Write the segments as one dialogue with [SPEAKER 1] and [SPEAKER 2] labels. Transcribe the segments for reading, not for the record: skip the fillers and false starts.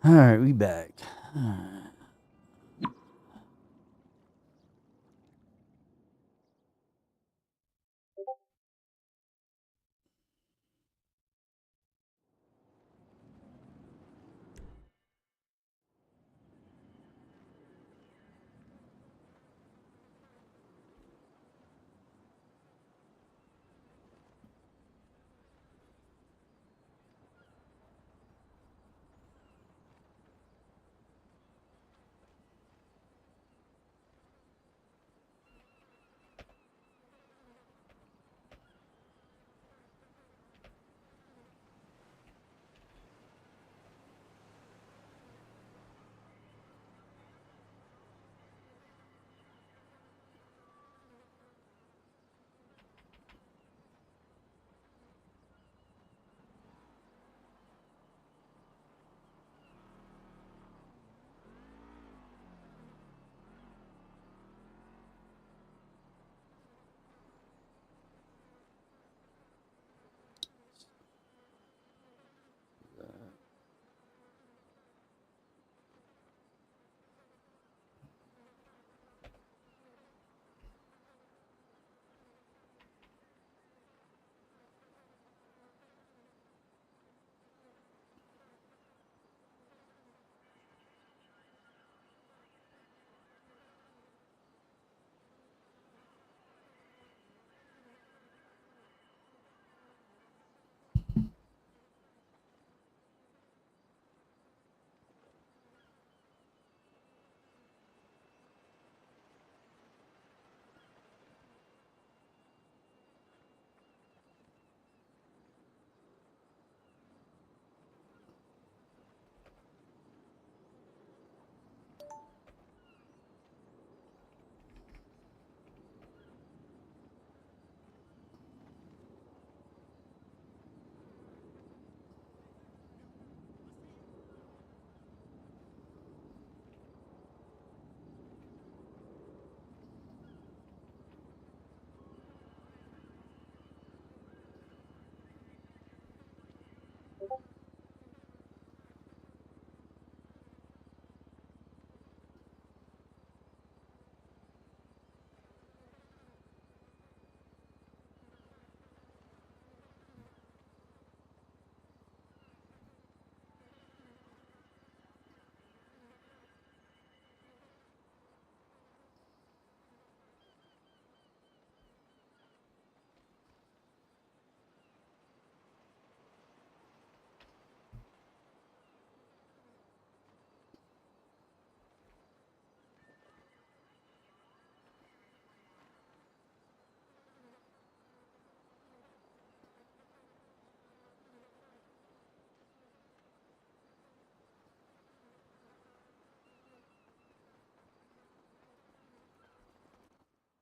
[SPEAKER 1] All right, we back. All right.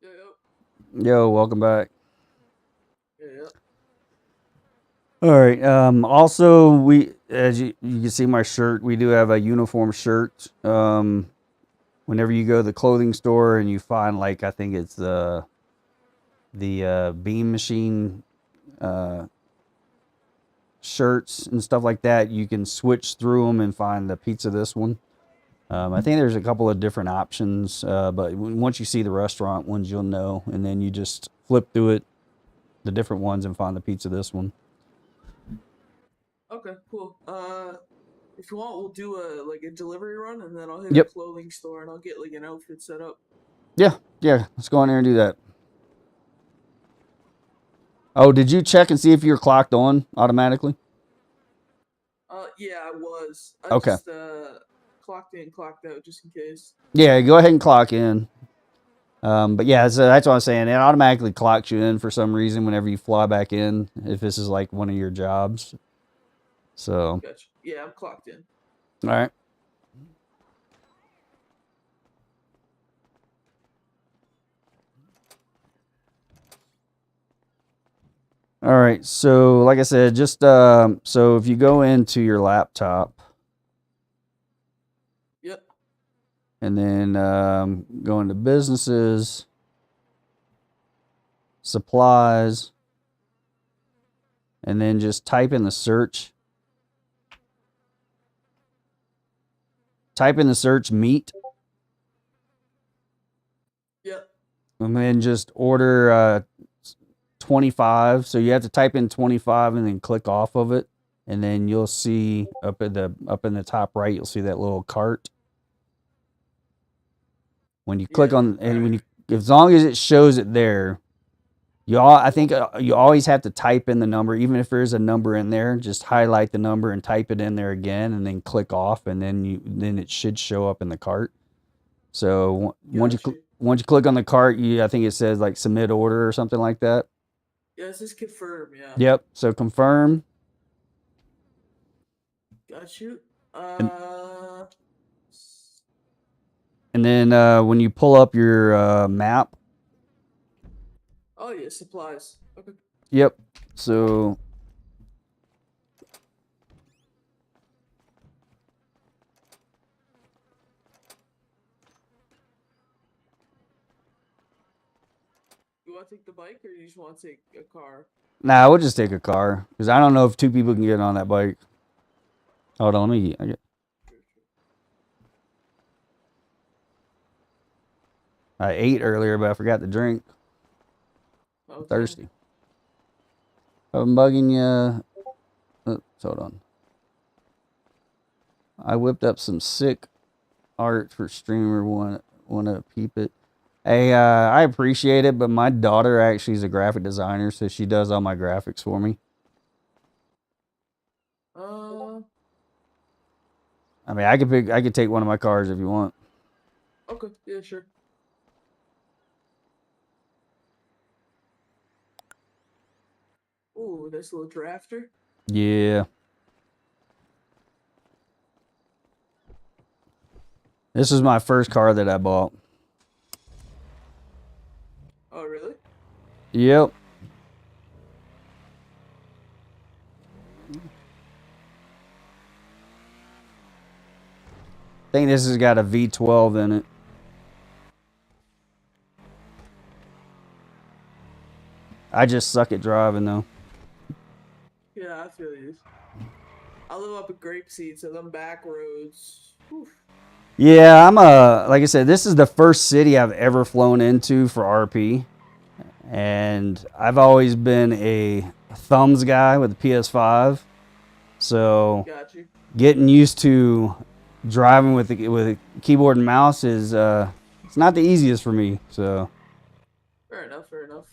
[SPEAKER 2] Yeah,
[SPEAKER 1] Yo, welcome back.
[SPEAKER 2] yeah.
[SPEAKER 1] All right. Also, as you can see my shirt, we do have a uniform shirt. Whenever you go to the clothing store and you find like I think it's the beam machine uh, shirts and stuff like that, you can switch through them and find the pizza this one. I think there's a couple of different options, but once you see the restaurant ones, you'll know, and then you just flip through it, the different ones, and find the pizza this one.
[SPEAKER 2] Okay, cool. If you want, we'll do a delivery run, and then I'll hit a
[SPEAKER 1] Yep.
[SPEAKER 2] clothing store and I'll get like an outfit set up.
[SPEAKER 1] Yeah. Yeah. Let's go in there and do that. Oh, did you check and see if you're clocked on automatically?
[SPEAKER 2] Yeah, I was. I
[SPEAKER 1] Okay.
[SPEAKER 2] just clocked in, clocked out, just in case.
[SPEAKER 1] Yeah. Go ahead and clock in. But yeah, so that's what I'm saying. It automatically clocks you in for some reason whenever you fly back in, if this is like one of your jobs. So,
[SPEAKER 2] Gotcha. Yeah, I'm clocked in.
[SPEAKER 1] all right. All right. So, like I said, just so if you go into your laptop
[SPEAKER 2] Yep.
[SPEAKER 1] and then go into businesses, supplies, and then just type in the search. type in the search meat,
[SPEAKER 2] Yep.
[SPEAKER 1] and then just order 25. So you have to type in 25 and then click off of it, and then you'll see up in the top right, you'll see that little cart. When you click on, and when you, as long as it shows it there, I think you always have to type in the number, even if there's a number in there. Just highlight the number and type it in there again, and then click off, and then it should show up in the cart. So once you click on the cart, I think it says like submit order or something like that.
[SPEAKER 2] Yeah, it says confirm. Yeah.
[SPEAKER 1] Yep. So confirm.
[SPEAKER 2] Got you.
[SPEAKER 1] And then when you pull up your map.
[SPEAKER 2] Oh yeah, supplies. Okay.
[SPEAKER 1] Yep. So
[SPEAKER 2] You want to take the bike, or you just want to take a car?
[SPEAKER 1] Nah, we'll just take a car, because I don't know if two people can get on that bike. Hold on, let me get. I ate earlier, but I forgot to drink.
[SPEAKER 2] Okay.
[SPEAKER 1] Thirsty. I'm bugging you. Hold on. I whipped up some sick art for streamer. Want to peep it? Hey, I appreciate it, but my daughter actually is a graphic designer, so she does all my graphics for me. I mean, I could take one of my cars if you want.
[SPEAKER 2] Okay, yeah, sure. Ooh, this little drafter.
[SPEAKER 1] Yeah. This is my first car that I bought.
[SPEAKER 2] Oh, really?
[SPEAKER 1] Yep. I think this has got a V12 in it. I just suck at driving though.
[SPEAKER 2] Yeah, I feel you. I live up in Grapeseed, so them back roads. Oof.
[SPEAKER 1] Yeah, like I said, this is the first city I've ever flown into for RP. And I've always been a thumbs guy with the PS5. So getting used to driving with a keyboard and mouse is it's not the easiest for me. So
[SPEAKER 2] fair enough, fair enough.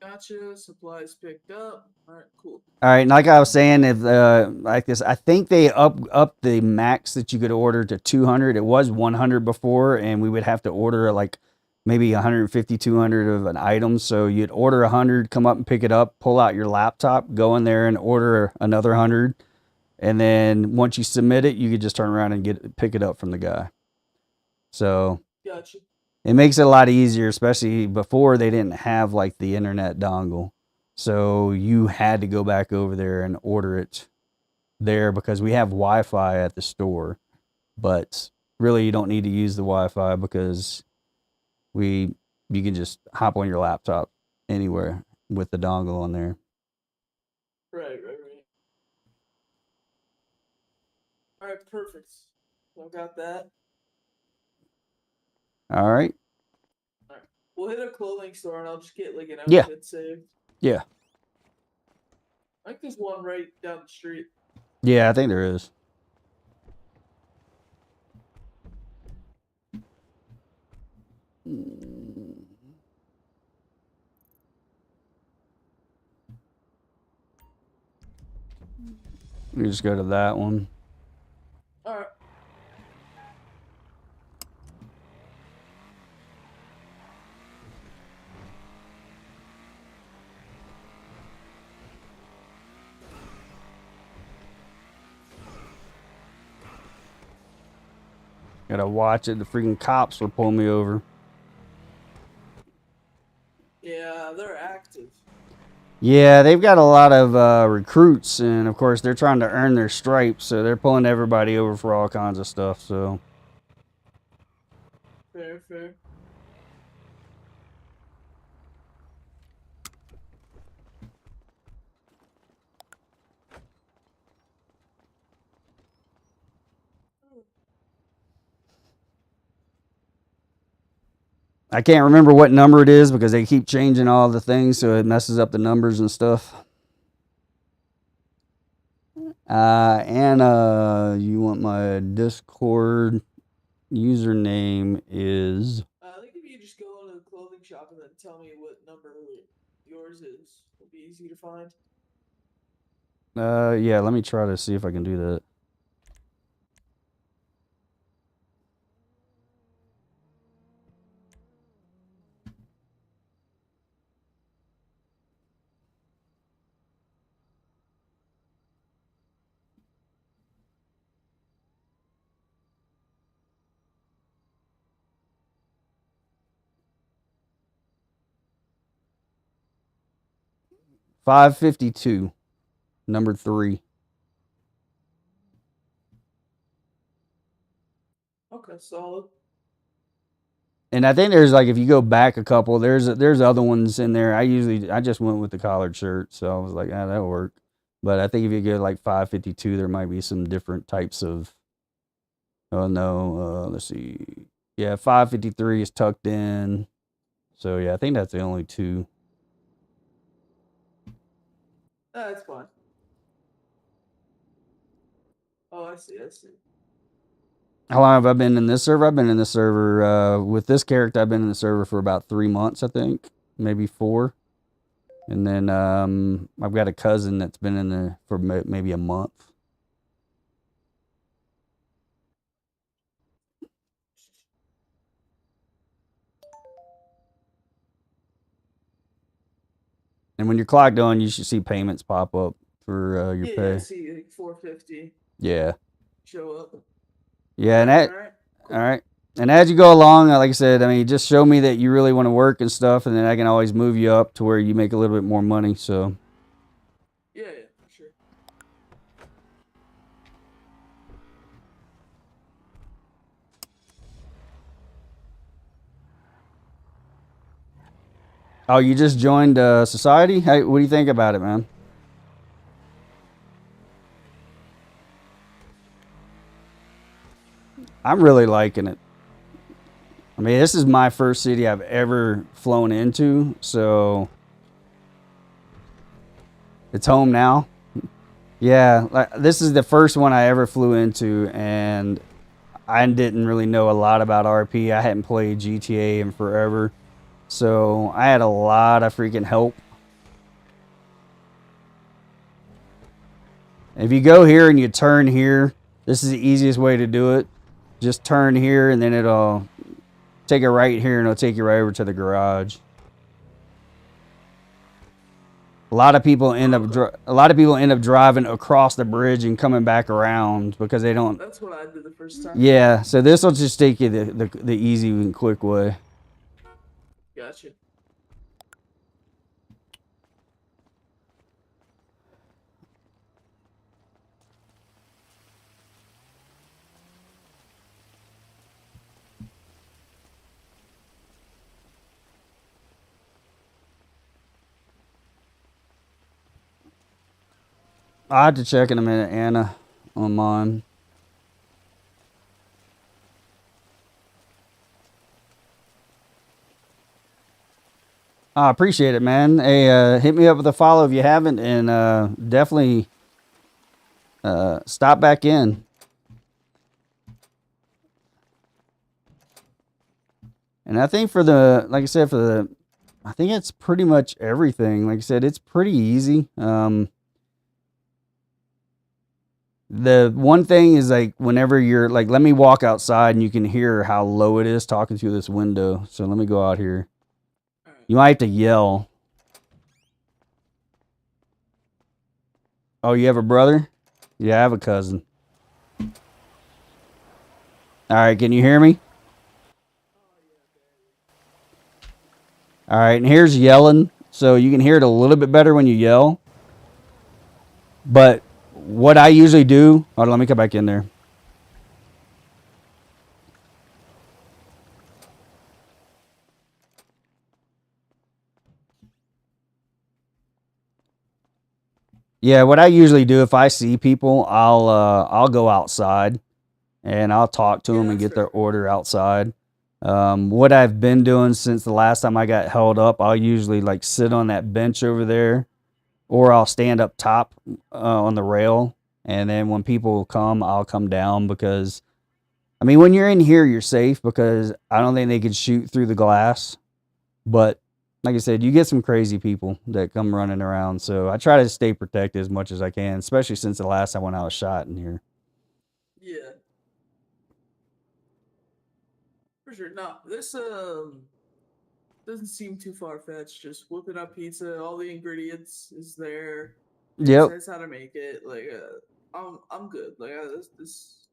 [SPEAKER 2] Gotcha. Supplies picked up. All right, cool.
[SPEAKER 1] All right, and like I was saying, if like this, I think they up the max that you could order to 200. It was 100 before, and we would have to order like maybe 150, 200 of an item. So you'd order 100, come up and pick it up, pull out your laptop, go in there and order another 100, and then once you submit it, you could just turn around and pick it up from the guy. So
[SPEAKER 2] gotcha.
[SPEAKER 1] It makes it a lot easier, especially before they didn't have like the internet dongle. So you had to go back over there and order it there because we have Wi-Fi at the store. But really you don't need to use the Wi-Fi because you can just hop on your laptop anywhere with the dongle on there.
[SPEAKER 2] Right. All right, perfect. I got that.
[SPEAKER 1] All right.
[SPEAKER 2] All right. We'll hit a clothing store and I'll just get like an outfit saved.
[SPEAKER 1] Yeah.
[SPEAKER 2] I think there's one right down the street.
[SPEAKER 1] Yeah, I think there is. You just go to that one.
[SPEAKER 2] All right.
[SPEAKER 1] Gotta watch it. The freaking cops will pull me over.
[SPEAKER 2] Yeah, they're active.
[SPEAKER 1] Yeah, they've got a lot of recruits, and of course they're trying to earn their stripes, so they're pulling everybody over for all kinds of stuff. So
[SPEAKER 2] Fair, fair.
[SPEAKER 1] I can't remember what number it is because they keep changing all the things, so it messes up the numbers and stuff. Anna, you want my Discord username is...
[SPEAKER 2] I think if you just go into the clothing shop and then tell me what number yours is, it'll be easy to find.
[SPEAKER 1] Yeah, let me try to see if I can do that. $5.52, number 3.
[SPEAKER 2] Okay, solid.
[SPEAKER 1] And I think there's like, if you go back a couple, there's other ones in there. I just went with the collared shirt, so I was like, that'll work. But I think if you get like 5.52, there might be some different types of... Oh no, let's see. Yeah, 5.53 is tucked in. So yeah, I think that's the only 2.
[SPEAKER 2] That's fine. Oh, I see, I see.
[SPEAKER 1] How long have I been in this server? I've been in this server, with this character, I've been in the server for about 3 months, I think. Maybe 4. And then I've got a cousin that's been in there for maybe a month. And when you're clocked on, you should see payments pop up for your pay.
[SPEAKER 2] I see like 450.
[SPEAKER 1] Yeah.
[SPEAKER 2] Show up.
[SPEAKER 1] Yeah, and that...
[SPEAKER 2] Alright.
[SPEAKER 1] All right. And as you go along, like I said, I mean, just show me that you really want to work and stuff, and then I can always move you up to where you make a little bit more money. So,
[SPEAKER 2] Yeah, for sure.
[SPEAKER 1] oh, you just joined Society? Hey, what do you think about it, man? I'm really liking it. I mean, this is my first city I've ever flown into, so it's home now. Yeah, like this is the first one I ever flew into, and I didn't really know a lot about RP. I hadn't played GTA in forever, so I had a lot of freaking help. If you go here and you turn here, this is the easiest way to do it. Just turn here, and then it'll take a right here, and it'll take you right over to the garage. A lot of people end up driving across the bridge and coming back around because they don't.
[SPEAKER 2] That's what I did the first time.
[SPEAKER 1] Yeah, so this will just take you the easy and quick way.
[SPEAKER 2] Gotcha.
[SPEAKER 1] I'll have to check in a minute, Anna, on mine. I appreciate it, man. Hey, hit me up with a follow if you haven't, and definitely stop back in. And I think like I said, I think it's pretty much everything. Like I said, it's pretty easy. The one thing is like whenever you're like, let me walk outside and you can hear how low it is talking through this window. So let me go out here. You might have to yell. Oh, you have a brother? Yeah, I have a cousin. All right, can you hear me? All right, and here's yelling. So you can hear it a little bit better when you yell. But what I usually do... Hold on, let me come back in there. Yeah, what I usually do if I see people, I'll go outside and I'll talk to
[SPEAKER 2] Yeah,
[SPEAKER 1] them and
[SPEAKER 2] that's
[SPEAKER 1] get their
[SPEAKER 2] fair.
[SPEAKER 1] order outside. What I've been doing since the last time I got held up, I'll usually like sit on that bench over there, or I'll stand up top on the rail, and then when people come, I'll come down because I mean, when you're in here, you're safe because I don't think they can shoot through the glass. But like I said, you get some crazy people that come running around. So I try to stay protected as much as I can, especially since the last time when I was shot in here.
[SPEAKER 2] Yeah, for sure. No, this doesn't seem too far fetched. Just whipping up pizza, all the ingredients is there. It
[SPEAKER 1] Yep.
[SPEAKER 2] says how to make it. Like, I'm good. Like, this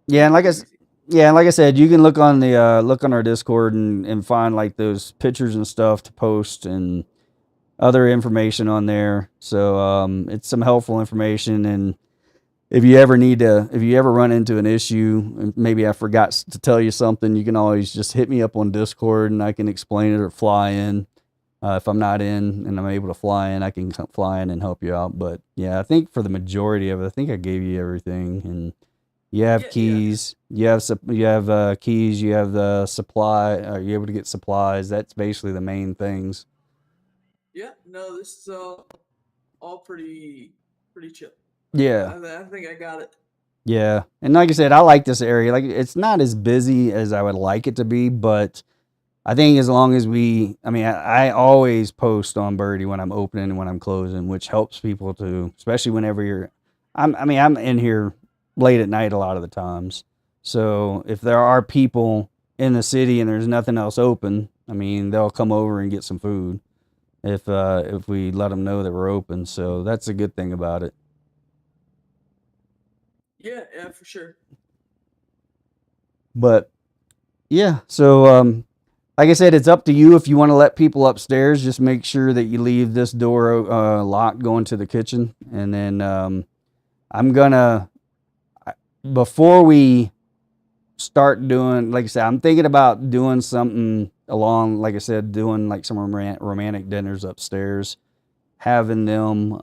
[SPEAKER 1] Yeah, and
[SPEAKER 2] pretty easy.
[SPEAKER 1] yeah, and like I said, you can look on the look on our Discord and find like those pictures and stuff to post and other information on there. So it's some helpful information. And if you ever run into an issue, and maybe I forgot to tell you something, you can always just hit me up on Discord and I can explain it or fly in. If I'm not in and I'm able to fly in, I can fly in and help you out. But yeah, I think for the majority of it, I think I gave you everything. And you have
[SPEAKER 2] Yeah, yeah,
[SPEAKER 1] keys, you have keys, you have the supply. Are you able to get supplies? That's basically the main things.
[SPEAKER 2] yeah. No, this is all pretty chill.
[SPEAKER 1] Yeah.
[SPEAKER 2] I think I got it.
[SPEAKER 1] Yeah. And like I said, I like this area. Like it's not as busy as I would like it to be, but I think as long as I mean, I always post on Birdie when I'm opening and when I'm closing, which helps people to, especially whenever I mean, I'm in here late at night a lot of the times. So if there are people in the city and there's nothing else open, I mean, they'll come over and get some food if we let them know that we're open. So that's a good thing about it.
[SPEAKER 2] Yeah, yeah, for sure.
[SPEAKER 1] But yeah, so like I said, it's up to you if you want to let people upstairs. Just make sure that you leave this door locked going to the kitchen, and then I'm gonna before we start doing, like I said, I'm thinking about doing something along, like I said, doing like some romantic dinners upstairs, having them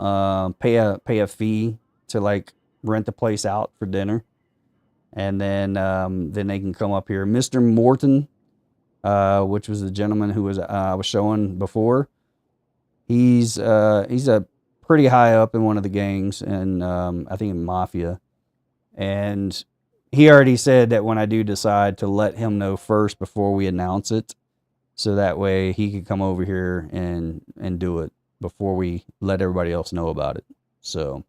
[SPEAKER 1] pay a fee to like rent the place out for dinner, and then they can come up here. Mr. Morton, which was the gentleman who was showing before. He's a pretty high up in one of the gangs, and I think in mafia. And he already said that when I do decide to let him know first before we announce it, so that way he could come over here and do it before we let everybody else know about it. So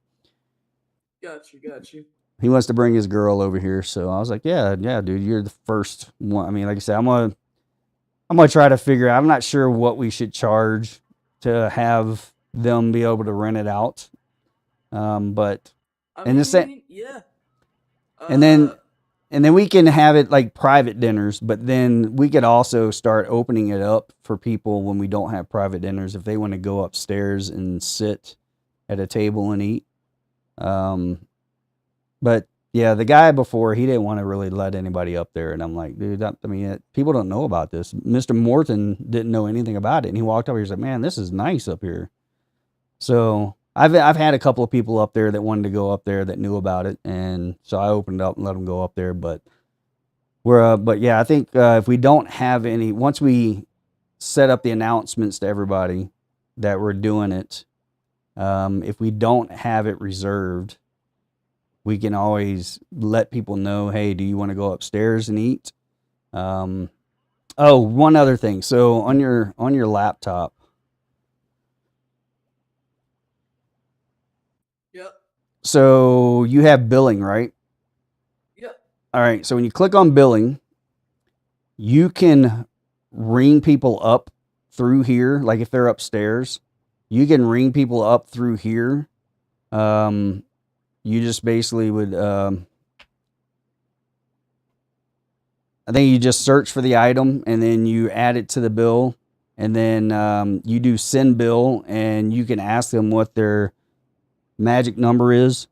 [SPEAKER 2] Got you, got you.
[SPEAKER 1] he wants to bring his girl over here. So I was like, yeah, yeah, dude, you're the first one. I mean, like I said, I'm gonna try to figure out. I'm not sure what we should charge to have them be able to rent it out. But
[SPEAKER 2] I
[SPEAKER 1] and the same,
[SPEAKER 2] mean, yeah.
[SPEAKER 1] and
[SPEAKER 2] Uh,
[SPEAKER 1] then and then we can have it like private dinners. But then we could also start opening it up for people when we don't have private dinners if they want to go upstairs and sit at a table and eat. Um, But yeah, the guy before he didn't want to really let anybody up there, and I'm like, dude, I mean, people don't know about this. Mr. Morton didn't know anything about it, and he walked up here. He's like, man, this is nice up here. So I've had a couple of people up there that wanted to go up there that knew about it, and so I opened up and let them go up there. But yeah, I think if we don't have any, once we set up the announcements to everybody that we're doing it, if we don't have it reserved, we can always let people know, hey, do you want to go upstairs and eat? Um, oh, one other thing. So on your laptop,
[SPEAKER 2] yep,
[SPEAKER 1] so you have billing, right?
[SPEAKER 2] yep.
[SPEAKER 1] All right. So when you click on billing, you can ring people up through here. Like if they're upstairs, you can ring people up through here. Um, you just basically would I think you just search for the item and then you add it to the bill, and then you do send bill, and you can ask them what their magic number is,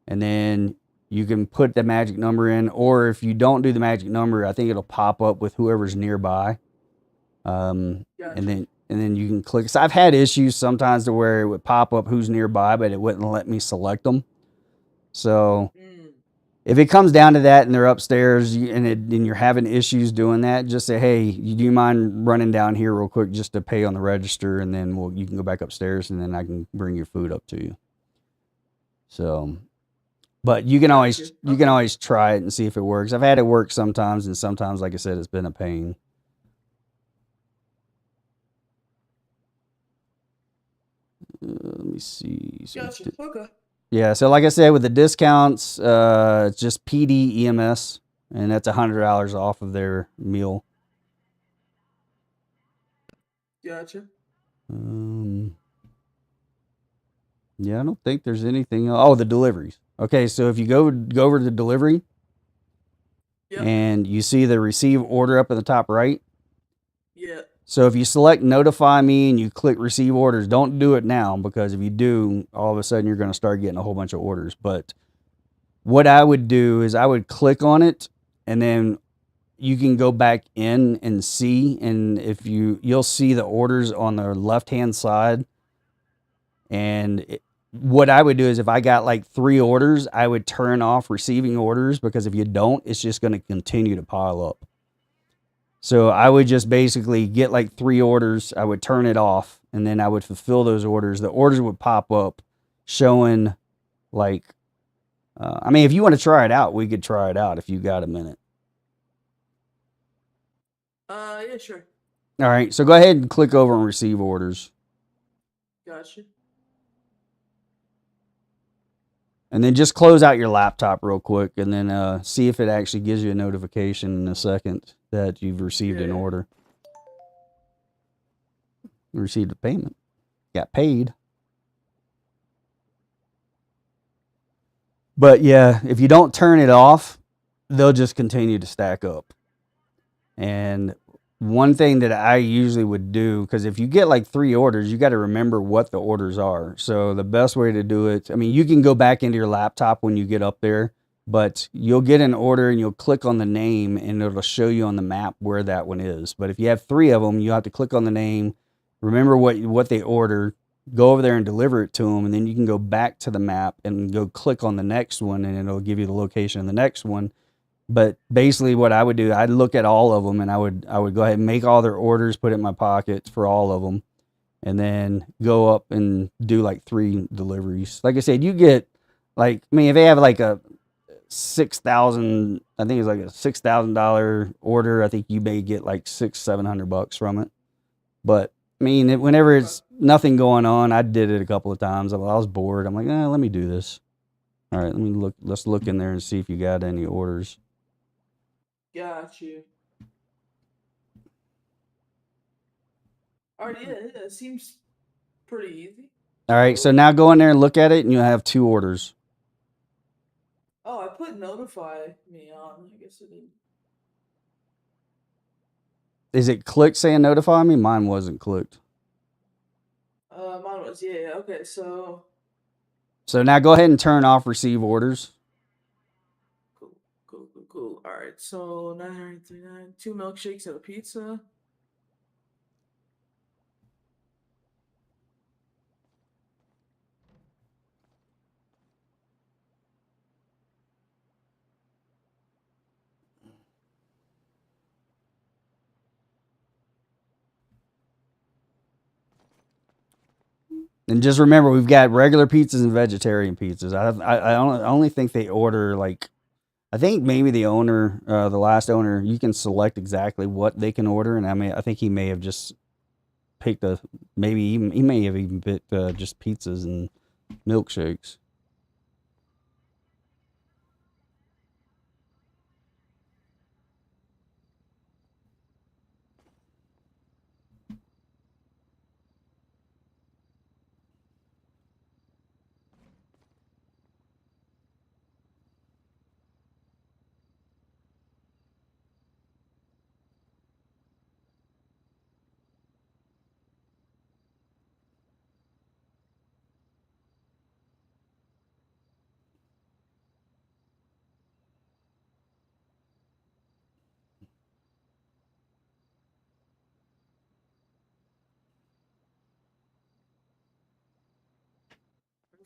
[SPEAKER 1] and then you can put the magic number in. Or if you don't do the magic number, I think it'll pop up with whoever's nearby. And
[SPEAKER 2] Got
[SPEAKER 1] then
[SPEAKER 2] you.
[SPEAKER 1] and then you can click. So I've had issues sometimes to where it would pop up who's nearby, but it wouldn't let me select them. So if it comes down to that and they're upstairs and you're having issues doing that, just say, hey, do you mind running down here real quick just to pay on the register, and then you can go back upstairs, and then I can bring your food up to you. So, but you can always try it and see if it works. I've had it work sometimes, and sometimes, like I said, it's been a pain. Let me see. So
[SPEAKER 2] Gotcha. Okay.
[SPEAKER 1] yeah, so like I said, with the discounts, it's just PD EMS, and that's $100 off of their meal.
[SPEAKER 2] Gotcha.
[SPEAKER 1] Yeah, I don't think there's anything else. Oh, the deliveries. Okay, so if you go over to the delivery, and you see the receive order up in the top right.
[SPEAKER 2] Yeah.
[SPEAKER 1] So if you select notify me and you click receive orders, don't do it now, because if you do, all of a sudden you're going to start getting a whole bunch of orders. But what I would do is I would click on it, and then you can go back in and see, and if you'll see the orders on the left hand side. And what I would do is if I got like 3 orders, I would turn off receiving orders, because if you don't, it's just going to continue to pile up. So I would just basically get like 3 orders, I would turn it off, and then I would fulfill those orders. The orders would pop up showing like, I mean, if you want to try it out, we could try it out if you got a minute.
[SPEAKER 2] Yeah, sure.
[SPEAKER 1] All right, so go ahead and click over and receive orders.
[SPEAKER 2] Gotcha.
[SPEAKER 1] And then just close out your laptop real quick, and then see if it actually gives you a notification in a second that you've received an order. You received a payment. Got paid. But yeah, if you don't turn it off, they'll just continue to stack up. And one thing that I usually would do, because if you get like 3 orders, you got to remember what the orders are. So the best way to do it, I mean, you can go back into your laptop when you get up there, but you'll get an order and you'll click on the name, and it'll show you on the map where that one is. But if you have 3 of them, you have to click on the name, remember what they ordered, go over there and deliver it to them, and then you can go back to the map and go click on the next one, and it'll give you the location of the next one. But basically what I would do, I'd look at all of them, and I would go ahead and make all their orders, put it in my pocket for all of them, and then go up and do like 3 deliveries. Like I said, you get like, I mean, if they have like a 6,000, I think it's like a $6,000 order, I think you may get like $600-700 from it. But I mean, whenever it's nothing going on, I did it a couple of times. I was bored. I'm like, let me do this. All right, let's look in there and see if you got any orders.
[SPEAKER 2] Got you. All right, yeah, it seems pretty easy.
[SPEAKER 1] All right, so now go in there and look at it, and you'll have 2 orders.
[SPEAKER 2] Oh, I put notify me on. I guess it didn't.
[SPEAKER 1] Is it clicked saying notify me? Mine wasn't clicked.
[SPEAKER 2] Mine was, yeah, okay, so
[SPEAKER 1] now go ahead and turn off receive orders.
[SPEAKER 2] Cool. All right, so 939, 2 milkshakes and a pizza.
[SPEAKER 1] And just remember, we've got regular pizzas and vegetarian pizzas. I only think they order like, I think maybe the owner, the last owner, you can select exactly what they can order, and I think he may have just picked he may have even picked just pizzas and milkshakes.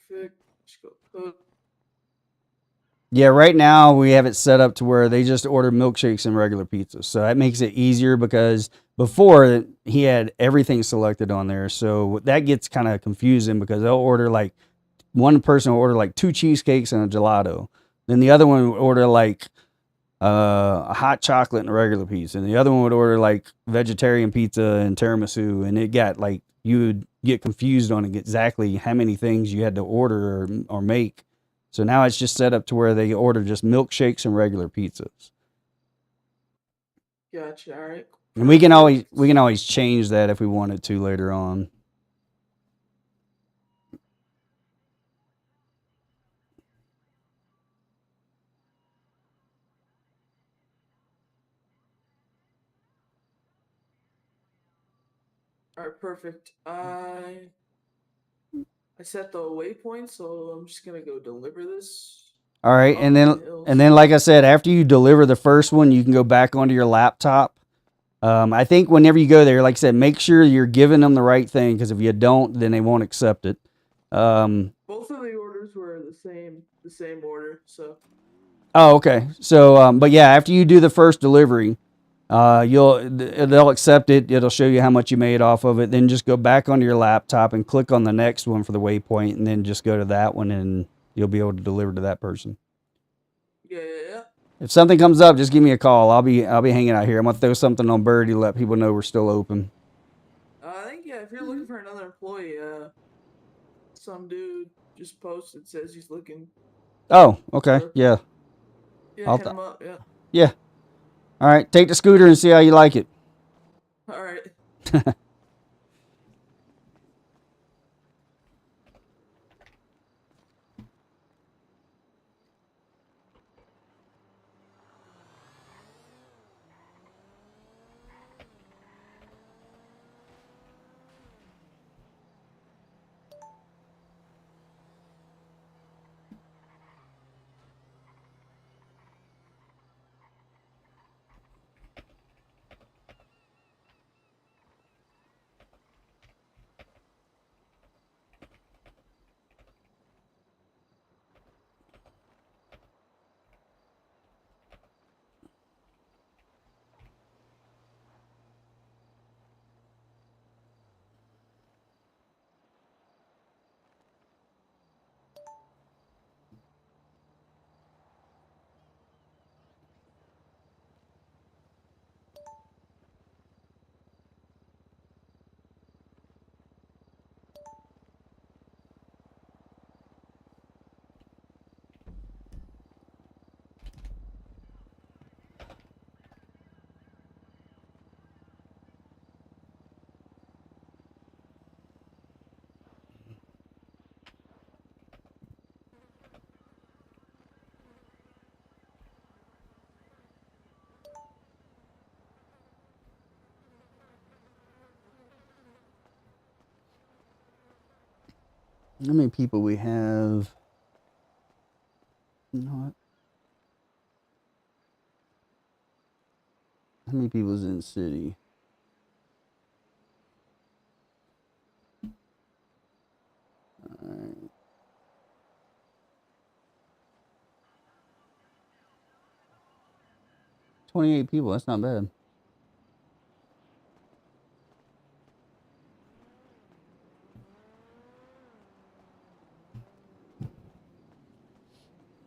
[SPEAKER 2] Perfect. Just go cook.
[SPEAKER 1] Yeah, right now we have it set up to where they just order milkshakes and regular pizzas. So that makes it easier because before he had everything selected on there. So that gets kind of confusing because they'll order like one person will order like 2 cheesecakes and a gelato. Then the other one would order like a hot chocolate and a regular pizza. And the other one would order like vegetarian pizza and tiramisu. And it got like, you would get confused on exactly how many things you had to order or make. So now it's just set up to where they order just milkshakes and regular pizzas.
[SPEAKER 2] Gotcha. All right.
[SPEAKER 1] And
[SPEAKER 2] Perfect.
[SPEAKER 1] we can always change that if we wanted to later on.
[SPEAKER 2] All right. Perfect. I set the waypoint, so I'm just gonna go deliver this
[SPEAKER 1] All right,
[SPEAKER 2] up the hill.
[SPEAKER 1] and then like I said, after you deliver the first one, you can go back onto your laptop. I think whenever you go there, like I said, make sure you're giving them the right thing because if you don't, then they won't accept it.
[SPEAKER 2] Both of the orders were the same order. So
[SPEAKER 1] Oh, okay. So, but yeah, after you do the first delivery, they'll accept it. It'll show you how much you made off of it. Then just go back onto your laptop and click on the next one for the waypoint, and then just go to that one, and you'll be able to deliver to that person.
[SPEAKER 2] yeah.
[SPEAKER 1] If something comes up, just give me a call. I'll be hanging out here. I'm gonna throw something on Birdie to let people know we're still open.
[SPEAKER 2] I think yeah. If you're looking for another employee, some dude just posted says he's looking.
[SPEAKER 1] Oh, okay.
[SPEAKER 2] So
[SPEAKER 1] Yeah.
[SPEAKER 2] yeah,
[SPEAKER 1] I'll
[SPEAKER 2] hit him up. Yeah.
[SPEAKER 1] yeah. All right. Take the scooter and see how you like it.
[SPEAKER 2] All right.
[SPEAKER 1] How many people we have? You know what? How many people's in the city? All right. 28 people. That's not bad.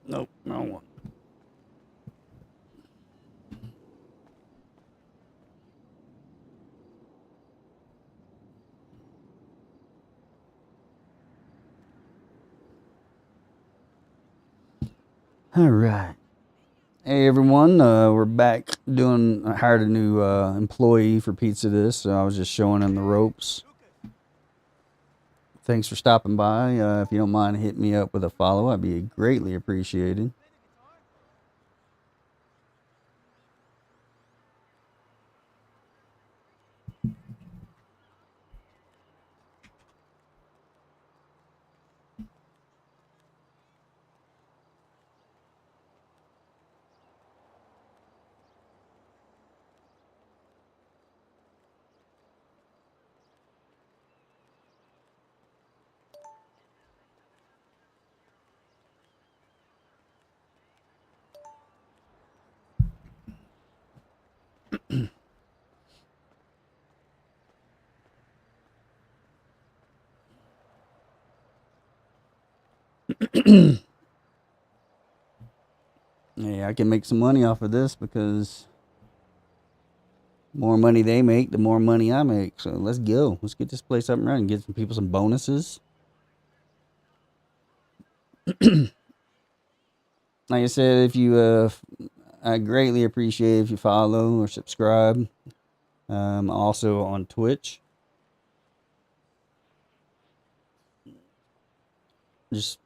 [SPEAKER 1] Nope, wrong one. All right. Hey everyone, we're back doing. I hired a new employee for Pizza This, so I was just showing him the ropes. Thanks for stopping by. If you don't mind, hit me up with a follow. I'd be greatly appreciated. Yeah, I can make some money off of this because more money they make, the more money I make. So let's go. Let's get this place up and running. Get some people some bonuses. Like I said, if you, I greatly appreciate if you follow or subscribe. Also on Twitch. Just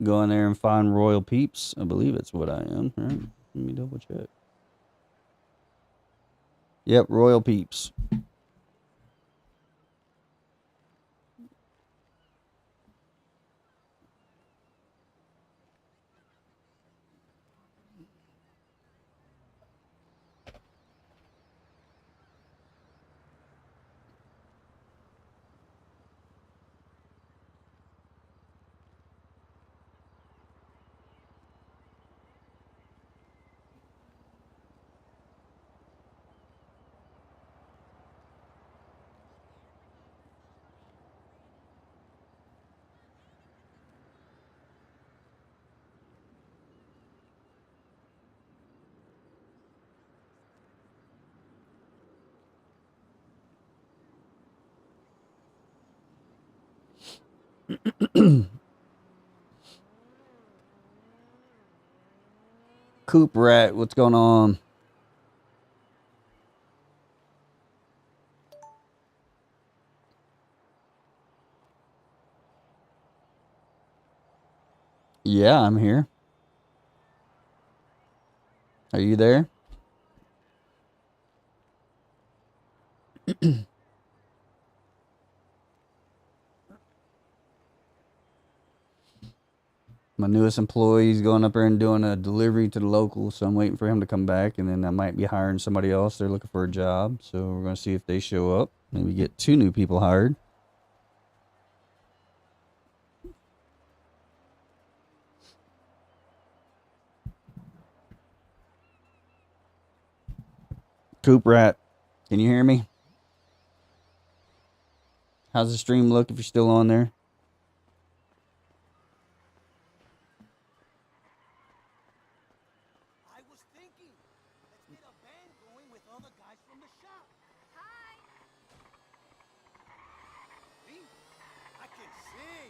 [SPEAKER 1] go in there and find Royal Peeps. I believe it's what I am. Right? Let me double check. Yep, Royal Peeps. Coop Rat, what's going on? Yeah, I'm here. Are you there? My newest employee's going up there and doing a delivery to the local, so I'm waiting for him to come back, and then I might be hiring somebody else. They're looking for a job, so we're going to see if they show up. Maybe get 2 new people hired. Coop Rat, can you hear me? How's the stream look if you're still on there?
[SPEAKER 3] I was thinking, let's get a band going with all the guys from the shop. Hi. Me? I can sing.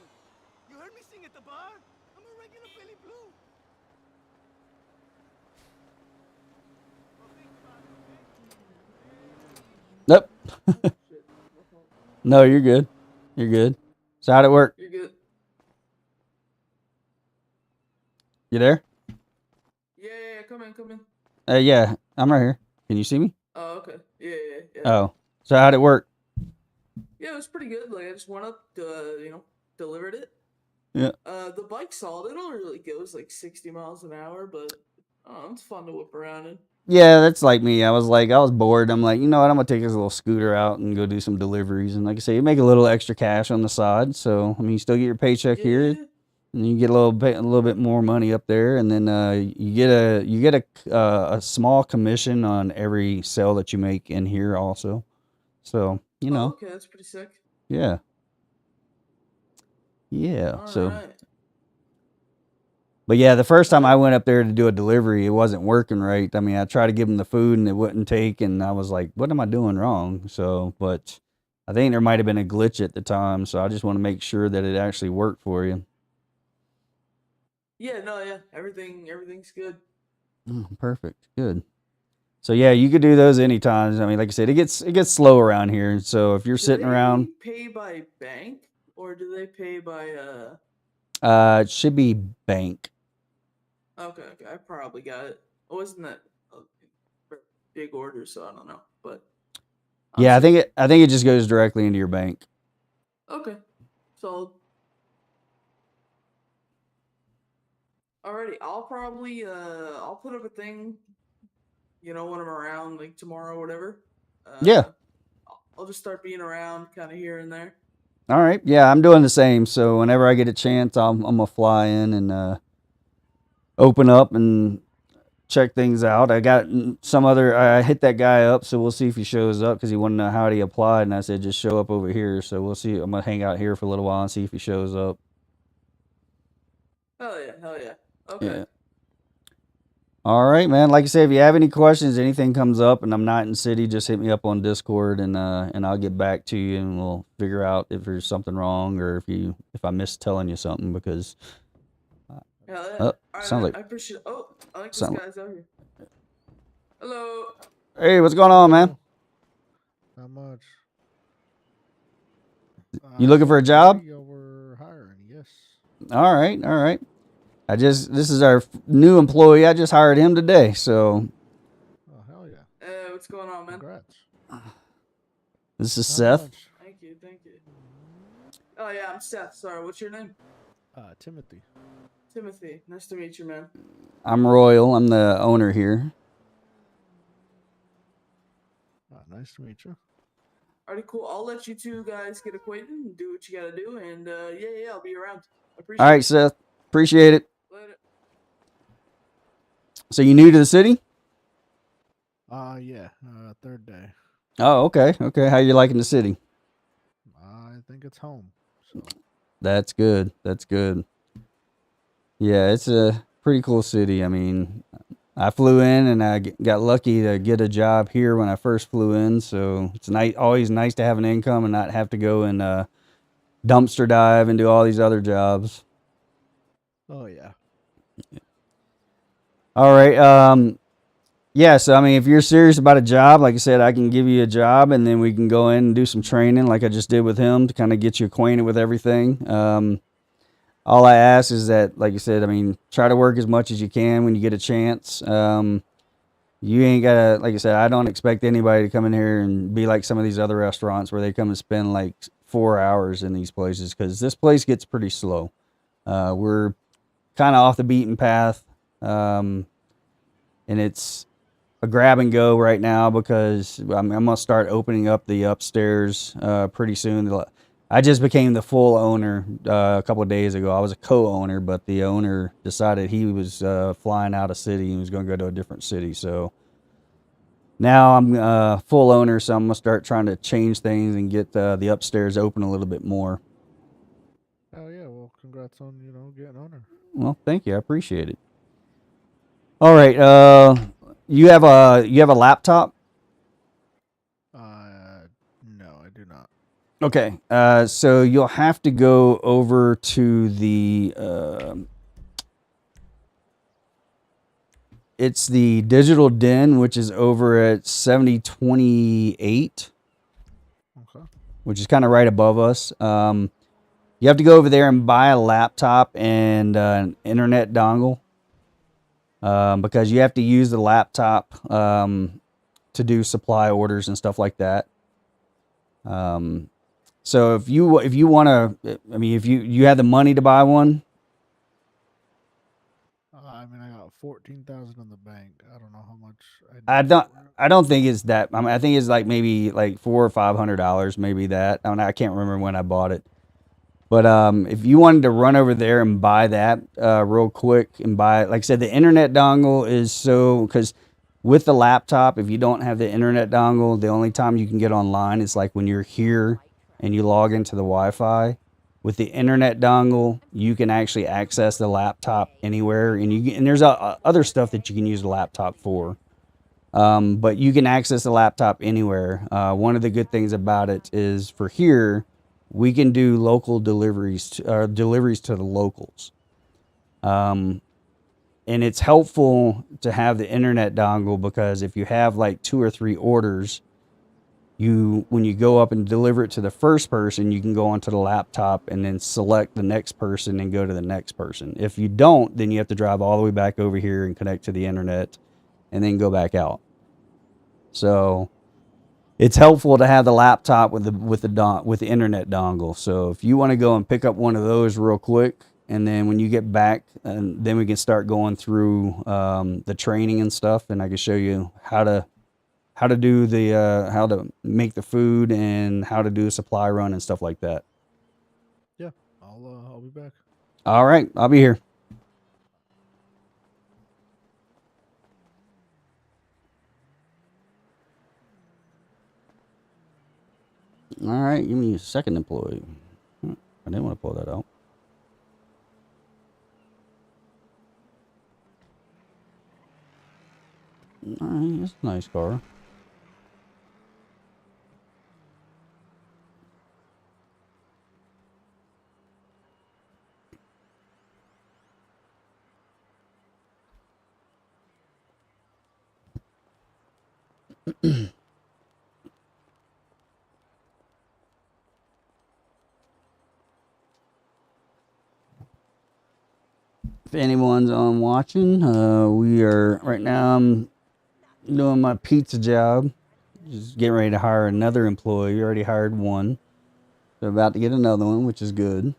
[SPEAKER 3] You heard me sing at the bar? I'm a regular Billy Blue. Well, think about it, okay?
[SPEAKER 1] Nope.
[SPEAKER 2] Shit. My fault.
[SPEAKER 1] No, you're good. You're good. So how'd it work?
[SPEAKER 2] You're good.
[SPEAKER 1] You there?
[SPEAKER 2] Yeah, come in, come in.
[SPEAKER 1] Yeah, I'm right here. Can you see me?
[SPEAKER 2] Oh, okay. Yeah.
[SPEAKER 1] Oh, so how'd it work?
[SPEAKER 2] Yeah, it was pretty good. Like I just went up, delivered it.
[SPEAKER 1] Yeah.
[SPEAKER 2] The bike's solid. It only really goes like 60 miles an hour, but it's fun to whip around in.
[SPEAKER 1] Yeah, that's like me. I was bored. I'm like, you know what? I'm gonna take this little scooter out and go do some deliveries. And like I say, you make a little extra cash on the side. So I mean, you still get your paycheck here,
[SPEAKER 2] Yeah.
[SPEAKER 1] and you get a little bit more money up there, and then you get a small commission on every sale that you make in here also. So you
[SPEAKER 2] Oh,
[SPEAKER 1] know,
[SPEAKER 2] okay, that's pretty sick.
[SPEAKER 1] yeah, yeah.
[SPEAKER 2] All
[SPEAKER 1] So.
[SPEAKER 2] right.
[SPEAKER 1] But yeah, the first time I
[SPEAKER 2] Alright.
[SPEAKER 1] went up there to do a delivery, it wasn't working right. I mean, I tried to give them the food and it wouldn't take, and I was like, "What am I doing wrong?" So, but I think there might have been a glitch at the time, so I just want to make sure that it actually worked for you.
[SPEAKER 2] Yeah, no, yeah. Everything's good.
[SPEAKER 1] Perfect, good. So yeah, you could do those anytime. I mean, like I said, it gets slow around here. So if you're
[SPEAKER 2] Do
[SPEAKER 1] sitting around,
[SPEAKER 2] they pay by bank or do they pay by
[SPEAKER 1] it should be bank.
[SPEAKER 2] Okay, I probably got it. It wasn't that a big order, so I don't know. But
[SPEAKER 1] Yeah,
[SPEAKER 2] see.
[SPEAKER 1] I think it just goes directly into your bank.
[SPEAKER 2] Okay. So alrighty, I'll probably I'll put up a thing, when I'm around, like tomorrow or whatever.
[SPEAKER 1] Yeah.
[SPEAKER 2] I'll just start being around kind of here and there.
[SPEAKER 1] All right. Yeah, I'm doing the same. So whenever I get a chance, I'm gonna fly in and open up and check things out. I got some other. I hit that guy up, so we'll see if he shows up because he wanted to know how he applied, and I said just show up over here. So we'll see. I'm gonna hang out here for a little while and see if he shows up. 'Cause he wanted to know how he applied, and I said just show up over here. So we'll see. I'm gonna hang out here for a little while and see if he shows up. 'Cause he wanted to know how he applied, and I said just show up over here. So we'll see. I'm gonna hang out here for a little while and see if he shows up.
[SPEAKER 2] Hell yeah, hell yeah. Okay.
[SPEAKER 1] Yeah. All right, man. Like I said, if you have any questions, anything comes up, and I'm not in city, just hit me up on Discord, and I'll get back to you, and we'll figure out if there's something wrong or if I missed telling you something because
[SPEAKER 2] Hell yeah.
[SPEAKER 1] oh,
[SPEAKER 2] All right,
[SPEAKER 1] sounds
[SPEAKER 2] man.
[SPEAKER 1] like
[SPEAKER 2] I appreciate. Oh, I like this
[SPEAKER 1] sound.
[SPEAKER 2] guy's out here. Hello.
[SPEAKER 1] Hey, what's going on, man?
[SPEAKER 4] Hello. Not much.
[SPEAKER 1] You
[SPEAKER 4] I
[SPEAKER 1] looking for a
[SPEAKER 4] saw
[SPEAKER 1] job?
[SPEAKER 4] today y'all were hiring. Yes.
[SPEAKER 1] All right, all right. This is our new employee. I just hired him today, so
[SPEAKER 4] Oh hell yeah!
[SPEAKER 2] What's going on, man?
[SPEAKER 4] Congrats.
[SPEAKER 1] this is
[SPEAKER 4] Not
[SPEAKER 1] Seth.
[SPEAKER 4] much.
[SPEAKER 2] Thank you, thank you. Oh yeah, I'm Seth. Sorry, what's your name?
[SPEAKER 4] Timothy.
[SPEAKER 2] Timothy. Nice to meet you, man.
[SPEAKER 1] I'm Royal. I'm the owner here.
[SPEAKER 4] Nice to meet you.
[SPEAKER 2] Alrighty, cool. I'll let you two guys get acquainted and do what you gotta do, and yeah, I'll be around. Appreciate
[SPEAKER 1] All right,
[SPEAKER 2] it.
[SPEAKER 1] Seth. Appreciate it.
[SPEAKER 2] Later.
[SPEAKER 1] So you new to the city?
[SPEAKER 4] Yeah. Third day.
[SPEAKER 1] Oh, okay. Okay. How you liking the city?
[SPEAKER 4] I think it's home. So
[SPEAKER 1] That's good. That's good. Yeah, it's a pretty cool city. I mean, I flew in and I got lucky to get a job here when I first flew in. So it's always nice to have an income and not have to go and dumpster dive and do all these other jobs.
[SPEAKER 4] oh yeah.
[SPEAKER 1] All right. Yeah. So I mean, if you're serious about a job, like I said, I can give you a job and then we can go in and do some training, like I just did with him, to kind of get you acquainted with everything. All I ask is that, like you said, I mean, try to work as much as you can when you get a chance. You ain't gotta, like I said, I don't expect anybody to come in here and be like some of these other restaurants where they come and spend like 4 hours in these places, because this place gets pretty slow. We're kind of off the beaten path, and it's a grab and go right now because I'm gonna start opening up the upstairs pretty soon. I just became the full owner a couple of days ago. I was a co-owner, but the owner decided he was flying out of city and was going to go to a different city. So now I'm full owner, so I'm going to start trying to change things and get the upstairs open a little bit more.
[SPEAKER 4] Hell yeah. Well, congrats on getting owner.
[SPEAKER 1] Well, thank you. I appreciate it. All right. You have a laptop?
[SPEAKER 4] No, I do not.
[SPEAKER 1] Okay. So you'll have to go over to the it's the Digital Den, which is over at 7028,
[SPEAKER 4] Okay.
[SPEAKER 1] which is kind of right above us. You have to go over there and buy a laptop and an internet dongle, because you have to use the laptop to do supply orders and stuff like that. So if you want to, I mean, if you have the money to buy one.
[SPEAKER 4] I mean, I got 14,000 in the bank. I don't know how much
[SPEAKER 1] I
[SPEAKER 4] need
[SPEAKER 1] don't.
[SPEAKER 4] for it.
[SPEAKER 1] I don't think it's that. I mean, I think it's like maybe like $400 or $500, maybe that. I can't remember when I bought it. But if you wanted to run over there and buy that real quick and buy it, like I said, the internet dongle is because with the laptop, if you don't have the internet dongle, the only time you can get online is like when you're here and you log into the Wi-Fi. With the internet dongle, you can actually access the laptop anywhere, and there's other stuff that you can use the laptop for. But you can access the laptop anywhere. One of the good things about it is for here, we can do local deliveries deliveries to the locals. And it's helpful to have the internet dongle because if you have like 2 or 3 orders, when you go up and deliver it to the first person, you can go onto the laptop and then select the next person and go to the next person. If you don't, then you have to drive all the way back over here and connect to the internet and then go back out. So it's helpful to have the laptop with the internet dongle. So if you want to go and pick up one of those real quick, and then when you get back, and then we can start going through the training and stuff, and I can show you how to do how to make the food and how to do a supply run and stuff like that.
[SPEAKER 4] Yeah, I'll be back.
[SPEAKER 1] All right, I'll be here. All right, give me a second employee. I didn't want to pull that out. It's a nice car. If anyone's on watching, we are right now. I'm doing my pizza job. Just getting ready to hire another employee. Already hired one. So about to get another one, which is good.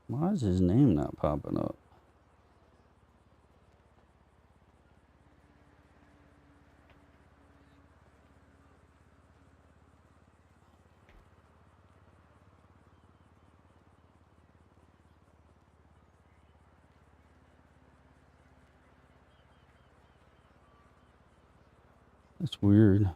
[SPEAKER 1] Why is his name not popping up? That's weird.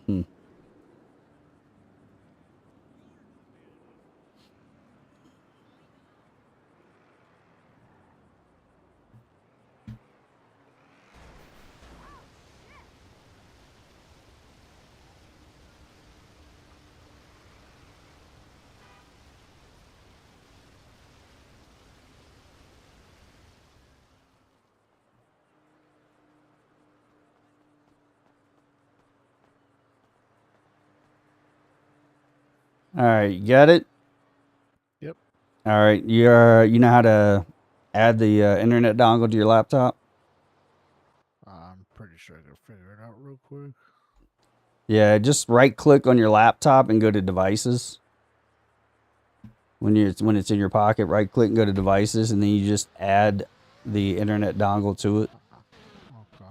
[SPEAKER 1] Hmm. All right, you got it.
[SPEAKER 4] Yep.
[SPEAKER 1] All right, you know how to add the internet dongle to your laptop.
[SPEAKER 4] I'm pretty sure I can figure it out real quick.
[SPEAKER 1] Yeah, just right click on your laptop and go to devices. When it's in your pocket, right click and go to devices, and then you just add the internet dongle to it.
[SPEAKER 4] Okay.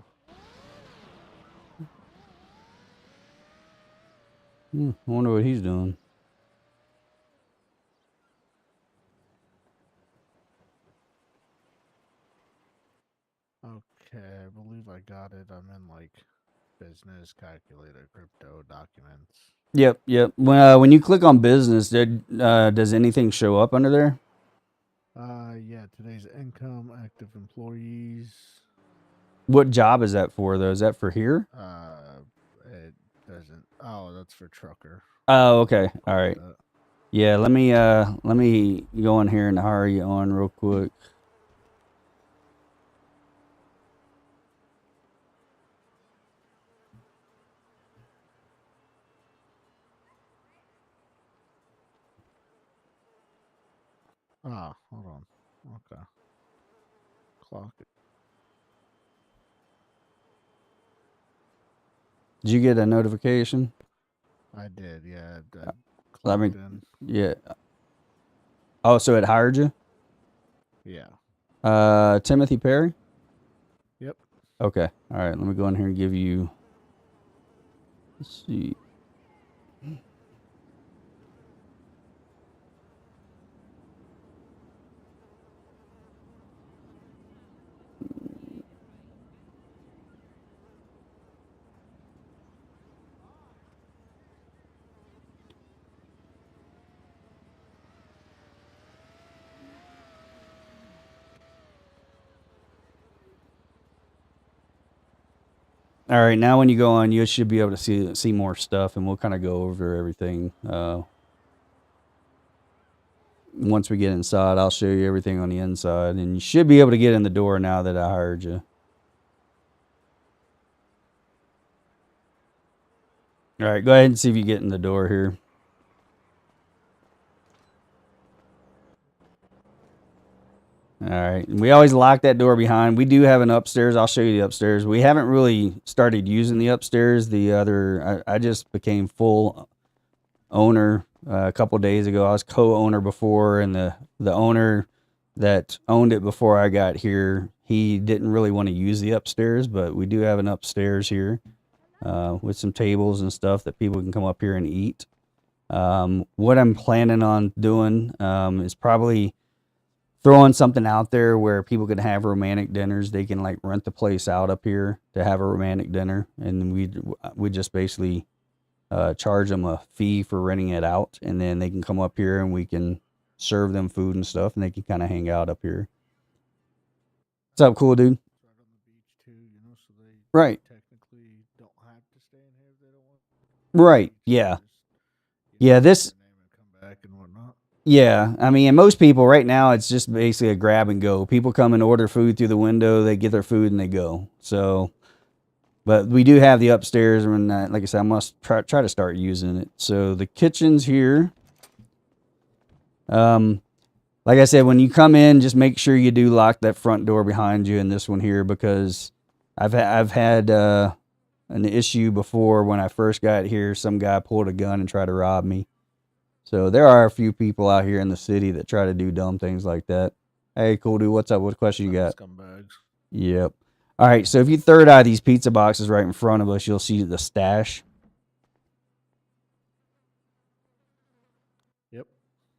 [SPEAKER 1] I wonder what he's doing.
[SPEAKER 4] Okay, I believe I got it. I'm in like business, calculator, crypto, documents.
[SPEAKER 1] Yep. When you click on business, does anything show up under there?
[SPEAKER 4] Yeah, today's income, active employees.
[SPEAKER 1] What job is that for, though? Is that for here?
[SPEAKER 4] It doesn't. Oh, that's for trucker.
[SPEAKER 1] Oh, okay. All
[SPEAKER 4] Close
[SPEAKER 1] right.
[SPEAKER 4] that.
[SPEAKER 1] Yeah, let me go in here and hire you on real quick.
[SPEAKER 4] Ah, hold on. Okay. Clock it.
[SPEAKER 1] Did you get a notification?
[SPEAKER 4] I did, yeah. I
[SPEAKER 1] I
[SPEAKER 4] clocked
[SPEAKER 1] mean,
[SPEAKER 4] in.
[SPEAKER 1] yeah. Oh, so it hired you?
[SPEAKER 4] Yeah.
[SPEAKER 1] Timothy Perry?
[SPEAKER 4] Yep.
[SPEAKER 1] Okay. All right. Let me go in here and give you. Let's see. All right. Now, when you go on, you should be able to see more stuff, and we'll kind of go over everything. Once we get inside, I'll show you everything on the inside, and you should be able to get in the door now that I hired you. All right. Go ahead and see if you get in the door here. All right. We always lock that door behind. We do have an upstairs. I'll show you the upstairs. We haven't really started using the upstairs. I just became full owner a couple days ago. I was co-owner before, and the owner that owned it before I got here, he didn't really want to use the upstairs, but we do have an upstairs here with some tables and stuff that people can come up here and eat. What I'm planning on doing is probably throwing something out there where people can have romantic dinners. They can like rent the place out up here to have a romantic dinner, and we just basically charge them a fee for renting it out, and then they can come up here and we can serve them food and stuff, and they can kind of hang out up here. What's up, cool dude?
[SPEAKER 4] It's right on the beach too, you know, so they
[SPEAKER 1] Right,
[SPEAKER 4] technically don't have to stay in here if they don't want to.
[SPEAKER 1] right,
[SPEAKER 4] Beach,
[SPEAKER 1] yeah,
[SPEAKER 4] just,
[SPEAKER 1] yeah.
[SPEAKER 4] sign
[SPEAKER 1] This,
[SPEAKER 4] their name and come back and whatnot.
[SPEAKER 1] yeah. I mean, and most people right now, it's just basically a grab and go. People come and order food through the window, they get their food and they go. So, but we do have the upstairs, and like I said, I must try to start using it. So the kitchen's here. Um, Like I said, when you come in, just make sure you do lock that front door behind you, and this one here, because I've had an issue before when I first got here. Some guy pulled a gun and tried to rob me. So there are a few people out here in the city that try to do dumb things like that. Hey, cool dude, what's up? What question you got?
[SPEAKER 4] Scumbags.
[SPEAKER 1] Yep. All right, so if you third eye these pizza boxes right in front of us, you'll see the stash.
[SPEAKER 4] Yep.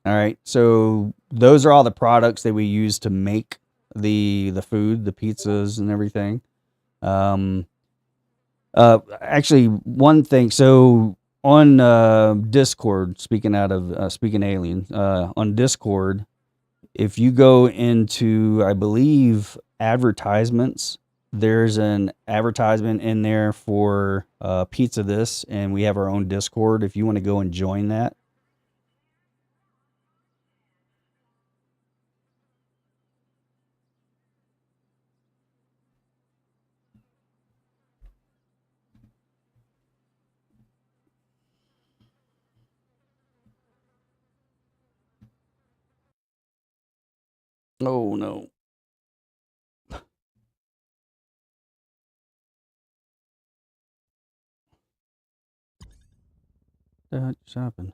[SPEAKER 1] All right, so those are all the products that we use to make the food, the pizzas and everything. Actually, one thing. So on Discord, speaking alien, on Discord, if you go into, I believe, advertisements, there's an advertisement in there for Pizza This, and we have our own Discord. If you want to go and join that. Oh no. What just happened?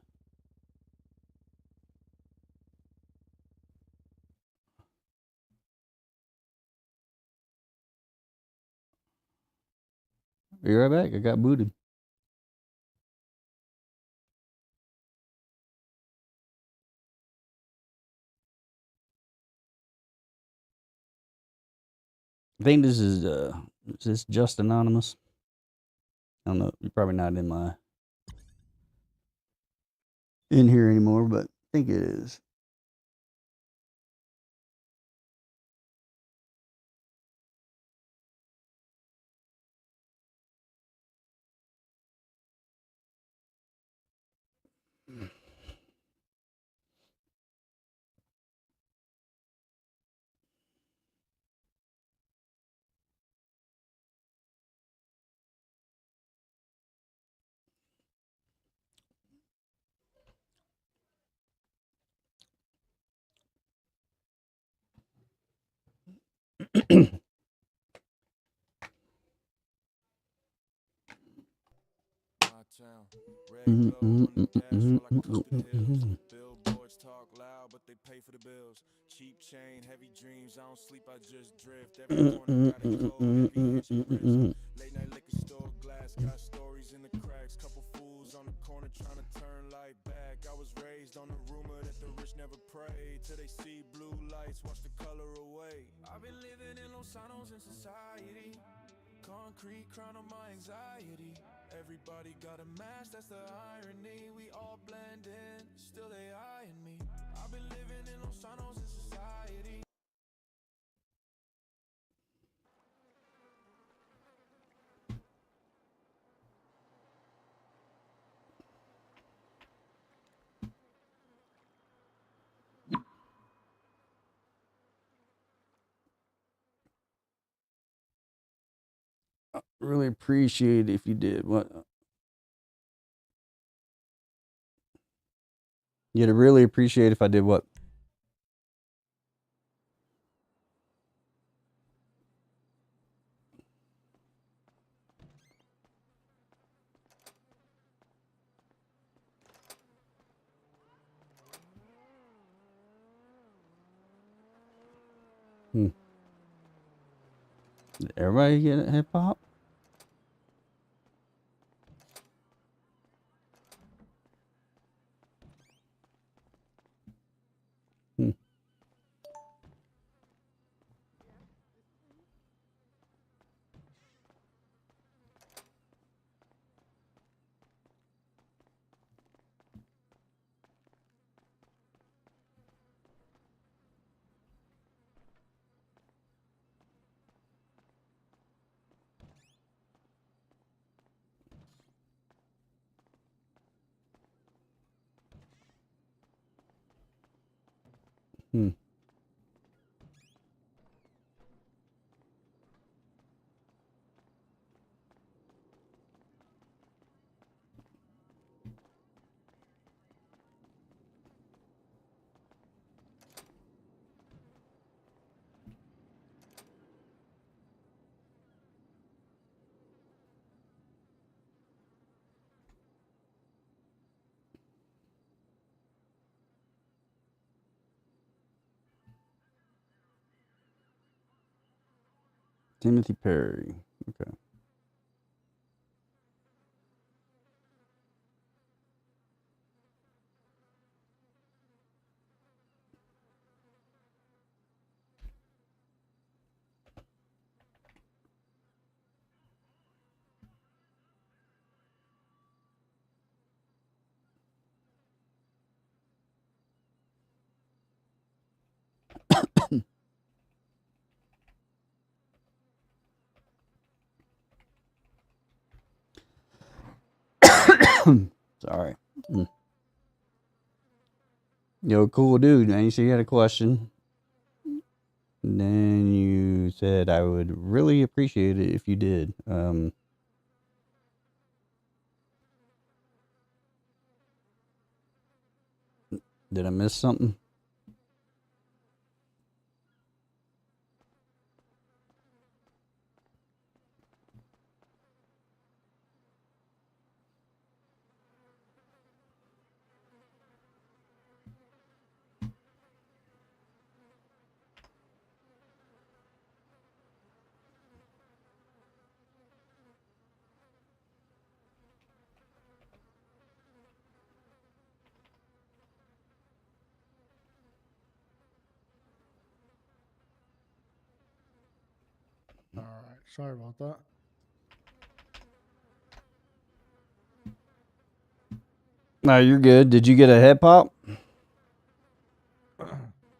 [SPEAKER 1] Be right back. I got booted. I think this is this just anonymous? I don't know. You're probably not in here anymore, but I think it is.
[SPEAKER 3] My town, red
[SPEAKER 5] Billboards talk loud, but they pay for the bills. Cheap chain, heavy dreams. I don't sleep, I just drift. Every corner got a code, every inch a risk. Late night liquor store glass, got stories in the cracks. Couple fools on the corner trying to turn light back. I was raised on the rumor that the rich never pray till they see blue lights, watch the color away. I've been living in Los Angeles in society. Concrete crown on my anxiety. Everybody got a mask, that's the irony. We all blend in, still they eyeing me. I've been living in Los Angeles in society.
[SPEAKER 1] Really appreciate if you did. What? You'd really appreciate if I did what? Did everybody get a hip hop? Hmm. Timothy Perry. Okay. Sorry. Yo, cool dude, man. You said you had a question. And then you said I would really appreciate it if you did. Did I miss something?
[SPEAKER 4] All right. Sorry about that.
[SPEAKER 1] No, you're good. Did you get a head pop?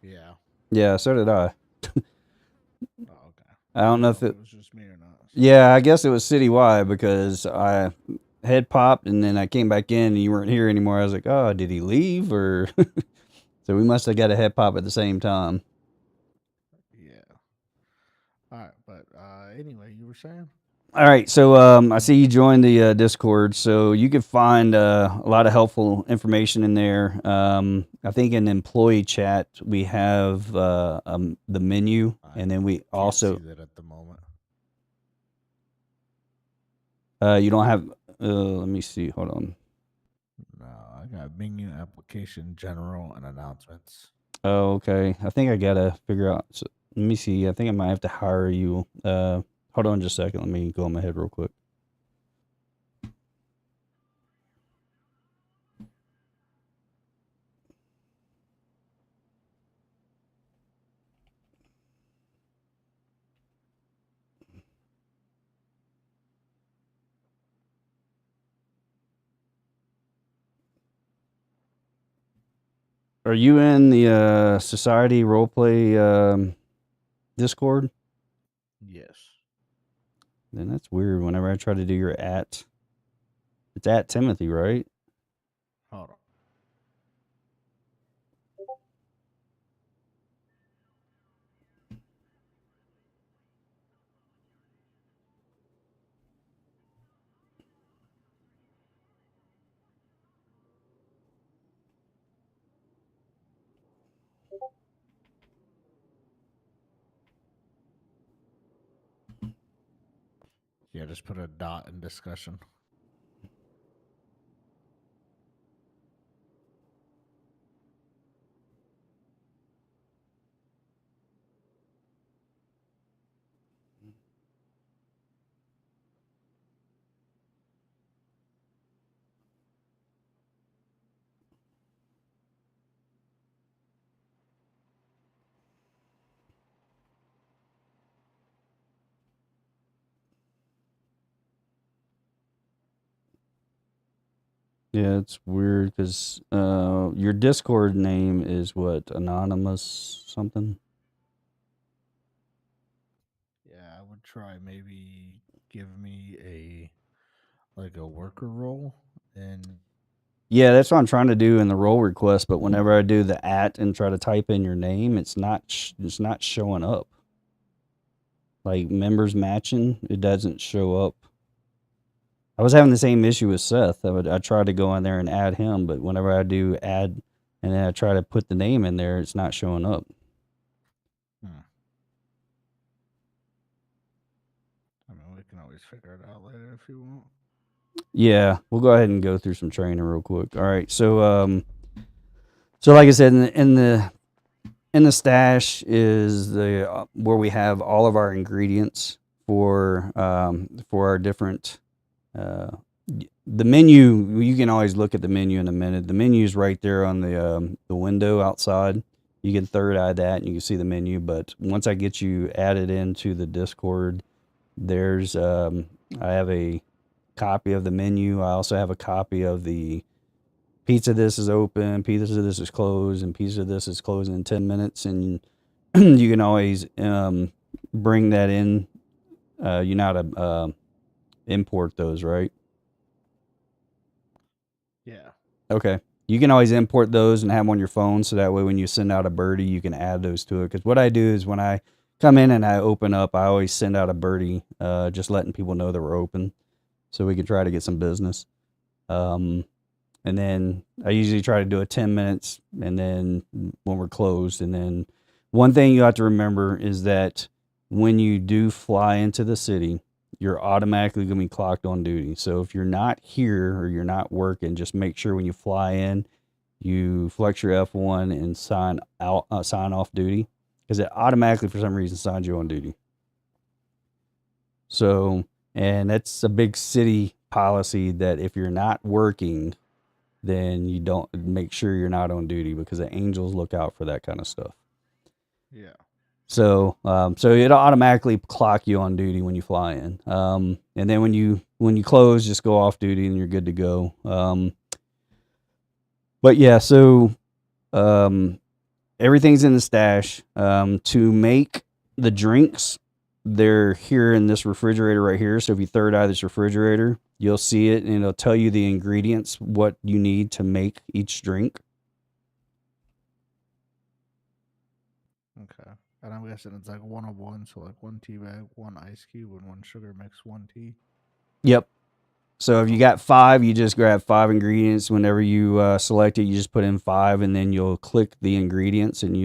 [SPEAKER 4] Yeah.
[SPEAKER 1] Yeah, so did I.
[SPEAKER 4] Oh, okay.
[SPEAKER 1] I don't know if
[SPEAKER 4] it
[SPEAKER 1] it.
[SPEAKER 4] was just me or not. So.
[SPEAKER 1] Yeah, I guess it was citywide because I head popped and then I came back in and you weren't here anymore. I was like, oh, did he leave or? So we must have got a head pop at the same time.
[SPEAKER 4] Yeah. All right, but anyway, you were saying?
[SPEAKER 1] All right, so I see you joined the Discord, so you can find a lot of helpful information in there. I think in employee chat we have the menu, and then we
[SPEAKER 4] Can't
[SPEAKER 1] also
[SPEAKER 4] see that at the moment.
[SPEAKER 1] you don't have. Let me see. Hold on.
[SPEAKER 4] I got menu, application, general, and announcements.
[SPEAKER 1] Oh, okay. I think I gotta figure out. So, let me see. I think I might have to hire you. Hold on just a second. Let me go in my head real quick. Are you in the Society Roleplay Discord?
[SPEAKER 4] Yes.
[SPEAKER 1] Then that's weird. Whenever I try to do your it's at Timothy, right?
[SPEAKER 4] Hold on. Yeah, just put a dot in discussion.
[SPEAKER 1] Yeah, it's weird because your Discord name is what, anonymous something.
[SPEAKER 4] Yeah, I would try maybe give me a worker role and
[SPEAKER 1] Yeah, that's what I'm trying to do in the role request. But whenever I do the and try to type in your name, it's not showing up. Like members matching, it doesn't show up. I was having the same issue with Seth. I tried to go in there and add him, but whenever I do add and then I try to put the name in there, it's not showing up.
[SPEAKER 4] I mean, we can always figure it out later if you want.
[SPEAKER 1] Yeah, we'll go ahead and go through some training real quick. All right, so like I said, in the stash is the where we have all of our ingredients for our different the menu. You can always look at the menu in a minute. The menu is right there on the window outside. You can third eye that and you can see the menu. But once I get you added into the Discord, there's I have a copy of the menu. I also have a copy of the pizza. This is open. Pizza this is closed, and pizza this is closing in 10 minutes. And you can always bring that in. You know how to import those, right?
[SPEAKER 4] Yeah.
[SPEAKER 1] Okay. You can always import those and have them on your phone, so that way when you send out a birdie, you can add those to it. Because what I do is when I come in and I open up, I always send out a birdie, just letting people know that we're open, so we can try to get some business. And then I usually try to do it 10 minutes, and then when we're closed. And then one thing you have to remember is that when you do fly into the city, you're automatically going to be clocked on duty. So if you're not here or you're not working, just make sure when you fly in, you flex your F1 and sign off duty, because it automatically, for some reason, signs you on duty. So, and that's a big city policy that if you're not working, then you don't make sure you're not on duty, because the angels look out for that kind of stuff.
[SPEAKER 4] Yeah.
[SPEAKER 1] So, so it'll automatically clock you on duty when you fly in. And then when you close, just go off duty and you're good to go. But yeah, so everything's in the stash. To make the drinks, they're here in this refrigerator right here. So if you third eye this refrigerator, you'll see it, and it'll tell you the ingredients, what you need to make each drink.
[SPEAKER 4] Okay. And I'm guessing it's like 101, so like 1 tea bag, 1 ice cube, and 1 sugar mix, 1 tea.
[SPEAKER 1] Yep. So if you got 5, you just grab 5 ingredients. Whenever you select it, you just put in 5, and then you'll click the ingredients, and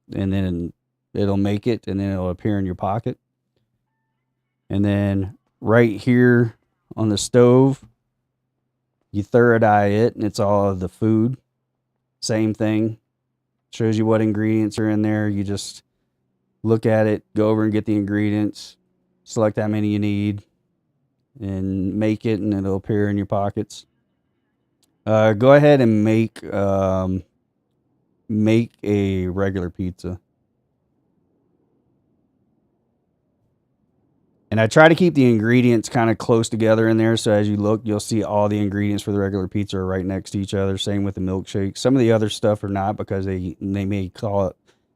[SPEAKER 1] then it'll make it, and then it'll appear in your pocket. And then right here on the stove, You third eye it, and it's all of the food. Same thing. Shows you what ingredients are in there. You just look at it, go over and get the ingredients, select how many you need, and make it, and it'll appear in your pockets. Go ahead and make a regular pizza. And I try to keep the ingredients kind of close together in there, so as you look, you'll see all the ingredients for the regular pizza are right next to each other. Same with the milkshake. Some of the other stuff are not because they may call it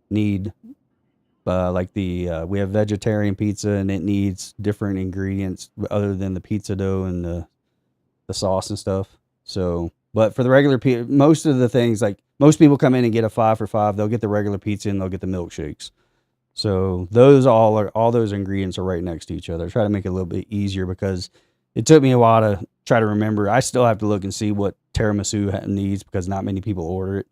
[SPEAKER 1] need like the we have vegetarian pizza and it needs different ingredients other than the pizza dough and the sauce and stuff. So, but for the regular pizza, most of the things, like most people come in and get a 5 for $5. They'll get the regular pizza and they'll get the milkshakes. So all those ingredients are right next to each other. I try to make it a little bit easier because it took me a while to try to remember. I still have to look and see what tiramisu needs because not many people order it.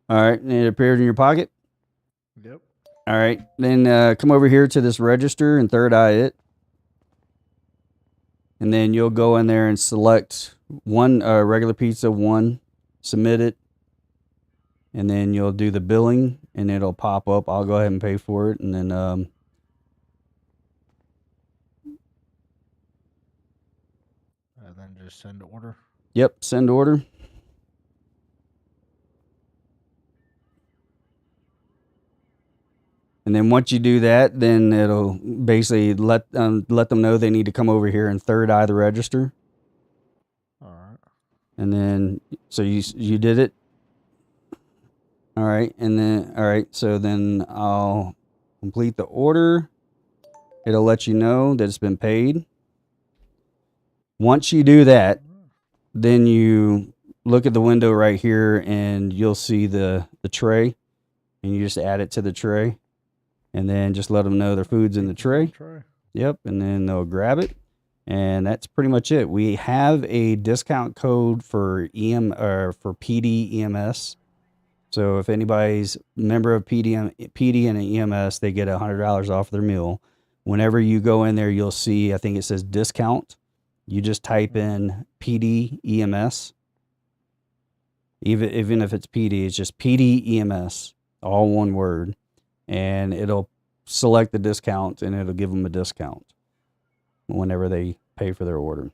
[SPEAKER 1] All right, and it appeared in your pocket.
[SPEAKER 4] Yep.
[SPEAKER 1] All right, then come over here to this register and third eye it. And then you'll go in there and select one regular pizza, one, submit it. And then you'll do the billing and it'll pop up. I'll go ahead and pay for it. And then,
[SPEAKER 4] And then just send order.
[SPEAKER 1] yep, send order. And then once you do that, then it'll basically let them know they need to come over here and third eye the register.
[SPEAKER 4] All right.
[SPEAKER 1] And then, so you did it. All right. And then, all right. So then I'll complete the order. It'll let you know that it's been paid. Once you do that, then you look at the window right here and you'll see the tray and you just add it to the tray. And then just let them know their food's in the tray. Yep, and then they'll grab it. And that's pretty much it. We have a discount code for for PD EMS. So if anybody's member of PD and EMS, they get $100 off their meal. Whenever you go in there, you'll see, I think it says discount. You just type in PD EMS. Even if it's PD, it's just PD EMS, all one word. And it'll select the discount and it'll give them a discount whenever they pay for their order.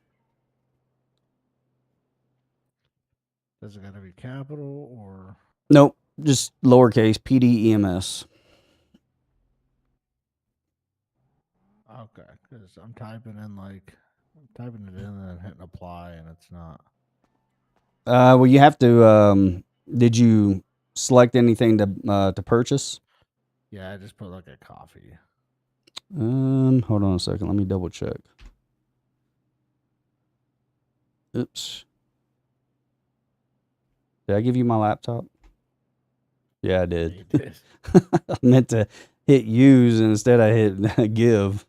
[SPEAKER 4] Does it got to be capital or?
[SPEAKER 1] Nope, just lowercase PD EMS.
[SPEAKER 4] Okay, because I'm typing it in and then hitting apply and it's not.
[SPEAKER 1] Well, you have to. Did you select anything to purchase?
[SPEAKER 4] Yeah, I just put like a coffee.
[SPEAKER 1] Hold on a second. Let me double check. Oops. Did I give you my laptop? Yeah, I did.
[SPEAKER 4] You did.
[SPEAKER 1] I meant to hit use and instead I hit give.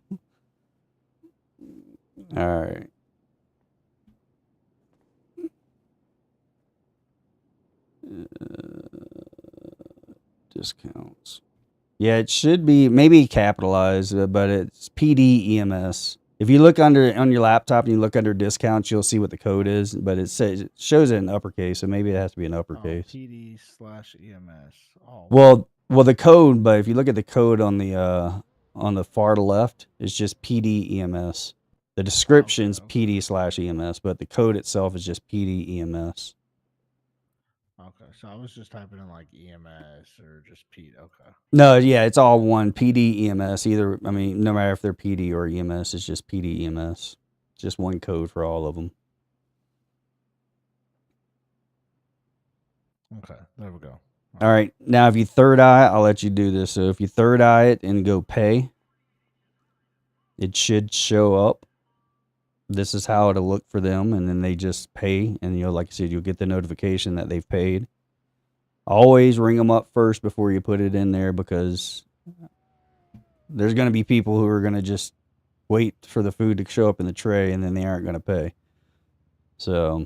[SPEAKER 1] All right. Discounts. Yeah, it should be maybe capitalized, but it's PD EMS. If you look on your laptop and you look under discounts, you'll see what the code is, but it shows it in uppercase, so maybe it has to be in uppercase.
[SPEAKER 4] PD/EMS. Oh.
[SPEAKER 1] Well, the code, but if you look at the code on the far left, it's just PD EMS. The description's PD/EMS, but the code itself is just PD EMS.
[SPEAKER 4] Okay, so I was just typing in like EMS or just P. Okay.
[SPEAKER 1] No, yeah, it's all one PD EMS. Either, I mean, no matter if they're PD or EMS, it's just PD EMS. Just one code for all of them.
[SPEAKER 4] Okay, there we go.
[SPEAKER 1] All right, now if you third eye, I'll let you do this. So if you third eye it and go pay, it should show up. this is how it'll look for them, and then they just pay, and like I said, you'll get the notification that they've paid. Always ring them up first before you put it in there, because there's going to be people who are going to just wait for the food to show up in the tray, and then they aren't going to pay. So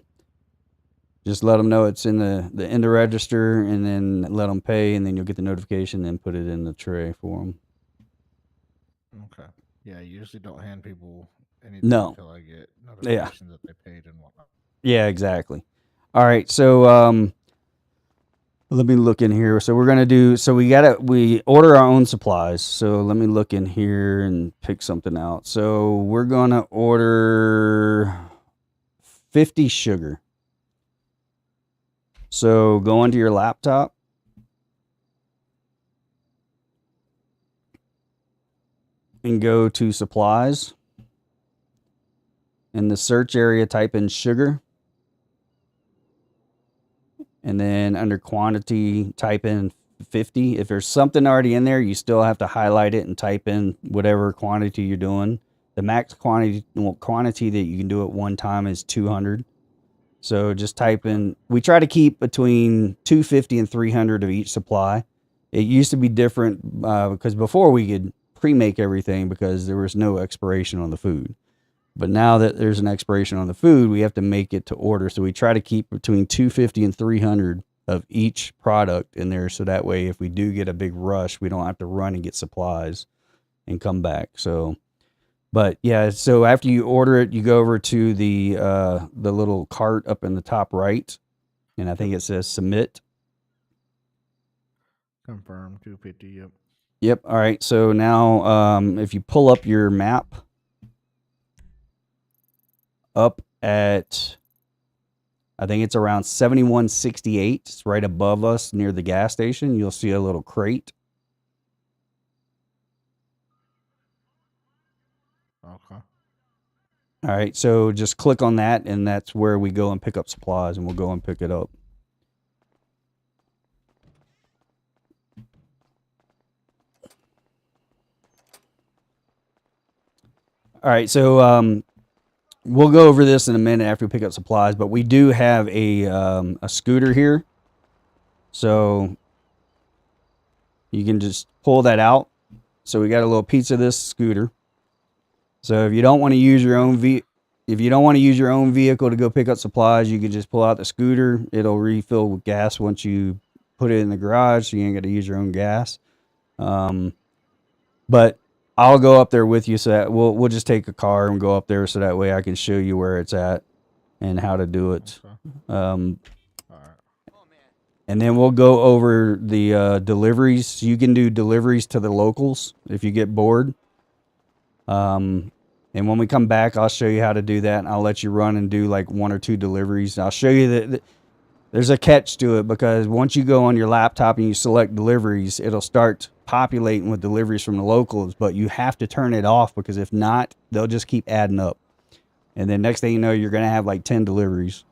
[SPEAKER 1] just let them know it's in the register, and then let them pay, and then you'll get the notification and put it in the tray for them.
[SPEAKER 4] Okay. Yeah, I usually don't hand people anything
[SPEAKER 1] No.
[SPEAKER 4] until I get
[SPEAKER 1] Yeah.
[SPEAKER 4] notifications that they paid and whatnot.
[SPEAKER 1] Yeah, exactly. All right, so let me look in here. So we're gonna do. So we order our own supplies. So let me look in here and pick something out. So we're gonna order 50 sugar. So go onto your laptop. And go to supplies. In the search area, type in sugar. And then under quantity, type in 50. If there's something already in there, you still have to highlight it and type in whatever quantity you're doing. The max quantity that you can do at one time is 200. So just type in, we try to keep between 250 and 300 of each supply. It used to be different because before we could pre-make everything because there was no expiration on the food. But now that there's an expiration on the food, we have to make it to order. So we try to keep between 250 and 300 of each product in there. So that way, if we do get a big rush, we don't have to run and get supplies and come back. So, but yeah, so after you order it, you go over to the little cart up in the top right. And I think it says submit.
[SPEAKER 4] Confirm 250. Yep.
[SPEAKER 1] Yep. All right. So now if you pull up your map, up at, I think it's around 7168. It's right above us near the gas station. You'll see a little crate.
[SPEAKER 4] Okay.
[SPEAKER 1] All right, so just click on that, and that's where we go and pick up supplies, and we'll go and pick it up. All right, so we'll go over this in a minute after we pick up supplies, but we do have a scooter here. So you can just pull that out. So we got a little piece of this scooter. So if you don't want to use your own vehicle to go pick up supplies, you can just pull out the scooter. It'll refill with gas once you put it in the garage, so you ain't got to use your own gas. But I'll go up there with you, so that we'll just take a car and go up there, so that way I can show you where it's at and how to do it.
[SPEAKER 4] Okay.
[SPEAKER 1] All
[SPEAKER 4] All right.
[SPEAKER 1] And then we'll go over the deliveries. You can do deliveries to the locals if you get bored. And when we come back, I'll show you how to do that. And I'll let you run and do like 1 or 2 deliveries. I'll show you that there's a catch to it, because once you go on your laptop and you select deliveries, it'll start populating with deliveries from the locals, but you have to turn it off, because if not, they'll just keep adding up. And then next thing you know, you're going to have like 10 deliveries.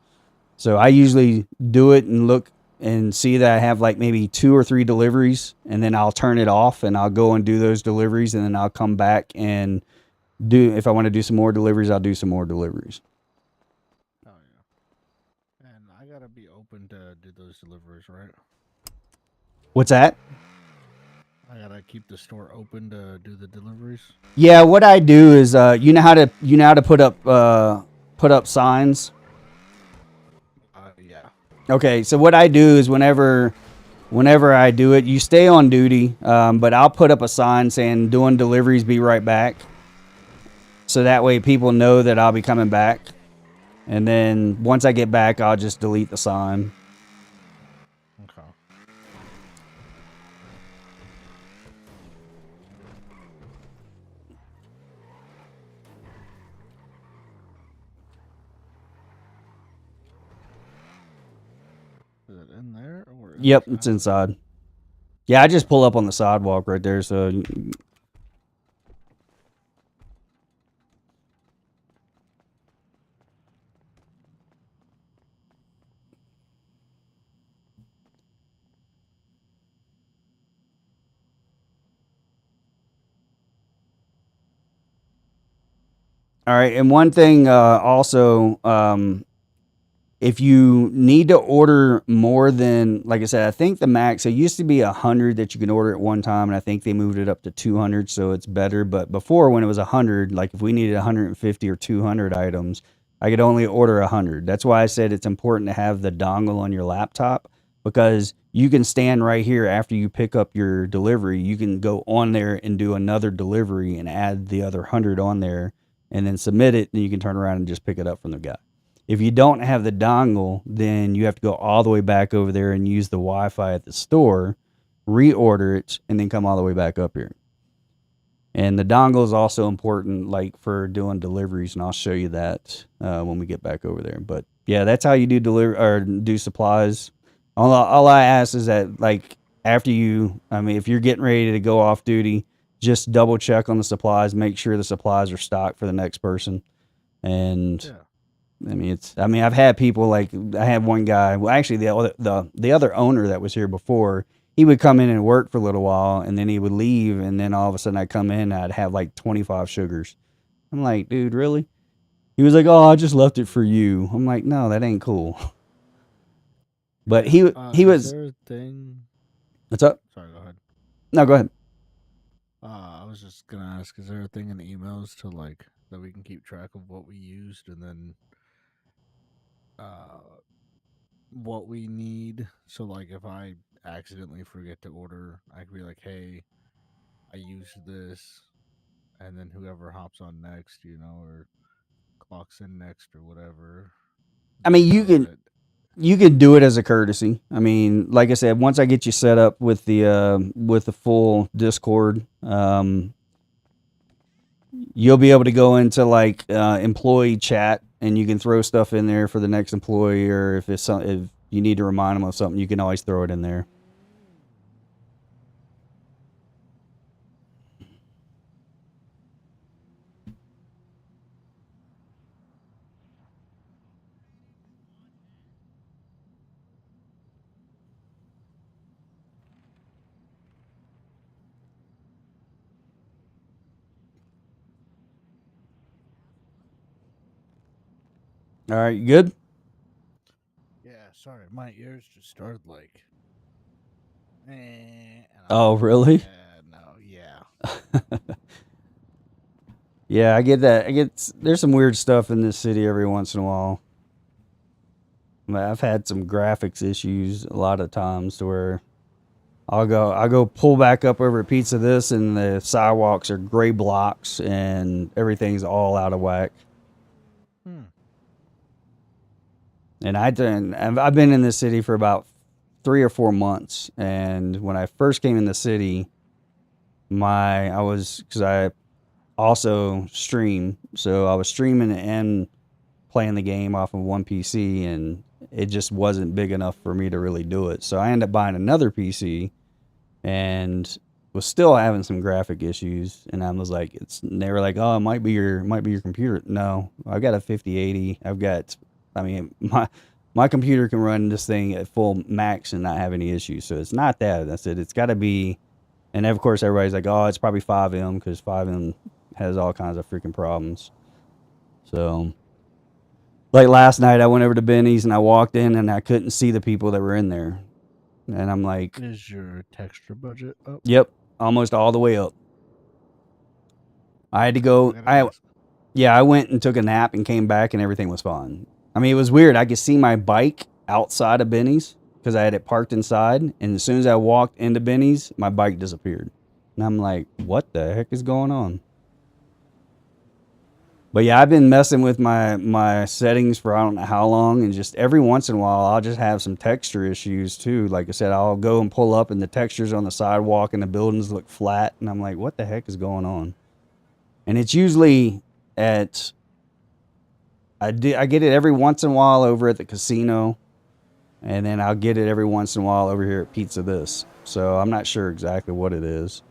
[SPEAKER 1] So I usually do it and look and see that I have like maybe 2 or 3 deliveries, and then I'll turn it off and I'll go and do those deliveries, and then I'll come back and if I want to do some more deliveries, I'll do some more deliveries.
[SPEAKER 4] Oh yeah. And I gotta be open to do those deliveries, right?
[SPEAKER 1] What's that?
[SPEAKER 4] I gotta keep the store open to do the deliveries.
[SPEAKER 1] Yeah, what I do is you know how to put up signs.
[SPEAKER 4] Yeah.
[SPEAKER 1] Okay, so what I do is whenever I do it, you stay on duty, but I'll put up a sign saying doing deliveries, be right back. So that way people know that I'll be coming back. And then once I get back, I'll just delete the sign.
[SPEAKER 4] Okay. Is it in there or
[SPEAKER 1] Yep,
[SPEAKER 4] inside?
[SPEAKER 1] it's inside. Yeah, I just pull up on the sidewalk right there, so All right, and one thing also, if you need to order more than, like I said, I think the max, it used to be 100 that you can order at one time, and I think they moved it up to 200, so it's better. But before, when it was 100, like if we needed 150 or 200 items, I could only order 100. That's why I said it's important to have the dongle on your laptop, because you can stand right here after you pick up your delivery. You can go on there and do another delivery and add the other 100 on there and then submit it, and you can turn around and just pick it up from the guy. If you don't have the dongle, then you have to go all the way back over there and use the Wi-Fi at the store, reorder it, and then come all the way back up here. And the dongle is also important, like for doing deliveries, and I'll show you that when we get back over there. But yeah, that's how you do deliver or do supplies. All I ask is that, like, after you, I mean, if you're getting ready to go off duty, just double check on the supplies, make sure the supplies are stocked for the next person, and.
[SPEAKER 4] Yeah.
[SPEAKER 1] I mean, I've had people, like, I had one guy, well, actually the other owner that was here before, he would come in and work for a little while and then he would leave. And then all of a sudden I'd come in and I'd have like 25 sugars. I'm like, dude, really? He was like, oh, I just left it for you. I'm like, no, that ain't cool. But he
[SPEAKER 4] Is
[SPEAKER 1] was,
[SPEAKER 4] there a thing?
[SPEAKER 1] what's up?
[SPEAKER 4] Sorry, go ahead.
[SPEAKER 1] No, go ahead.
[SPEAKER 4] I was just gonna ask, is there a thing in the emails to like that we can keep track of what we used and then what we need? So like if I accidentally forget to order, I could be like, hey, I used this, and then whoever hops on next, or clocks in next or whatever.
[SPEAKER 1] I mean,
[SPEAKER 4] they
[SPEAKER 1] you
[SPEAKER 4] know
[SPEAKER 1] can,
[SPEAKER 4] that-
[SPEAKER 1] you can do it as a courtesy. I mean, like I said, once I get you set up with the full Discord, you'll be able to go into like employee chat, and you can throw stuff in there for the next employee, or if if you need to remind them of something, you can always throw it in there. All right, you good?
[SPEAKER 4] Yeah, sorry, my ears just started like. And
[SPEAKER 1] Oh,
[SPEAKER 4] like,
[SPEAKER 1] really?
[SPEAKER 4] yeah, no, yeah.
[SPEAKER 1] Yeah, I get that. There's some weird stuff in this city every once in a while. I've had some graphics issues a lot of times to where I'll go pull back up over a piece of this, and the sidewalks are gray blocks and everything's all out of whack. And I've been in this city for about 3 or 4 months, and when I first came in the city, because I also stream, so I was streaming and playing the game off of one PC, and it just wasn't big enough for me to really do it. So I ended up buying another PC, and was still having some graphic issues. And I was like, they were like, oh, it might be your computer. No, I've got a 5080. My computer can run this thing at full max and not have any issues. So it's not that. That's it. It's got to be. And of course, everybody's like, oh, it's probably 5M, because 5M has all kinds of freaking problems. So, like last night, I went over to Benny's and I walked in and I couldn't see the people that were in there. And I'm like,
[SPEAKER 4] Is your texture budget up?
[SPEAKER 1] yep, almost all the way up. I had to go. I went and took a nap and came back and everything was fine. I mean, it was weird. I could see my bike outside of Benny's because I had it parked inside. And as soon as I walked into Benny's, my bike disappeared. And I'm like, what the heck is going on? But yeah, I've been messing with my settings for I don't know how long. And just every once in a while, I'll just have some texture issues too. Like I said, I'll go and pull up and the textures on the sidewalk and the buildings look flat. And I'm like, what the heck is going on? And it's usually I get it every once in a while over at the casino, and then I'll get it every once in a while over here at Pizza This. So I'm not sure exactly what it is.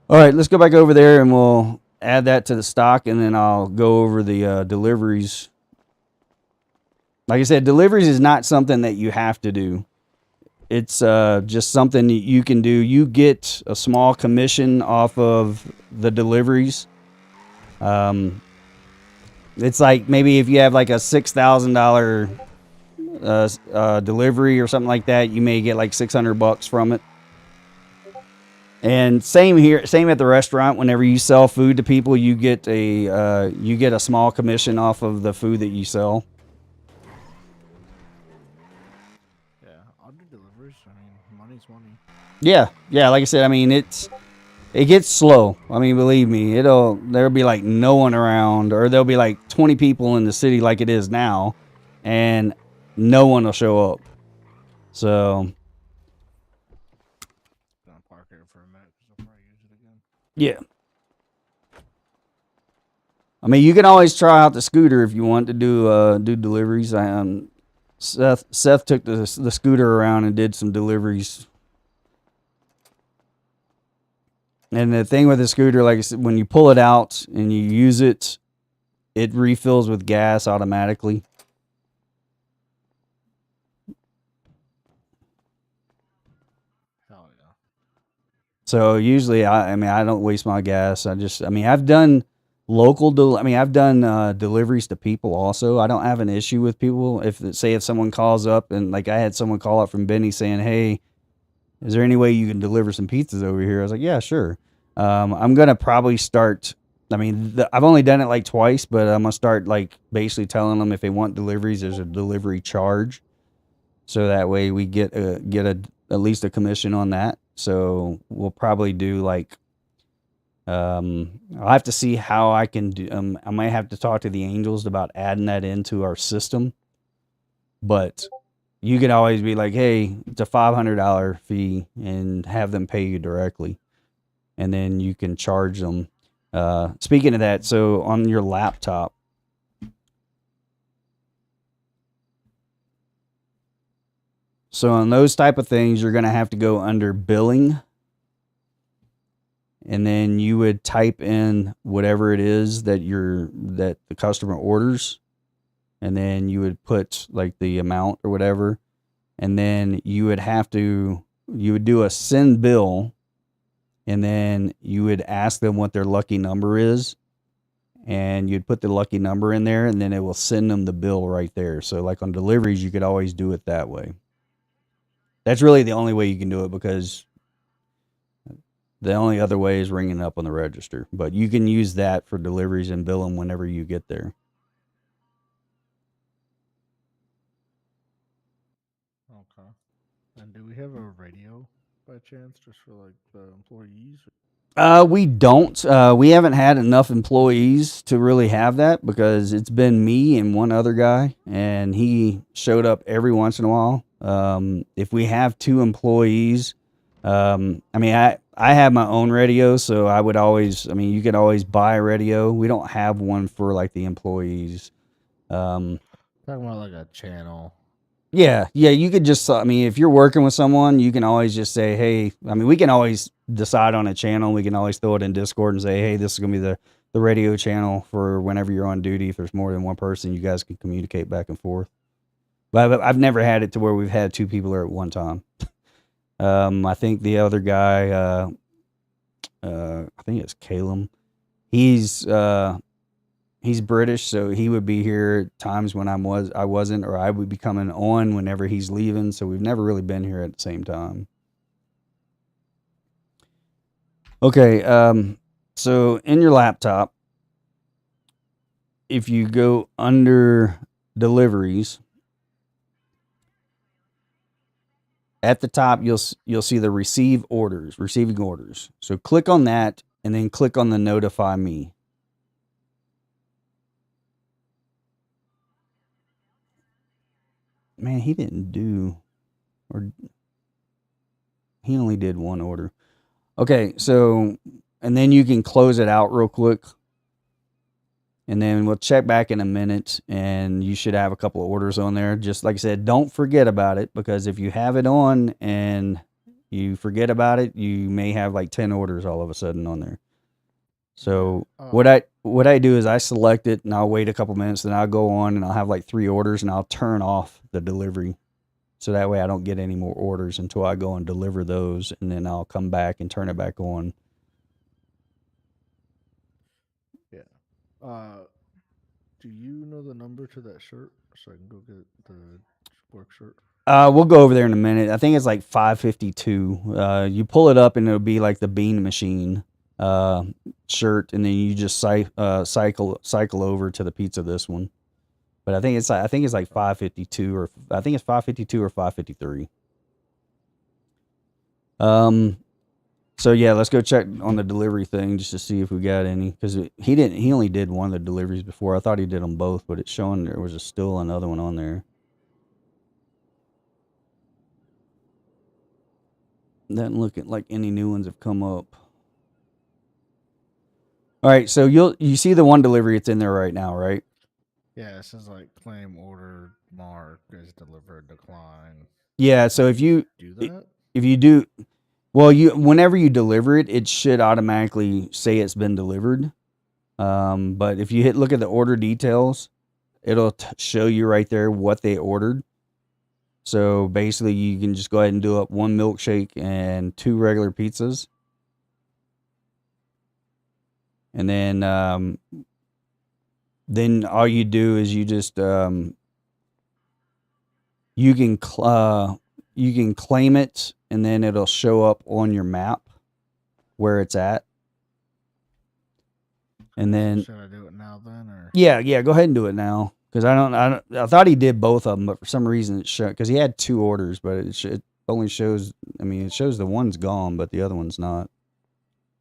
[SPEAKER 1] All right, let's go back over there and we'll add that to the stock, and then I'll go over the deliveries. Like I said, deliveries is not something that you have to do. it's just something that you can do. You get a small commission off of the deliveries. It's like maybe if you have like a $6,000 delivery or something like that, you may get like $600 from it. And same here, same at the restaurant. Whenever you sell food to people, you get a small commission off of the food that you sell.
[SPEAKER 4] Yeah, I'll do deliveries. I mean, money's money.
[SPEAKER 1] Yeah, like I said, I mean it gets slow. I mean, believe me, there'll be like no one around, or there'll be like 20 people in the city like it is now, and no one will show up. So
[SPEAKER 4] Gonna park here for a minute because I'll probably use it again.
[SPEAKER 1] yeah. I mean, you can always try out the scooter if you want to do deliveries. Seth took the scooter around and did some deliveries. And the thing with the scooter, like I said, when you pull it out and you use it, it refills with gas automatically.
[SPEAKER 4] Hell yeah.
[SPEAKER 1] So usually, I mean, I don't waste my gas. I've done I've done deliveries to people also. I don't have an issue with people. If someone calls up and like I had someone call up from Benny saying, "Hey, is there any way you can deliver some pizzas over here?" I was like, "Yeah, sure." I'm gonna probably start. I mean, I've only done it like twice, but I'm gonna start like basically telling them if they want deliveries, there's a delivery charge, so that way we get at least a commission on that. So we'll probably do like I'll have to see how I can do. I might have to talk to the Angels about adding that into our system, but you can always be like, hey, it's a $500 fee, and have them pay you directly, and then you can charge them. Speaking of that, so on your laptop, so on those type of things, you're gonna have to go under billing, and then you would type in whatever it is that the customer orders, and then you would put like the amount or whatever, and then you would do a send bill, and then you would ask them what their lucky number is, and you'd put the lucky number in there, and then it will send them the bill right there. So like on deliveries, you could always do it that way. That's really the only way you can do it, because the only other way is ringing up on the register. But you can use that for deliveries and bill them whenever you get there.
[SPEAKER 4] Okay. And do we have a radio by chance, just for like the employees?
[SPEAKER 1] We don't. We haven't had enough employees to really have that, because it's been me and one other guy, and he showed up every once in a while. If we have 2 employees, I mean, I have my own radio, so I would always, I mean, you could always buy a radio. We don't have one for like the employees.
[SPEAKER 4] Talking about like a channel.
[SPEAKER 1] Yeah, you could just, I mean, if you're working with someone, you can always just say, hey, I mean, we can always decide on a channel. We can always throw it in Discord and say, hey, this is going to be the radio channel for whenever you're on duty. If there's more than one person, you guys can communicate back and forth. But I've never had it to where we've had 2 people there at one time. I think the other guy, I think it's Calum. He's British, so he would be here at times when I wasn't, or I would be coming on whenever he's leaving. So we've never really been here at the same time. Okay, so in your laptop, if you go under deliveries, at the top you'll see the receiving orders. So click on that, and then click on the notify me. Man, he didn't do, or he only did 1 order. Okay, so, and then you can close it out real quick, and then we'll check back in a minute, and you should have a couple of orders on there. Just like I said, don't forget about it, because if you have it on and you forget about it, you may have like 10 orders all of a sudden on there. So what I do is I select it, and I'll wait a couple minutes, then I'll go on and I'll have like 3 orders, and I'll turn off the delivery. So that way I don't get any more orders until I go and deliver those, and then I'll come back and turn it back on.
[SPEAKER 4] Yeah. Do you know the number to that shirt so I can go get the work shirt?
[SPEAKER 1] We'll go over there in a minute. I think it's like 552. You pull it up and it'll be like the Bean Machine shirt, and then you just cycle over to the Pizza This one. But I think it's like 552, or I think it's 552 or 553. So yeah, let's go check on the delivery thing just to see if we got any, because he only did one of the deliveries before. I thought he did them both, but it's showing there was still another one on there. Doesn't look like any new ones have come up. All right, so you see the one delivery, it's in there right now, right?
[SPEAKER 4] Yeah, it says like claim order mark is delivered decline.
[SPEAKER 1] Yeah, so if you
[SPEAKER 4] Do that?
[SPEAKER 1] if you do, well, whenever you deliver it, it should automatically say it's been delivered. But if you look at the order details, it'll show you right there what they ordered. So basically, you can just go ahead and do up 1 milkshake and 2 regular pizzas. And then all you do is you just you can claim it, and then it'll show up on your map where it's at. And then
[SPEAKER 4] should I do it now then, or
[SPEAKER 1] yeah, go ahead and do it now, because I thought he did both of them, but for some reason it showed, because he had 2 orders, but it only shows. I mean, it shows the one's gone, but the other one's not.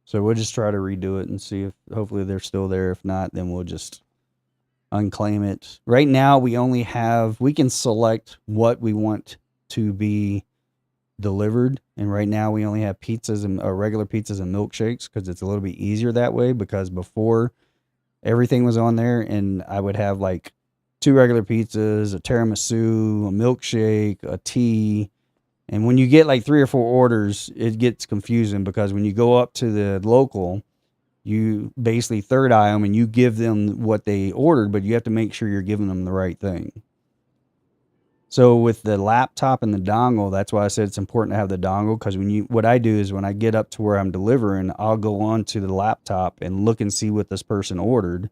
[SPEAKER 1] So we'll just try to redo it and see if hopefully they're still there. If not, then we'll just unclaim it. Right now, we can select what we want to be delivered, and right now we only have pizzas and regular pizzas and milkshakes, because it's a little bit easier that way, because before everything was on there and I would have like 2 regular pizzas, a tiramisu, a milkshake, a tea. And when you get like 3 or 4 orders, it gets confusing, because when you go up to the local, you basically third eye them and you give them what they ordered, but you have to make sure you're giving them the right thing. So with the laptop and the dongle, that's why I said it's important to have the dongle, because what I do is when I get up to where I'm delivering, I'll go on to the laptop and look and see what this person ordered,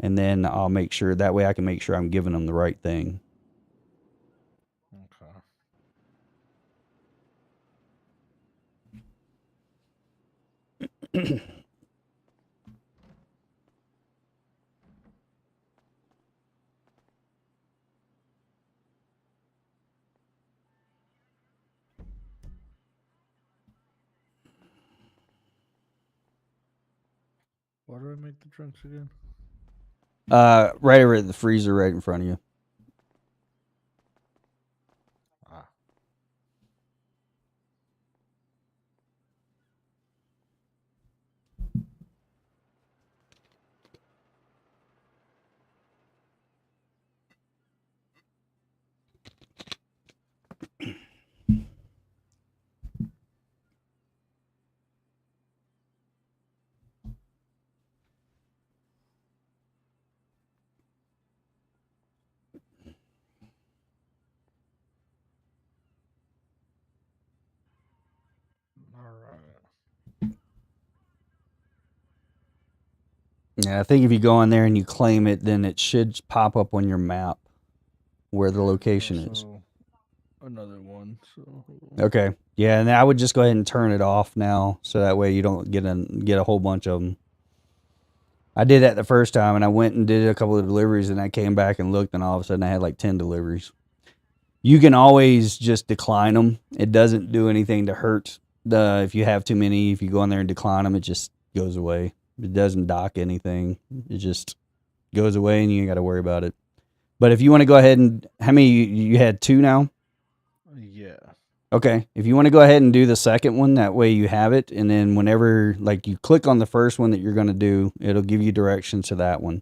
[SPEAKER 1] and then I'll make sure, that way I can make sure I'm giving them the right thing.
[SPEAKER 4] Okay. Where do I make the drinks again?
[SPEAKER 1] Right over at the freezer right in front of you.
[SPEAKER 4] Ah. All right.
[SPEAKER 1] Yeah, I think if you go in there and you claim it, then it should pop up on your map where the location is.
[SPEAKER 4] Another one. So
[SPEAKER 1] Okay. Yeah, and I would just go ahead and turn it off now, so that way you don't get a whole bunch of them. I did that the first time, and I went and did a couple of deliveries, and I came back and looked, and all of a sudden I had like 10 deliveries. You can always just decline them. It doesn't do anything to hurt if you have too many. If you go in there and decline them, it just goes away. It doesn't dock anything. It just goes away, and you ain't got to worry about it. But if you want to go ahead and, how many you had? 2 now?
[SPEAKER 4] yeah.
[SPEAKER 1] Okay. If you want to go ahead and do the second one, that way you have it. And then whenever, like, you click on the first one that you're going to do, it'll give you directions to that one.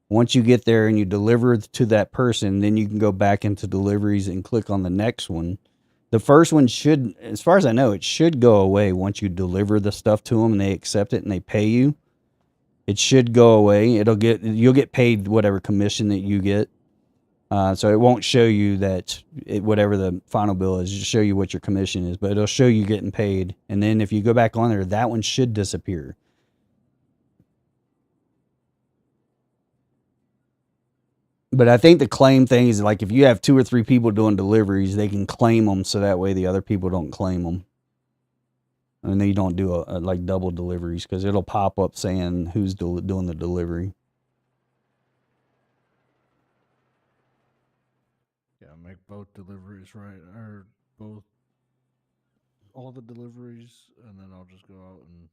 [SPEAKER 1] Once you get there and you deliver to that person, then you can go back into deliveries and click on the next one. The first one should, as far as I know, it should go away once you deliver the stuff to them and they accept it and they pay you. It should go away. You'll get paid whatever commission that you get. So it won't show you that whatever the final bill is, just show you what your commission is, but it'll show you getting paid. And then if you go back on there, that one should disappear. But I think the claim thing is like if you have 2 or 3 people doing deliveries, they can claim them so that way the other people don't claim them. And then you don't do like double deliveries because it'll pop up saying who's doing the delivery.
[SPEAKER 4] Yeah, make both deliveries right, or both all the deliveries, and then I'll just go out and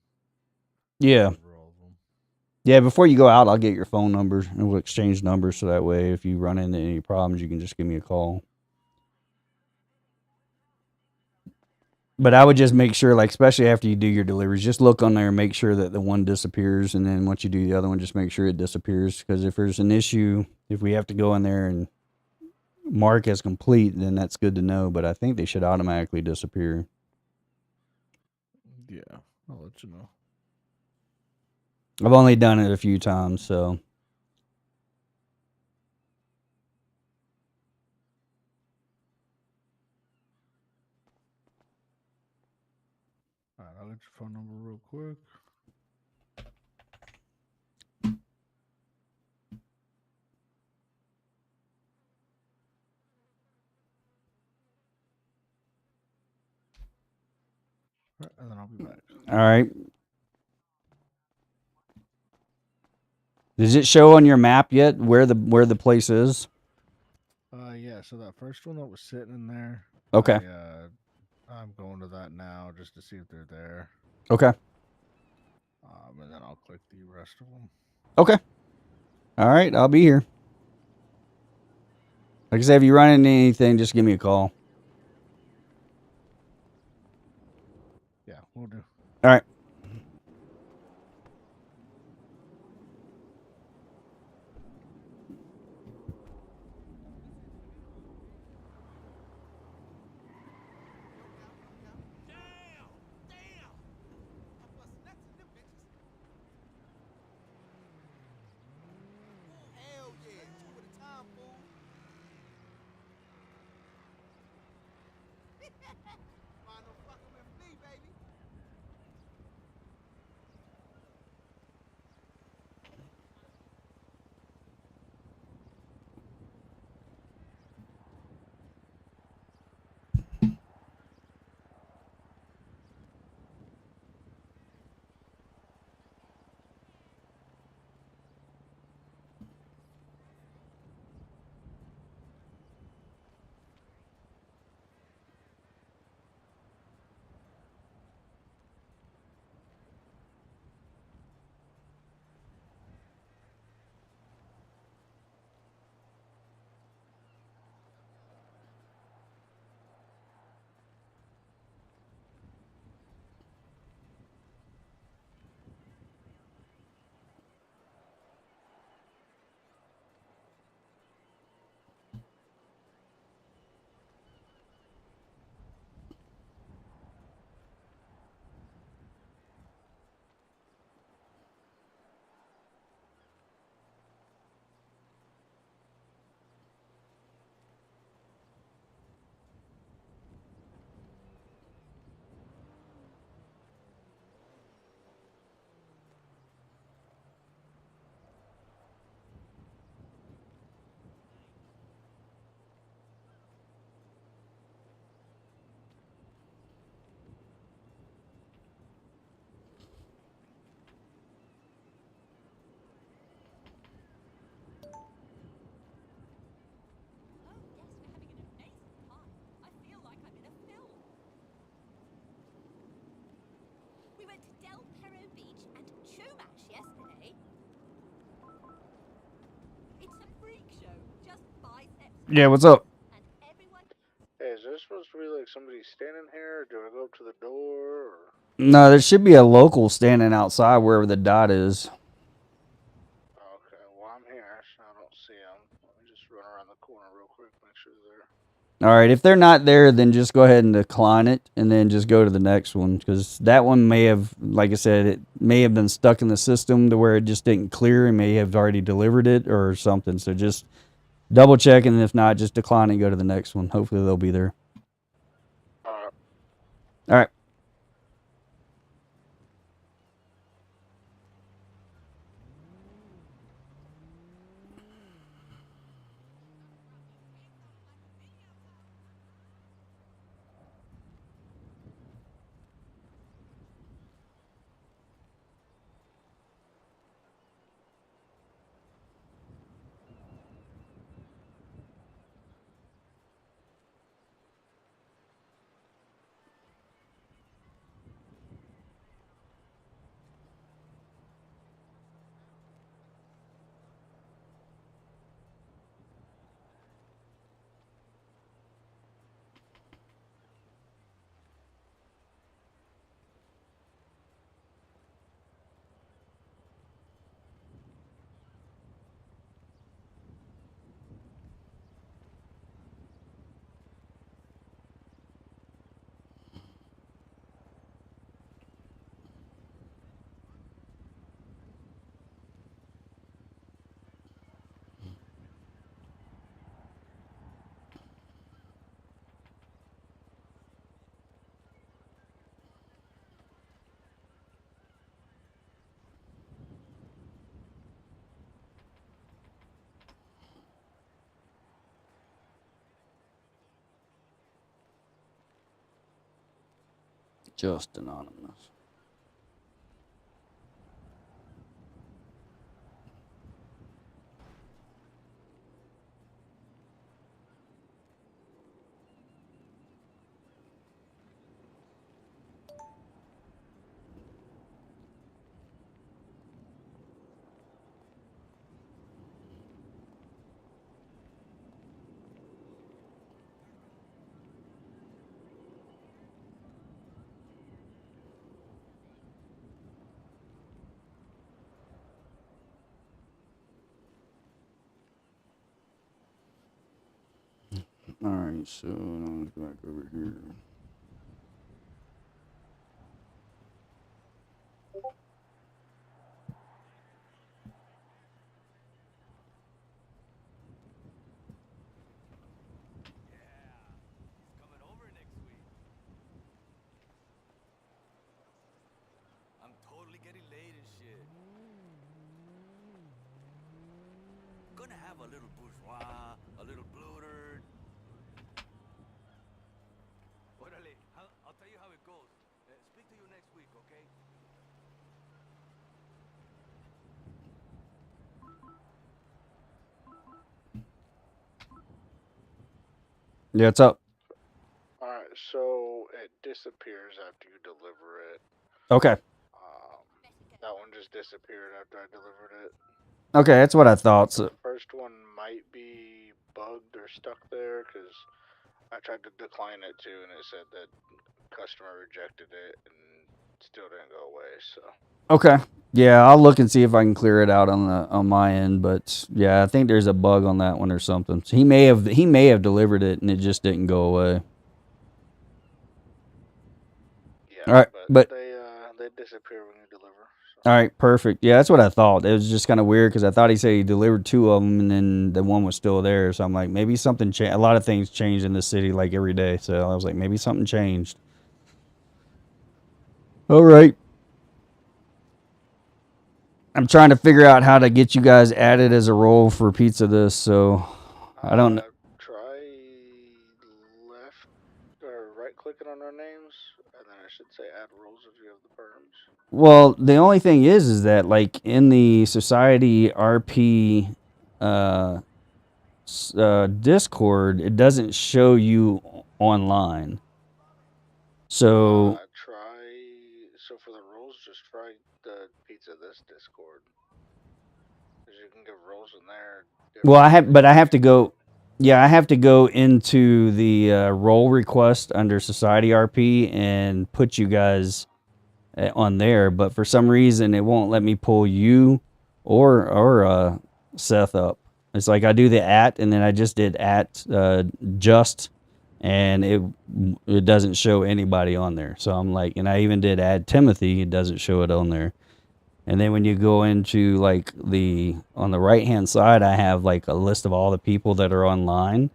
[SPEAKER 1] Yeah.
[SPEAKER 4] deliver all of them.
[SPEAKER 1] Yeah, before you go out, I'll get your phone number and we'll exchange numbers so that way if you run into any problems, you can just give me a call. But I would just make sure, like, especially after you do your deliveries, just look on there and make sure that the one disappears. And then once you do the other one, just make sure it disappears. Because if there's an issue, if we have to go in there and mark as complete, then that's good to know. But I think they should automatically disappear.
[SPEAKER 4] Yeah, I'll let you know.
[SPEAKER 1] I've only done it a few times, so.
[SPEAKER 4] All right, I'll get your phone number real quick. All right, and then I'll be back.
[SPEAKER 1] All right. Does it show on your map yet where the place is?
[SPEAKER 4] Yeah, so that first one that was sitting in there.
[SPEAKER 1] Okay.
[SPEAKER 4] I'm going to that now just to see if they're there.
[SPEAKER 1] Okay.
[SPEAKER 4] And then I'll click the rest of them.
[SPEAKER 1] Okay. All right, I'll be here. Like I said, if you run into anything, just give me a call.
[SPEAKER 4] Yeah, we'll do.
[SPEAKER 1] All right.
[SPEAKER 3] Hell yeah, two at a time, fool. Find no fucking with me, baby.
[SPEAKER 1] Yeah, what's up?
[SPEAKER 4] Hey, is there supposed to be like somebody standing here? Or do I go up to the door? Or...
[SPEAKER 1] No, there should be a local standing outside wherever the dot is.
[SPEAKER 4] Okay, well, I'm here, so I don't see them. Let me just run around the corner real quick, make sure they're there.
[SPEAKER 1] All right, if they're not there, then just go ahead and decline it and then just go to the next one because that one may have, like I said, it may have been stuck in the system to where it just didn't clear and may have already delivered it or something. So just Double check, and if not, just decline and go to the next one. Hopefully they'll be there. All right. Just anonymous. All right, so let's go back over here.
[SPEAKER 3] He's coming over next week. I'm totally getting laid and shit. Gonna have a little bourgeois, a little blooter. Orale, I'll tell you how it goes. Speak to you next week, okay?
[SPEAKER 1] Yeah, it's up.
[SPEAKER 6] Alright, so it disappears after you deliver it.
[SPEAKER 1] Okay.
[SPEAKER 6] That one just disappeared after I delivered it.
[SPEAKER 1] Okay, that's what I thought. So
[SPEAKER 6] The first one might be bugged or stuck there because I tried to decline it too, and it said that customer rejected it and still didn't go away. So
[SPEAKER 1] okay, yeah, I'll look and see if I can clear it out on my end. But yeah, I think there's a bug on that one or something. So he may have delivered it and it just didn't go away.
[SPEAKER 6] yeah,
[SPEAKER 1] All right, but
[SPEAKER 6] they disappear when you deliver.
[SPEAKER 1] all right, perfect. Yeah, that's what I thought. It was just kind of weird because I thought he said he delivered 2 of them and then the one was still there. So I'm like, maybe something changed. A lot of things change in the city like every day. So I was like, maybe something changed. All right. I'm trying to figure out how to get you guys added as a role for Pizza This. So I don't know.
[SPEAKER 6] Try left or right clicking on our names, and then I should say add roles if you have the perms.
[SPEAKER 1] Well, the only thing is that like in the Society RP Discord, it doesn't show you online. So
[SPEAKER 6] So for the roles, just try the Pizza This Discord, because you can give roles in there.
[SPEAKER 1] well, I have to go. Yeah, I have to go into the role request under Society RP and put you guys on there, but for some reason it won't let me pull you or Seth up. It's like I do the and then I just did just, and it doesn't show anybody on there. So I'm like, and I even did add Timothy. It doesn't show it on there. And then when you go into like on the right hand side, I have like a list of all the people that are online,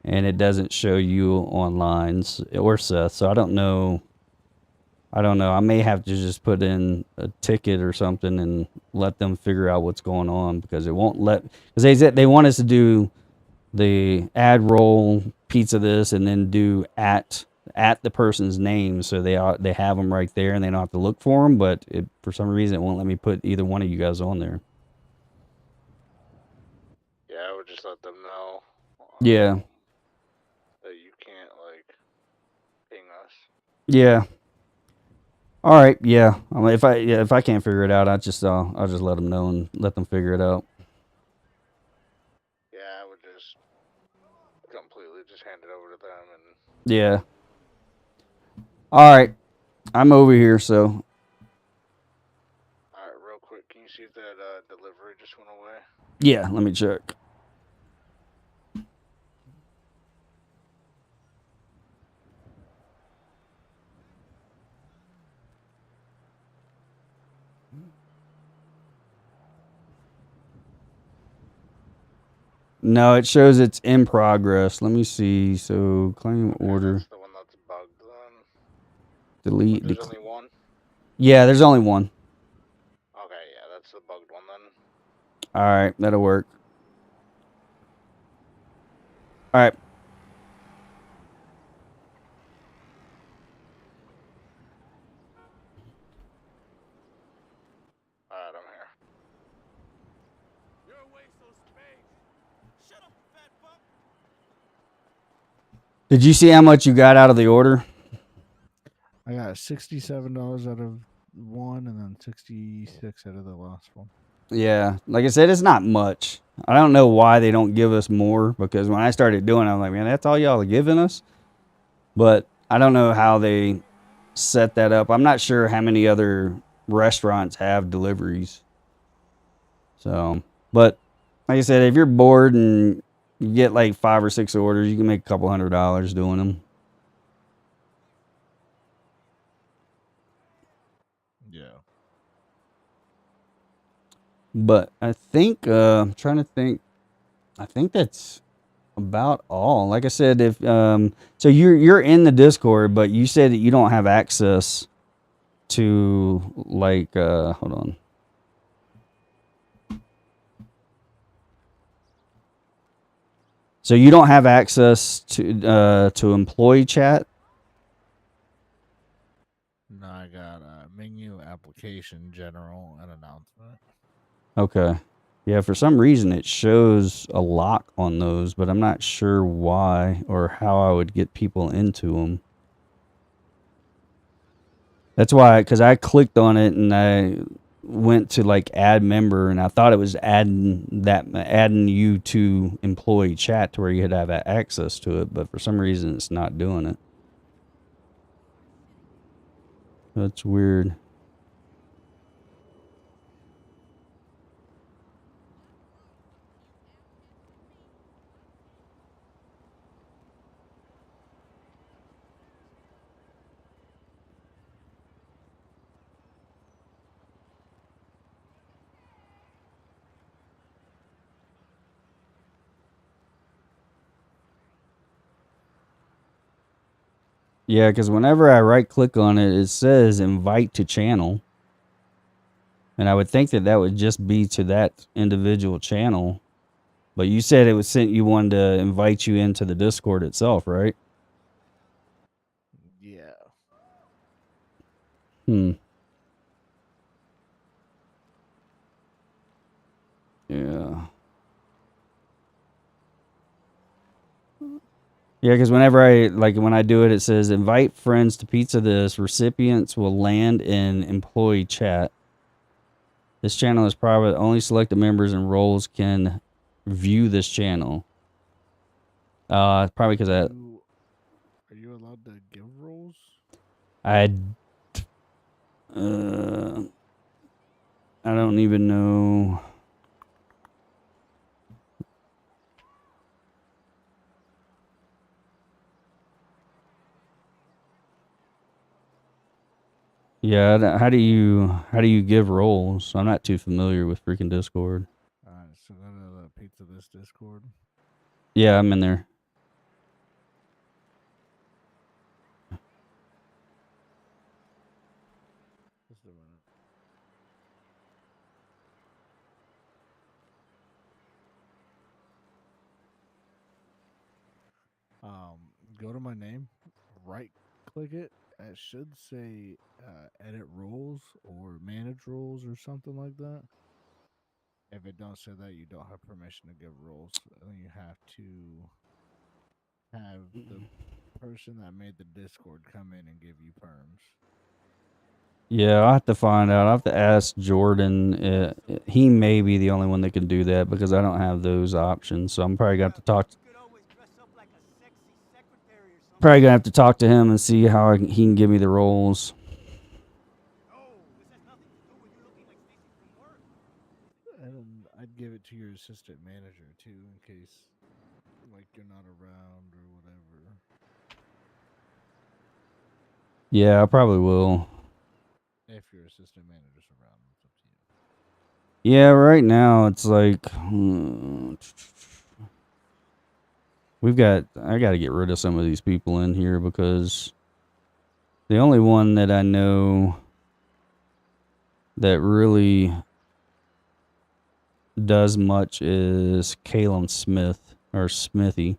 [SPEAKER 1] and it doesn't show you online or Seth. So I don't know. I may have to just put in a ticket or something and let them figure out what's going on, because it won't let, because they want us to do the add roll pizza this and then do at the person's name, so they have them right there and they don't have to look for them. But for some reason it won't let me put either one of you guys on there.
[SPEAKER 6] Yeah, I would just let them know.
[SPEAKER 1] Yeah.
[SPEAKER 6] That you can't like ping us.
[SPEAKER 1] Yeah. All right. Yeah. I mean, if I can't figure it out, I'll just let them know and let them figure it out.
[SPEAKER 6] Yeah, I would just completely just hand it over to them and.
[SPEAKER 1] Yeah. All right. I'm over here, so.
[SPEAKER 6] Alright, real quick, can you see if that delivery just went away?
[SPEAKER 1] Yeah, let me check. No, it shows it's in progress. Let me see. So claim order.
[SPEAKER 6] That's the one that's bugged then.
[SPEAKER 1] Delete.
[SPEAKER 6] There's only one?
[SPEAKER 1] Yeah, there's only one.
[SPEAKER 6] Okay, yeah, that's the bugged one then.
[SPEAKER 1] All right, that'll work. All right.
[SPEAKER 6] Alright, I'm here.
[SPEAKER 3] You're a waste of space. Shut up, fat fuck.
[SPEAKER 1] Did you see how much you got out of the order?
[SPEAKER 4] I got $67 out of one, and then 66 out of the last one.
[SPEAKER 1] Yeah, like I said, it's not much. I don't know why they don't give us more, because when I started doing it, I'm like, man, that's all y'all are giving us. But I don't know how they set that up. I'm not sure how many other restaurants have deliveries. So, but like I said, if you're bored and you get like 5 or 6 orders, you can make a couple $100 doing them.
[SPEAKER 4] Yeah.
[SPEAKER 1] But I think I'm trying to think. I think that's about all. Like I said, if so you're in the Discord, but you said that you don't have access to like hold on. So you don't have access to employee chat?
[SPEAKER 4] No, I got menu, application, general, and announcement.
[SPEAKER 1] Okay. Yeah, for some reason it shows a lock on those, but I'm not sure why or how I would get people into them. That's why, because I clicked on it and I went to like add member, and I thought it was adding you to employee chat to where you had to have access to it, but for some reason it's not doing it. That's weird. Yeah, because whenever I right click on it, it says invite to channel. And I would think that that would just be to that individual channel. But you said it was sent you one to invite you into the Discord itself, right?
[SPEAKER 4] Yeah.
[SPEAKER 1] Yeah. Yeah, because whenever when I do it, it says invite friends to pizza this. Recipients will land in employee chat. This channel is private. Only selected members and roles can view this channel. Probably because
[SPEAKER 4] Are you allowed to give roles?
[SPEAKER 1] I don't even know. Yeah, how do you give roles? I'm not too familiar with freaking Discord.
[SPEAKER 4] Alright, so go to the Pizza This Discord.
[SPEAKER 1] Yeah, I'm in there.
[SPEAKER 4] Just a minute. Go to my name, right click it. It should say edit roles or manage roles or something like that. If it don't say that, you don't have permission to give roles. Then you have to have the person that made the Discord come in and give you perms.
[SPEAKER 1] Yeah, I'll have to find out. I'll have to ask Jordan. He may be the only one that can do that because I don't have those options. So I'm probably gonna have to talk.
[SPEAKER 3] You could always dress up like a sexy secretary or something.
[SPEAKER 1] Probably gonna have to talk to him and see how he can give me the roles.
[SPEAKER 3] No, this has nothing to do with you looking like Stacy from work.
[SPEAKER 4] And I'd give it to your assistant manager too, in case like you're not around or whatever.
[SPEAKER 1] Yeah, I probably will.
[SPEAKER 4] If your assistant manager's around, it's up to you.
[SPEAKER 1] Yeah, right now it's like I got to get rid of some of these people in here because the only one that I know that really does much is Caleb Smith or Smithy.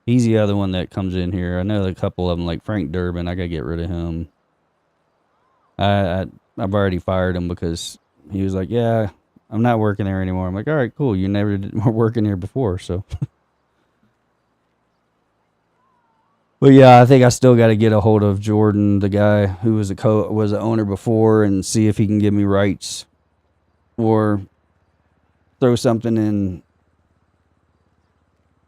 [SPEAKER 1] He's the other one that comes in here. I know a couple of them, like Frank Durbin. I gotta get rid of him. I've already fired him because he was like, "Yeah, I'm not working there anymore." I'm like, "All right, cool. You never were working here before, so." But yeah, I think I still got to get a hold of Jordan, the guy who was the owner before, and see if he can give me rights or throw something in.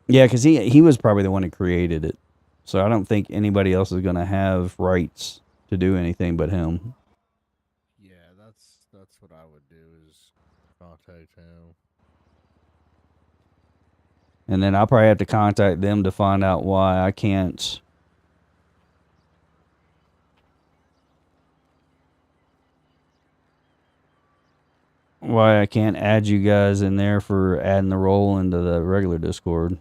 [SPEAKER 1] Yeah, because he was probably the one who created it, so I don't think anybody else is gonna have rights to do anything but him.
[SPEAKER 4] Yeah, that's what I would do is contact him.
[SPEAKER 1] And then I'll probably have to contact them to find out why I can't. Why I can't add you guys in there for adding the role into the regular Discord.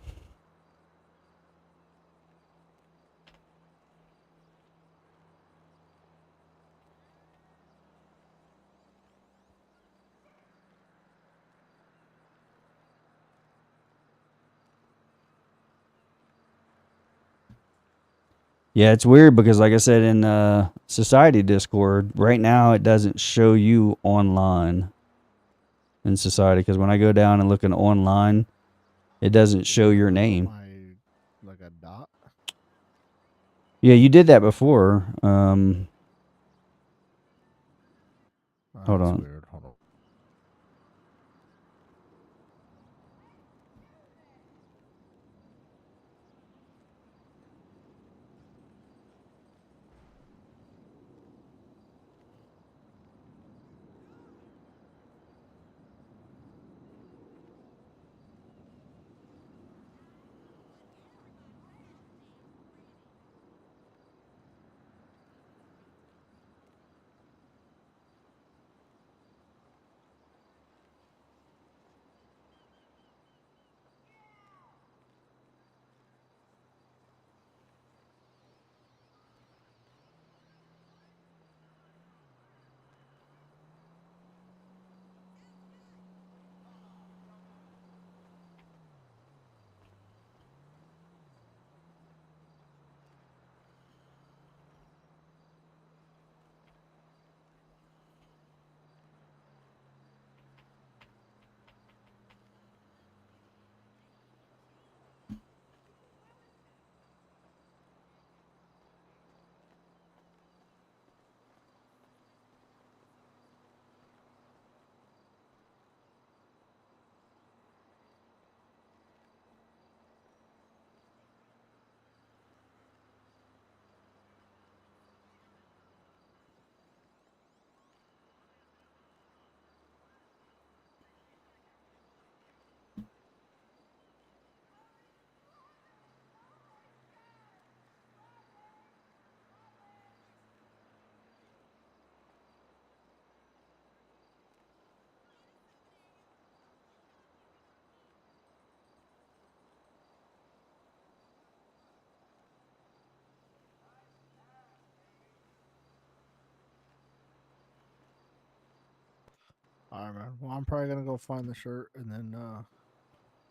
[SPEAKER 1] Yeah, it's weird because, like I said, in Society Discord, right now it doesn't show you online in Society because when I go down and look in online, it doesn't show your name.
[SPEAKER 4] Like a dot.
[SPEAKER 1] Yeah, you did that before. Hold
[SPEAKER 4] That's
[SPEAKER 1] on.
[SPEAKER 4] weird. Hold on. All right, man. Well, I'm probably gonna go find the shirt and then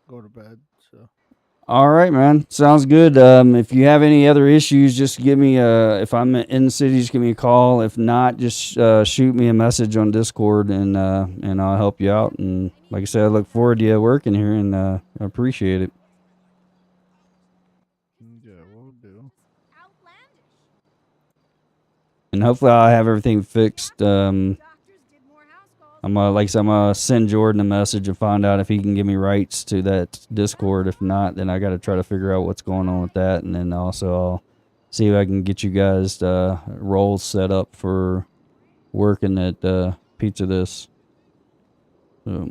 [SPEAKER 4] go to bed. So.
[SPEAKER 1] All right, man. Sounds good. If you have any other issues, just give me if I'm in the city, just give me a call. If not, just shoot me a message on Discord and I'll help you out. And like I said, I look forward to you working here and I appreciate it.
[SPEAKER 4] Yeah, we'll do.
[SPEAKER 1] And hopefully I'll have everything fixed. I'm like I said, I'm gonna send Jordan a message and find out if he can give me rights to that Discord. If not, then I got to try to figure out what's going on with that, and then also I'll see if I can get you guys roles set up for working at Pizza This. But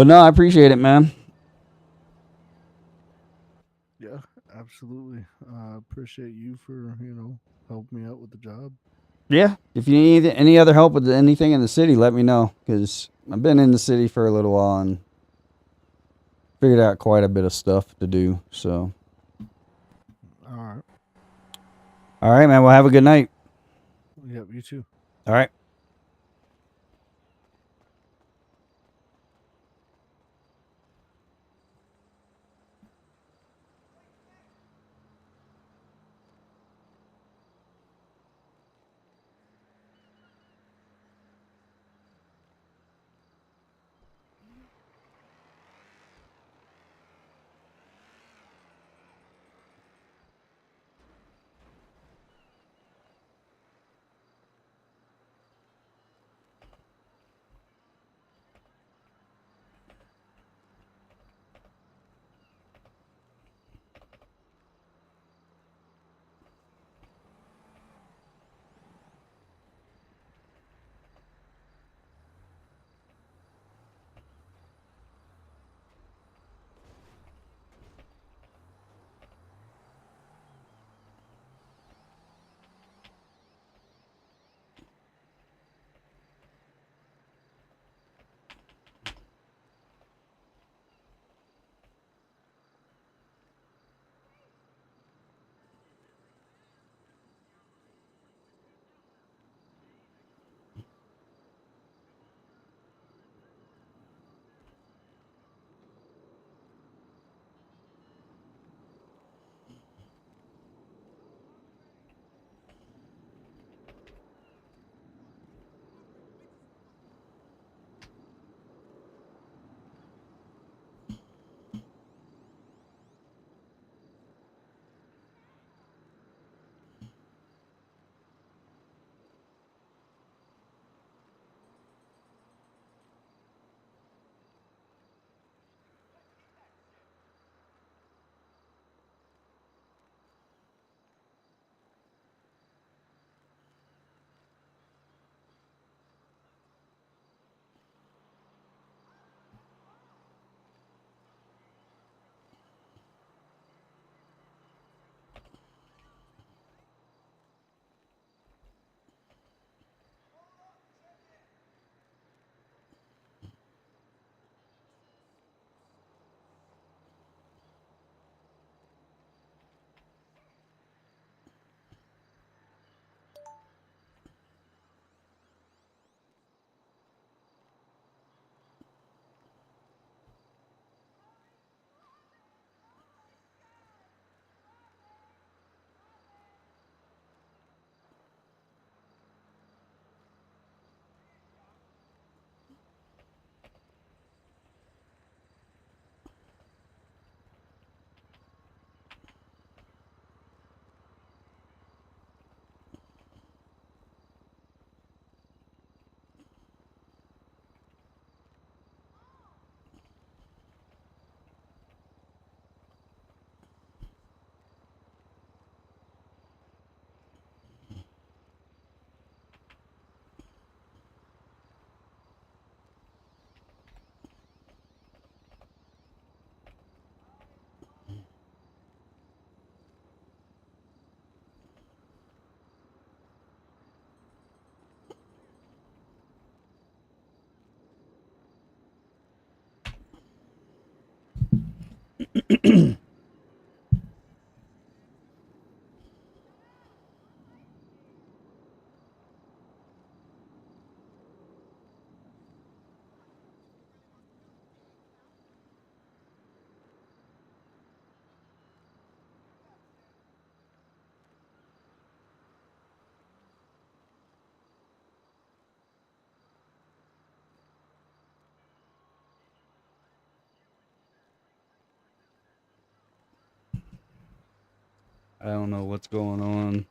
[SPEAKER 1] no, I appreciate it, man.
[SPEAKER 4] Yeah, absolutely. Appreciate you for helping me out with the job.
[SPEAKER 1] Yeah, if you need any other help with anything in the city, let me know, because I've been in the city for a little while and figured out quite a bit of stuff to do. So,
[SPEAKER 4] All right.
[SPEAKER 1] all right, man. Well, have a good night.
[SPEAKER 4] Yep, you too.
[SPEAKER 1] All right. I don't know what's going on.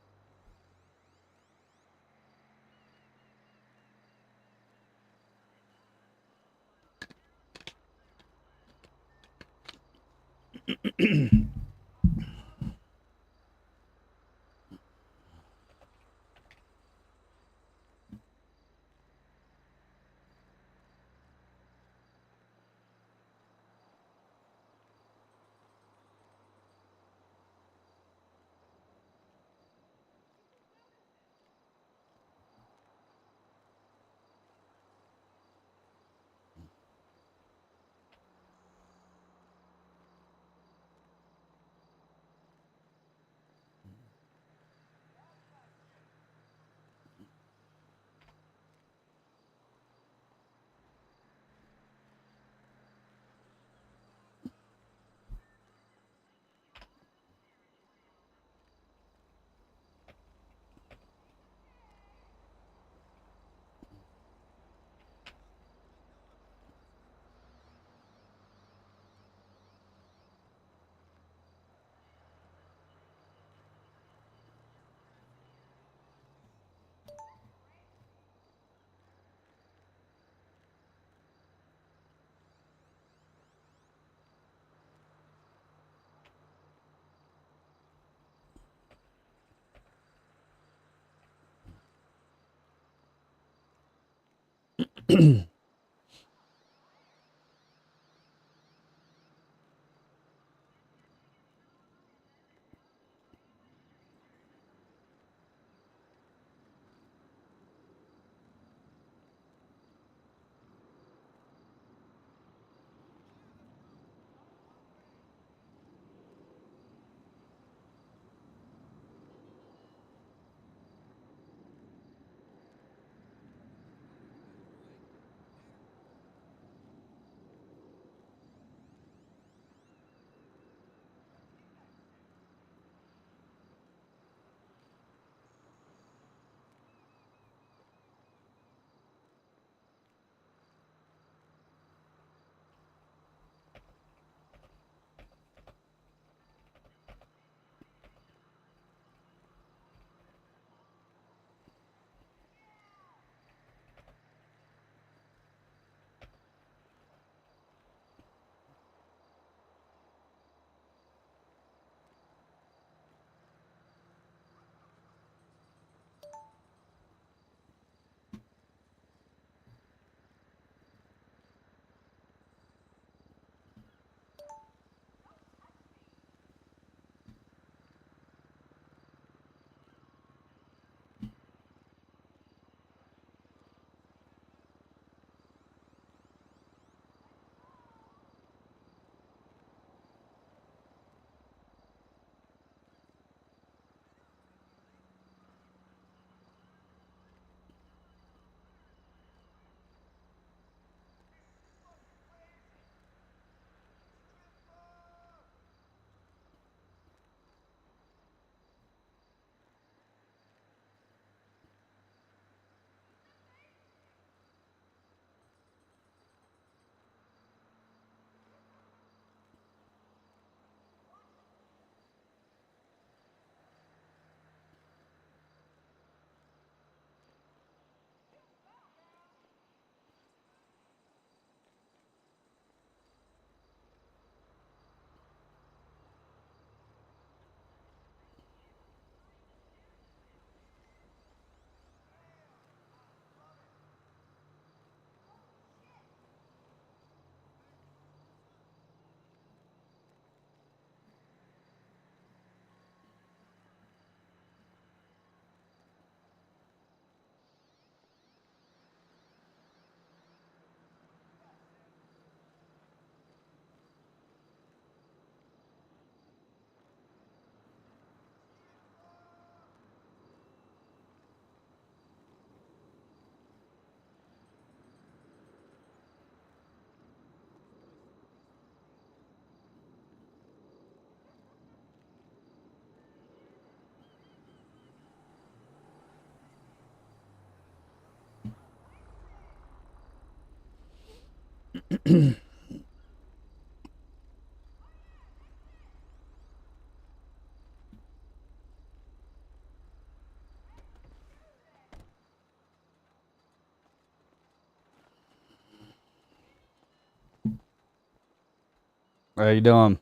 [SPEAKER 1] How you doing?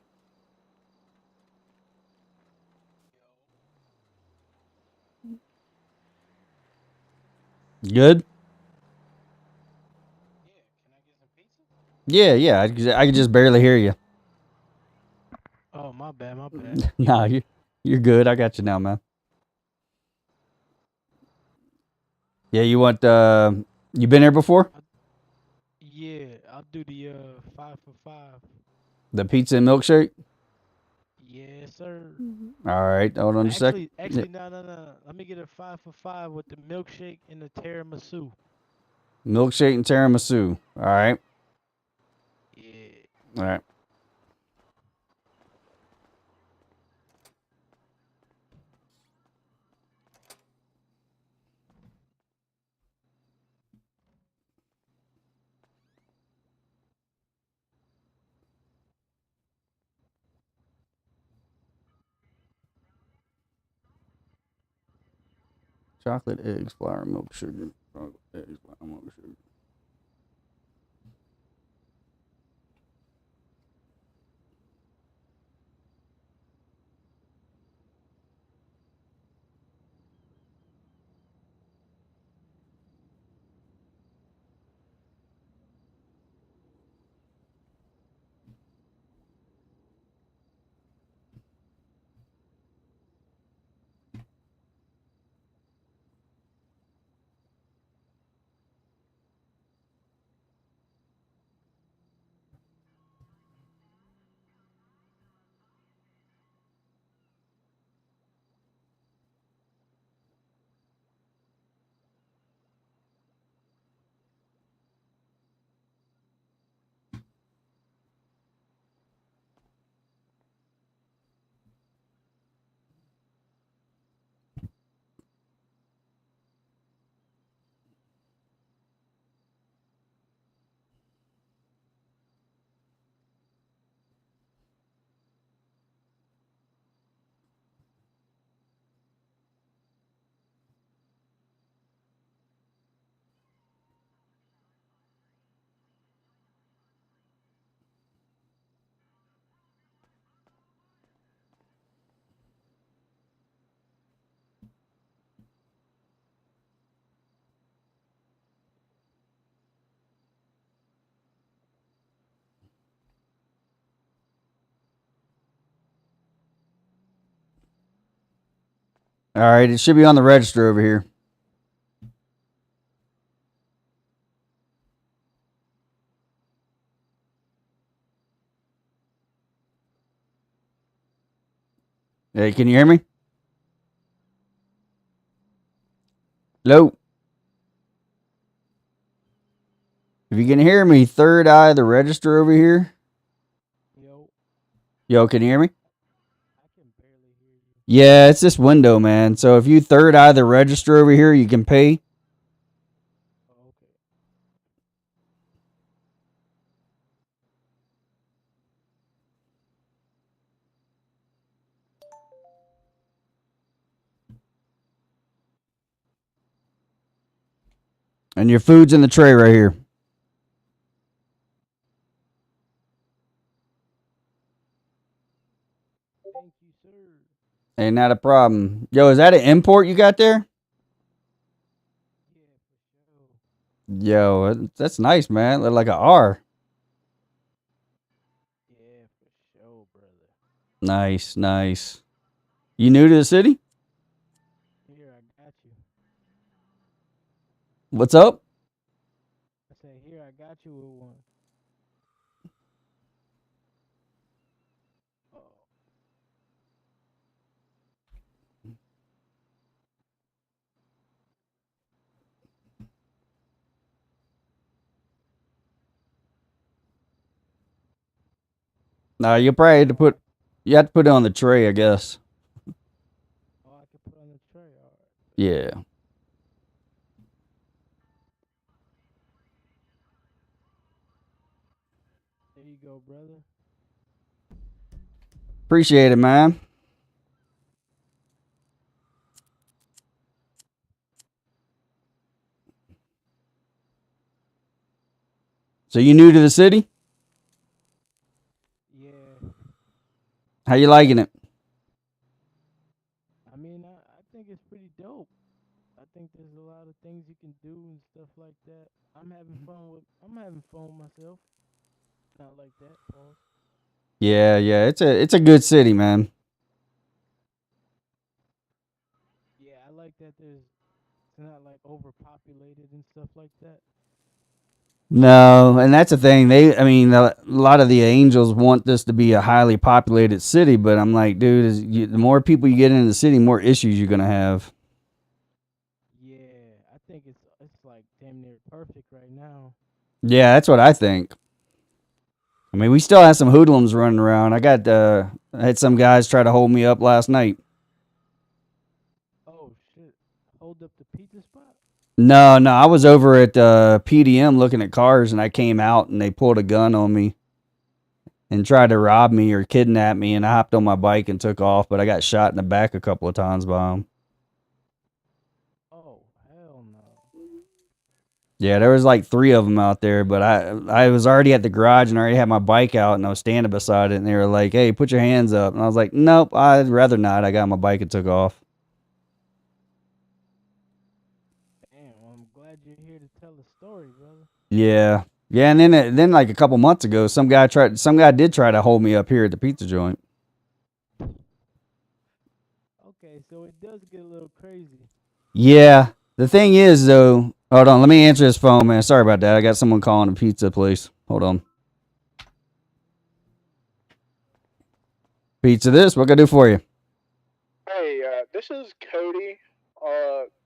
[SPEAKER 1] Good? Yeah. I could just barely hear you.
[SPEAKER 7] Oh, my bad, my bad.
[SPEAKER 1] Nah, you're good. I got you now, man. Yeah, you want you been here before?
[SPEAKER 7] Yeah, I'll do the 5 for 5.
[SPEAKER 1] The pizza and milkshake?
[SPEAKER 7] Yes, sir.
[SPEAKER 1] All right, hold on a sec.
[SPEAKER 7] Actually, no. Let me get a 5 for 5 with the milkshake and the tiramisu.
[SPEAKER 1] Milkshake and tiramisu. All right.
[SPEAKER 7] Yeah.
[SPEAKER 1] All right. Chocolate, eggs, flour, milk, sugar. Chocolate, eggs, flour, milk, sugar. All right, it should be on the register over here. Hey, can you hear me? Hello? If you can hear me, third eye the register over here.
[SPEAKER 7] Yo,
[SPEAKER 1] Yo, can you hear me?
[SPEAKER 7] I can barely hear you.
[SPEAKER 1] Yeah, it's this window, man. So if you third eye the register over here, you can pay.
[SPEAKER 7] Oh, okay.
[SPEAKER 1] And your food's in the tray right here.
[SPEAKER 7] Thank you, sir.
[SPEAKER 1] Ain't not a problem. Yo, is that an import you got there?
[SPEAKER 7] Yeah, for sure.
[SPEAKER 1] Yo, that's nice, man. Look like a R.
[SPEAKER 7] Yeah, for sure, brother.
[SPEAKER 1] Nice. You new to the city?
[SPEAKER 7] Here, I got you.
[SPEAKER 1] What's up?
[SPEAKER 7] I said, here, I got you with one. Oh,
[SPEAKER 1] Nah, you have to put it on the tray, I guess.
[SPEAKER 7] I can put on the tray. All right.
[SPEAKER 1] Yeah.
[SPEAKER 7] There you go, brother.
[SPEAKER 1] Appreciate it, man. So you new to the city?
[SPEAKER 7] Yeah.
[SPEAKER 1] How you liking it?
[SPEAKER 7] I mean, I think it's pretty dope. I think there's a lot of things you can do and stuff like that. I'm having fun with myself. Not like that, pause.
[SPEAKER 1] Yeah, yeah. It's a good city, man.
[SPEAKER 7] Yeah, I like that it's not like overpopulated and stuff like that.
[SPEAKER 1] No, and that's the thing. I mean, a lot of the Angels want this to be a highly populated city, but I'm like, dude, the more people you get into the city, more issues you're gonna have.
[SPEAKER 7] Yeah, I think it's like damn near perfect right now.
[SPEAKER 1] Yeah, that's what I think. I mean, we still have some hoodlums running around. I had some guys try to hold me up last night.
[SPEAKER 7] Oh shit. Hold up the pizza spot?
[SPEAKER 1] No, no, I was over at PDM looking at cars, and I came out, and they pulled a gun on me and tried to rob me or kidnap me, and I hopped on my bike and took off, but I got shot in the back a couple of times by them.
[SPEAKER 7] Oh, hell no.
[SPEAKER 1] Yeah, there was like 3 of them out there, but I was already at the garage and I already had my bike out and I was standing beside it, and they were like, "Hey, put your hands up." And I was like, "Nope, I'd rather not." I got on my bike and took off.
[SPEAKER 7] Damn, well, I'm glad you're here to tell the story, brother.
[SPEAKER 1] Yeah. Yeah, and then like a couple months ago, some guy did try to hold me up here at the pizza joint.
[SPEAKER 7] Okay, so it does get a little crazy.
[SPEAKER 1] Yeah. The thing is though, hold on, let me answer this phone, man. Sorry about that. I got someone calling a pizza place. Hold on. Pizza this, what can I do for you?
[SPEAKER 6] Hey, this is Cody.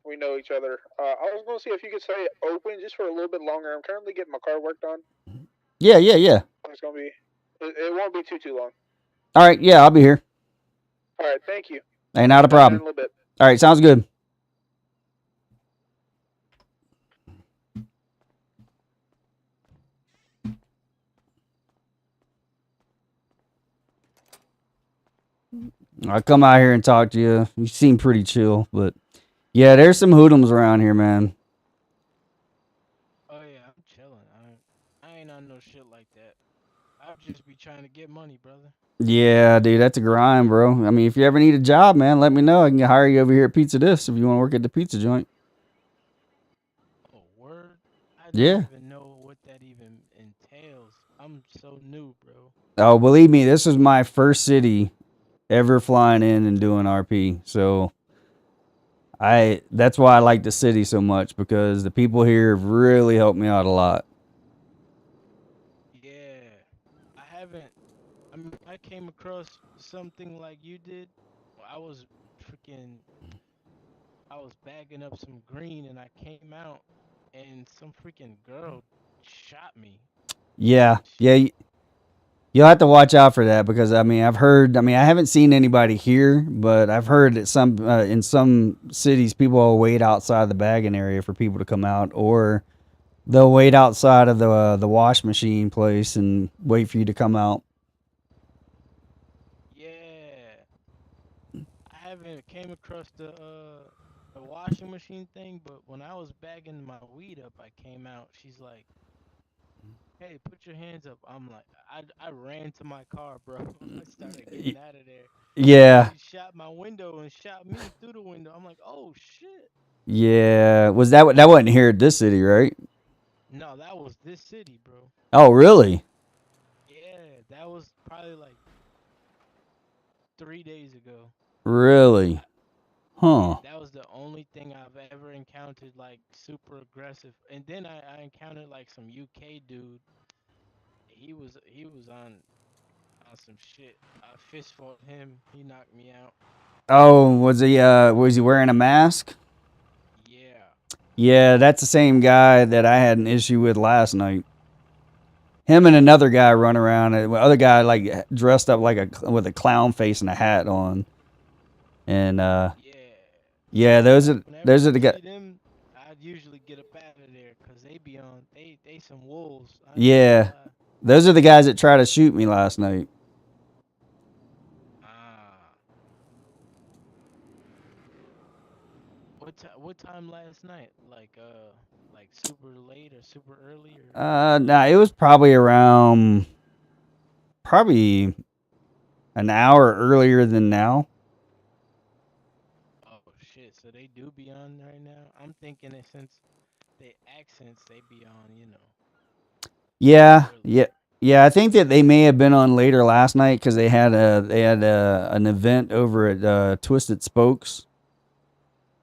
[SPEAKER 6] We know each other. I was going to see if you could stay open just for a little bit longer. I'm currently getting my car worked on.
[SPEAKER 1] Yeah, yeah, yeah.
[SPEAKER 6] It's going to be, it won't be too long.
[SPEAKER 1] All right, yeah, I'll be here.
[SPEAKER 6] All right, thank you.
[SPEAKER 1] Hey, not a
[SPEAKER 6] Back there in
[SPEAKER 1] problem.
[SPEAKER 6] a little bit.
[SPEAKER 1] All right, sounds good. I come out here and talk to you. You seem pretty chill, but yeah, there's some hoodlums around here, man.
[SPEAKER 7] Oh yeah, I'm chilling. I ain't on no shit like that. I'll just be trying to get money, brother.
[SPEAKER 1] Yeah, dude, that's a grind, bro. I mean, if you ever need a job, man, let me know. I can hire you over here at Pizza This if you want to work at the pizza joint.
[SPEAKER 7] Oh, word? I don't
[SPEAKER 1] Yeah.
[SPEAKER 7] even know what that even entails. I'm so new, bro.
[SPEAKER 1] Oh, believe me, this is my first city ever flying in and doing RP. So that's why I like the city so much, because the people here have really helped me out a lot.
[SPEAKER 7] Yeah. I haven't I mean I came across something like you did. I was freaking I was bagging up some green and I came out and some freaking girl shot me.
[SPEAKER 1] Yeah,
[SPEAKER 7] She,
[SPEAKER 1] yeah. You'll have to watch out for that, because I mean, I've heard. I mean, I haven't seen anybody here, but I've heard that in some cities, people will wait outside the bagging area for people to come out, or they'll wait outside of the wash machine place and wait for you to come out.
[SPEAKER 7] yeah. I haven't came across the washing machine thing, but when I was bagging my weed up, I came out. She's like, "Hey, put your hands up." I'm like, I ran to my car, bro. I started
[SPEAKER 1] Y-
[SPEAKER 7] getting out of there, and
[SPEAKER 1] Yeah,
[SPEAKER 7] she shot my window and shot me through the window. I'm like, "Oh shit!"
[SPEAKER 1] yeah. Was that wasn't here at this city, right?
[SPEAKER 7] No, that was this city, bro.
[SPEAKER 1] Oh, really?
[SPEAKER 7] Yeah, that was probably like 3 days ago.
[SPEAKER 1] Really?
[SPEAKER 7] Yeah,
[SPEAKER 1] Huh?
[SPEAKER 7] that was the only thing I've ever encountered like super aggressive. And then I encountered like some UK dude. He was on some shit. I fist fought him. He knocked me out.
[SPEAKER 1] Oh, was he wearing a mask?
[SPEAKER 7] Yeah.
[SPEAKER 1] Yeah, that's the same guy that I had an issue with last night. Him and another guy run around. The other guy like dressed up like with a clown face and a hat on. And
[SPEAKER 7] Yeah.
[SPEAKER 1] yeah,
[SPEAKER 7] Yeah. Whenever
[SPEAKER 1] those are
[SPEAKER 7] I
[SPEAKER 1] the guys.
[SPEAKER 7] see them, I'd usually get up out of there because they be on. They some wolves. I ain't gonna
[SPEAKER 1] Yeah,
[SPEAKER 7] lie.
[SPEAKER 1] those are the guys that tried to shoot me last night.
[SPEAKER 7] Ah. What time last night? Like super late or super early or?
[SPEAKER 1] Nah, it was probably around probably An hour earlier than now.
[SPEAKER 7] Oh shit! So they do be on right now. I'm thinking that since they accents, they be on.
[SPEAKER 1] Yeah, yeah,
[SPEAKER 7] Earlier.
[SPEAKER 1] yeah. I think that they may have been on later last night because they had an event over at Twisted Spokes.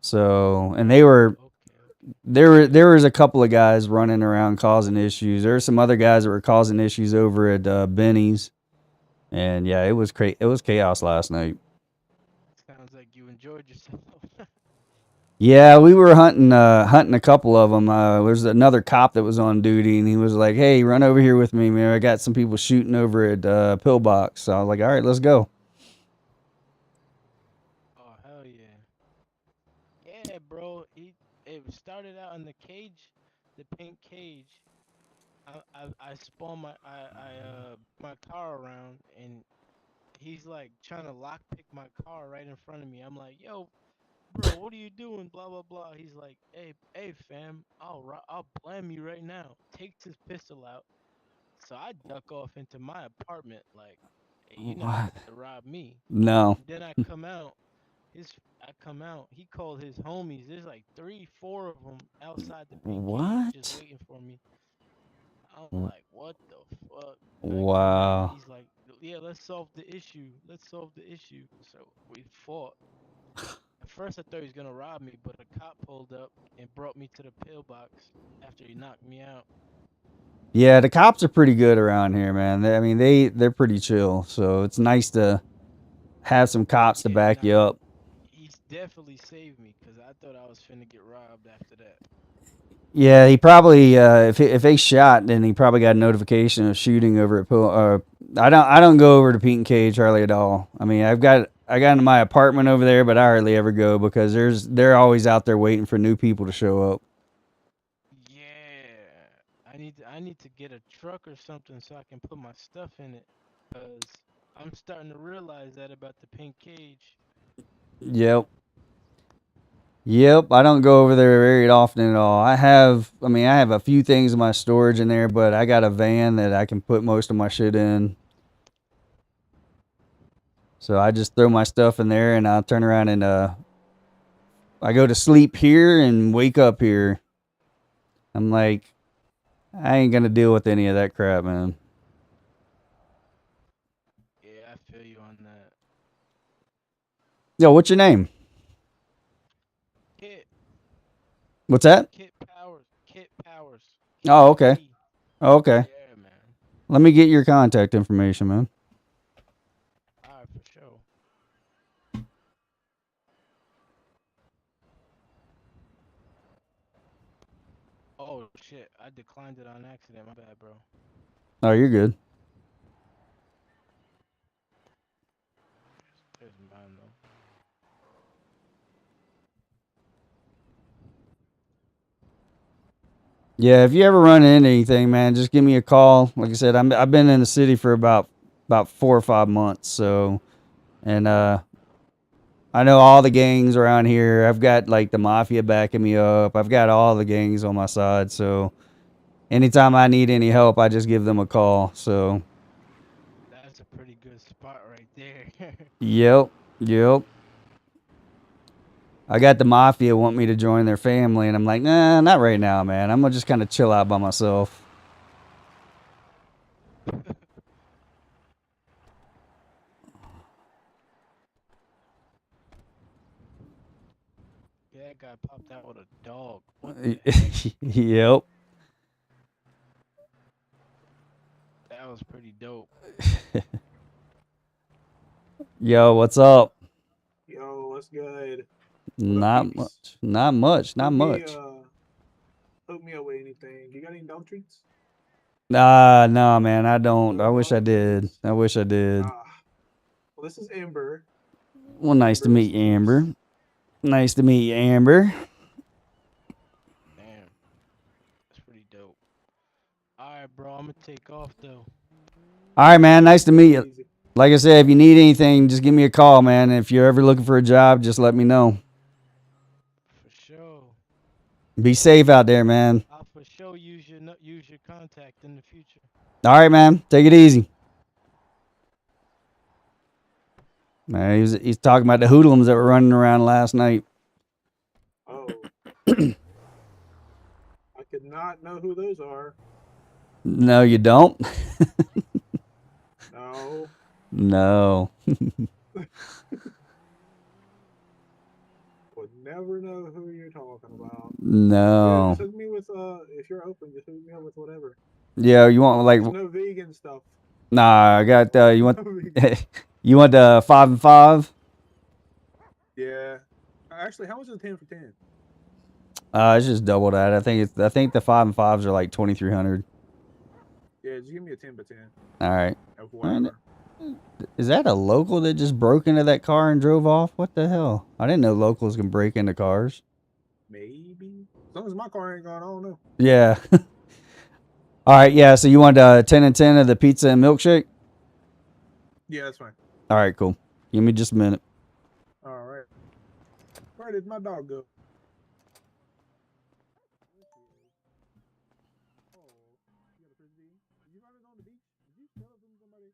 [SPEAKER 1] So, and they were
[SPEAKER 7] Okay.
[SPEAKER 1] there was a couple of guys running around causing issues. There were some other guys that were causing issues over at Benny's, and yeah, it was chaos last night.
[SPEAKER 7] Sounds like you enjoyed yourself.
[SPEAKER 1] Yeah, we were hunting a couple of them. There's another cop that was on duty, and he was like, "Hey, run over here with me, man. I got some people shooting over at Pillbox." So I was like, "All right, let's go."
[SPEAKER 7] Oh hell yeah. Yeah, bro. It started out in the cage, the pink cage. I spun my car around, and he's like trying to lockpick my car right in front of me. I'm like, yo, bro, what are you doing? Blah blah blah. He's like, hey fam, I'll blam you right now. Takes his pistol out. So I duck off into my apartment like, hey, you're not
[SPEAKER 1] What?
[SPEAKER 7] about to rob me.
[SPEAKER 1] No.
[SPEAKER 7] Then I come out. I come out. He called his homies. There's like 3, 4 of them outside the pink cage just
[SPEAKER 1] What?
[SPEAKER 7] waiting for me. I'm like, what the fuck? I come out.
[SPEAKER 1] Wow.
[SPEAKER 7] He's like, yeah, let's solve the issue. Let's solve the issue. So we fought. At first, I thought he was gonna rob me, but a cop pulled up and brought me to the pillbox after he knocked me out.
[SPEAKER 1] Yeah, the cops are pretty good around here, man. I mean, they're pretty chill. So it's nice to have some cops to
[SPEAKER 7] Yeah,
[SPEAKER 1] back
[SPEAKER 7] nah,
[SPEAKER 1] you up.
[SPEAKER 7] he's definitely saved me because I thought I was finna get robbed after that.
[SPEAKER 1] Yeah, he probably if they shot, then he probably got a notification of shooting over at Pill. I don't go over to Pete and Cage hardly at all. I mean, I got into my apartment over there, but I hardly ever go because they're always out there waiting for new people to show up.
[SPEAKER 7] Yeah, I need to get a truck or something so I can put my stuff in it, cause I'm starting to realize that about the pink cage.
[SPEAKER 1] Yep. Yep, I don't go over there very often at all. I have a few things in my storage in there, but I got a van that I can put most of my shit in. So I just throw my stuff in there and I'll turn around and I go to sleep here and wake up here. I'm like, I ain't gonna deal with any of that crap, man.
[SPEAKER 7] Yeah, I feel you on that.
[SPEAKER 1] Yo, what's your name?
[SPEAKER 7] Kit,
[SPEAKER 1] What's that?
[SPEAKER 7] Kit Powers, Kit Powers,
[SPEAKER 1] Oh, okay.
[SPEAKER 7] KIT.
[SPEAKER 1] Oh, okay.
[SPEAKER 7] Yeah, man.
[SPEAKER 1] Let me get your contact information, man.
[SPEAKER 7] Alright, for sure. Oh shit, I declined it on accident. My bad, bro.
[SPEAKER 1] Oh, you're good.
[SPEAKER 7] There's mine though.
[SPEAKER 1] Yeah, if you ever run into anything, man, just give me a call. Like I said, I've been in the city for about 4 or 5 months, so and I know all the gangs around here. I've got like the mafia backing me up. I've got all the gangs on my side, so anytime I need any help, I just give them a call. So,
[SPEAKER 7] That's a pretty good spot right there.
[SPEAKER 1] yep, yep. I got the mafia want me to join their family, and I'm like, nah, not right now, man. I'm gonna just kind of chill out by myself.
[SPEAKER 7] Yeah, that guy popped out with a dog. What the heck?
[SPEAKER 1] Yep.
[SPEAKER 7] That was pretty dope.
[SPEAKER 1] Yo, what's up?
[SPEAKER 2] Yo, what's good? What up,
[SPEAKER 1] Not
[SPEAKER 2] peeps?
[SPEAKER 1] much. Not much. Not much.
[SPEAKER 2] Hook me up with anything. You got any dog treats?
[SPEAKER 1] No, man, I don't. I wish I
[SPEAKER 2] Dog
[SPEAKER 1] did.
[SPEAKER 2] treats?
[SPEAKER 1] I wish I did.
[SPEAKER 2] Well, this is Amber.
[SPEAKER 1] Well, nice to
[SPEAKER 2] Amber
[SPEAKER 1] meet you,
[SPEAKER 2] receives.
[SPEAKER 1] Amber. Nice to meet you, Amber.
[SPEAKER 7] Damn, that's pretty dope. Alright, bro, I'm gonna take off though.
[SPEAKER 1] All right, man. Nice to meet you.
[SPEAKER 2] Easy.
[SPEAKER 1] Like I said, if you need anything, just give me a call, man. If you're ever looking for a job, just let me know.
[SPEAKER 7] For sure.
[SPEAKER 1] Be safe out there, man.
[SPEAKER 7] I'll for sure use your contact in the future.
[SPEAKER 1] All right, man. Take it easy. He's talking about the hoodlums that were running around last night.
[SPEAKER 8] Oh. I could not know who those are.
[SPEAKER 1] No, you don't.
[SPEAKER 8] No.
[SPEAKER 1] No.
[SPEAKER 8] Would never know who you're talking about. Yeah,
[SPEAKER 1] No.
[SPEAKER 8] just hook me with if you're open, just hook me up with whatever.
[SPEAKER 1] Yeah, you want like
[SPEAKER 8] There's no vegan stuff.
[SPEAKER 1] nah, I got you want
[SPEAKER 8] No vegan.
[SPEAKER 1] you want 5 and 5?
[SPEAKER 8] Yeah. Actually, how much is a 10 for 10?
[SPEAKER 1] It's just double that. I think the 5 and 5s are like 2,300.
[SPEAKER 8] Yeah, just give me a 10 by 10
[SPEAKER 1] All right.
[SPEAKER 8] of
[SPEAKER 1] All right.
[SPEAKER 8] whatever.
[SPEAKER 1] Is that a local that just broke into that car and drove off? What the hell? I didn't know locals can break into cars.
[SPEAKER 8] Maybe. As long as my car ain't gone, I don't know.
[SPEAKER 1] Yeah. All right, yeah, so you want 10 and 10 of the pizza and milkshake?
[SPEAKER 8] Yeah, that's fine.
[SPEAKER 1] All right, cool. Give me just a minute.
[SPEAKER 8] All right. Where did my dog go? Oh, you got a frisbee? Did you find it on the beach? Did you steal it from somebody?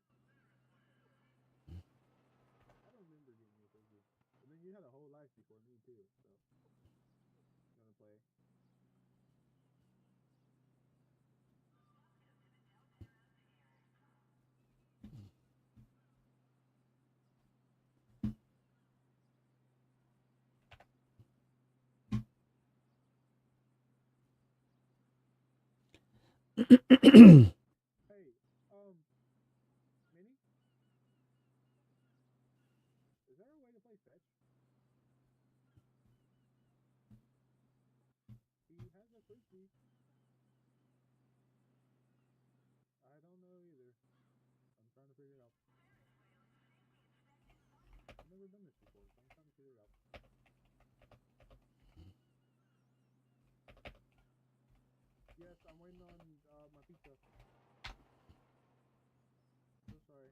[SPEAKER 8] I don't remember getting you a frisbee. But then you had a whole life before me too, so you wanna play? Hey, Minnie, is there a way to play fetch? He has a frisbee. I don't know either. I'm trying to figure it out. I've never done this before, so I'm trying to figure it out. Yes, I'm waiting on my pizza. So sorry.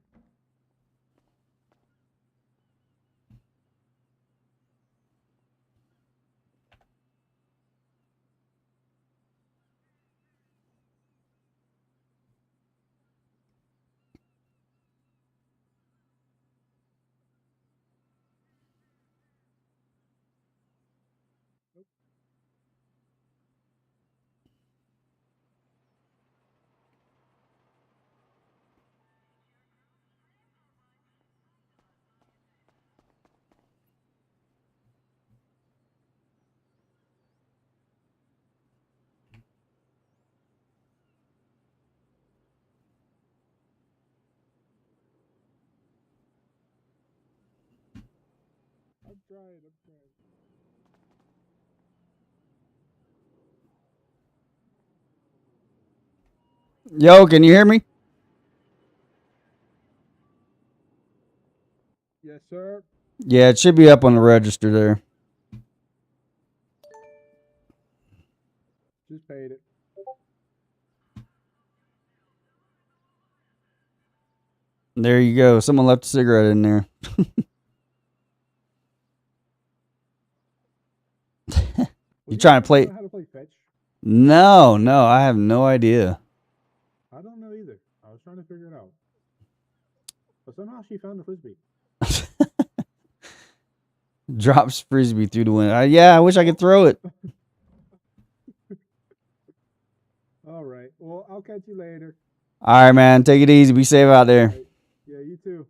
[SPEAKER 8] Nope. I'm trying. I'm trying.
[SPEAKER 1] Yo, can you hear me?
[SPEAKER 8] Yes, sir.
[SPEAKER 1] Yeah, it should be up on the register there.
[SPEAKER 8] Just paid it.
[SPEAKER 1] There you go. Someone left a cigarette in there. You trying to play?
[SPEAKER 8] Know how to play fetch?
[SPEAKER 1] No, I have no idea.
[SPEAKER 8] I don't know either. I was trying to figure it out. But somehow she found the frisbee.
[SPEAKER 1] Drops frisbee through the window. Yeah, I wish I could throw it.
[SPEAKER 8] All right. Well, I'll catch you later.
[SPEAKER 1] All right, man. Take it easy. Be safe out there.
[SPEAKER 8] Right. Yeah, you too.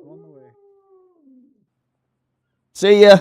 [SPEAKER 8] On the way.
[SPEAKER 1] See ya.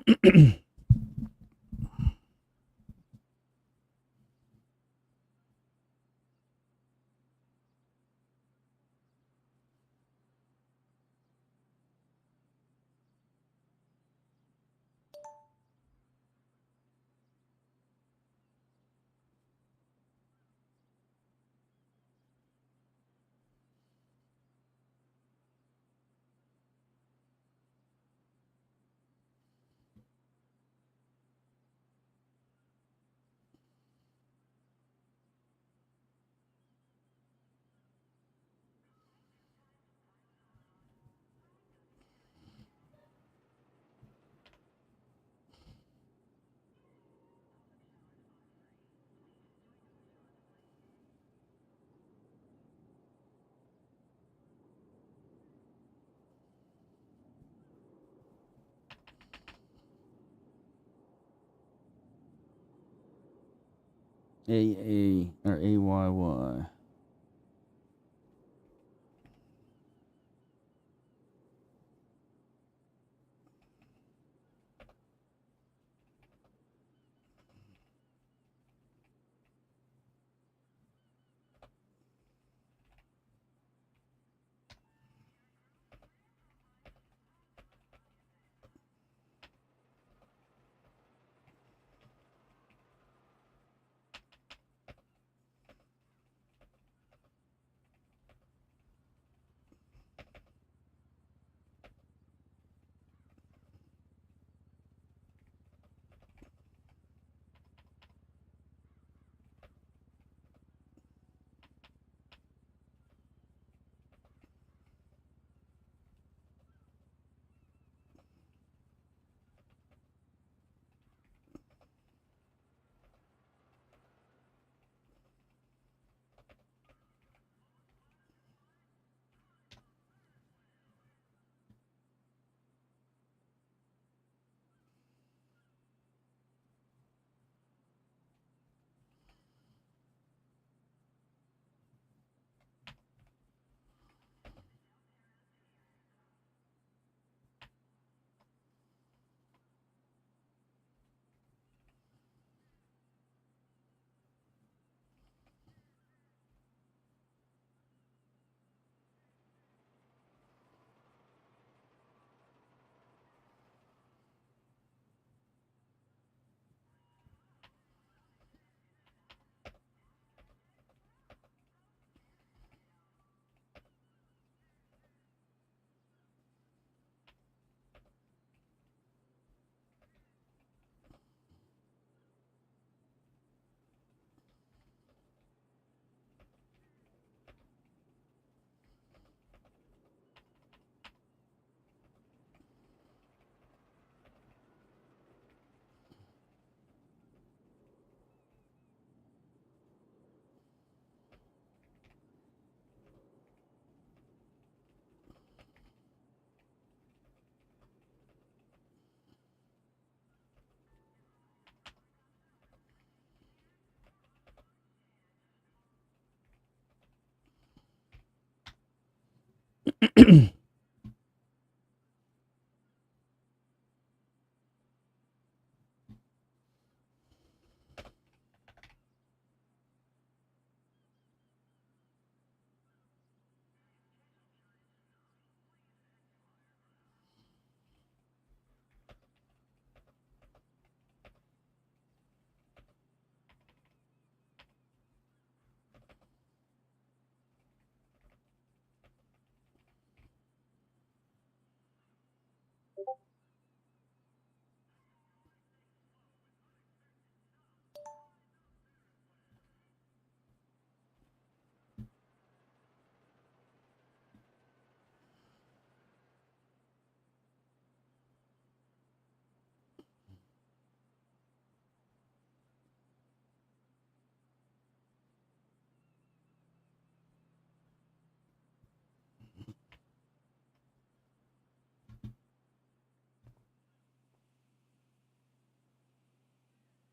[SPEAKER 1] A or AYY.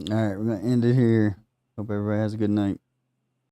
[SPEAKER 1] All right, we're gonna end it here. Hope everybody has a good night.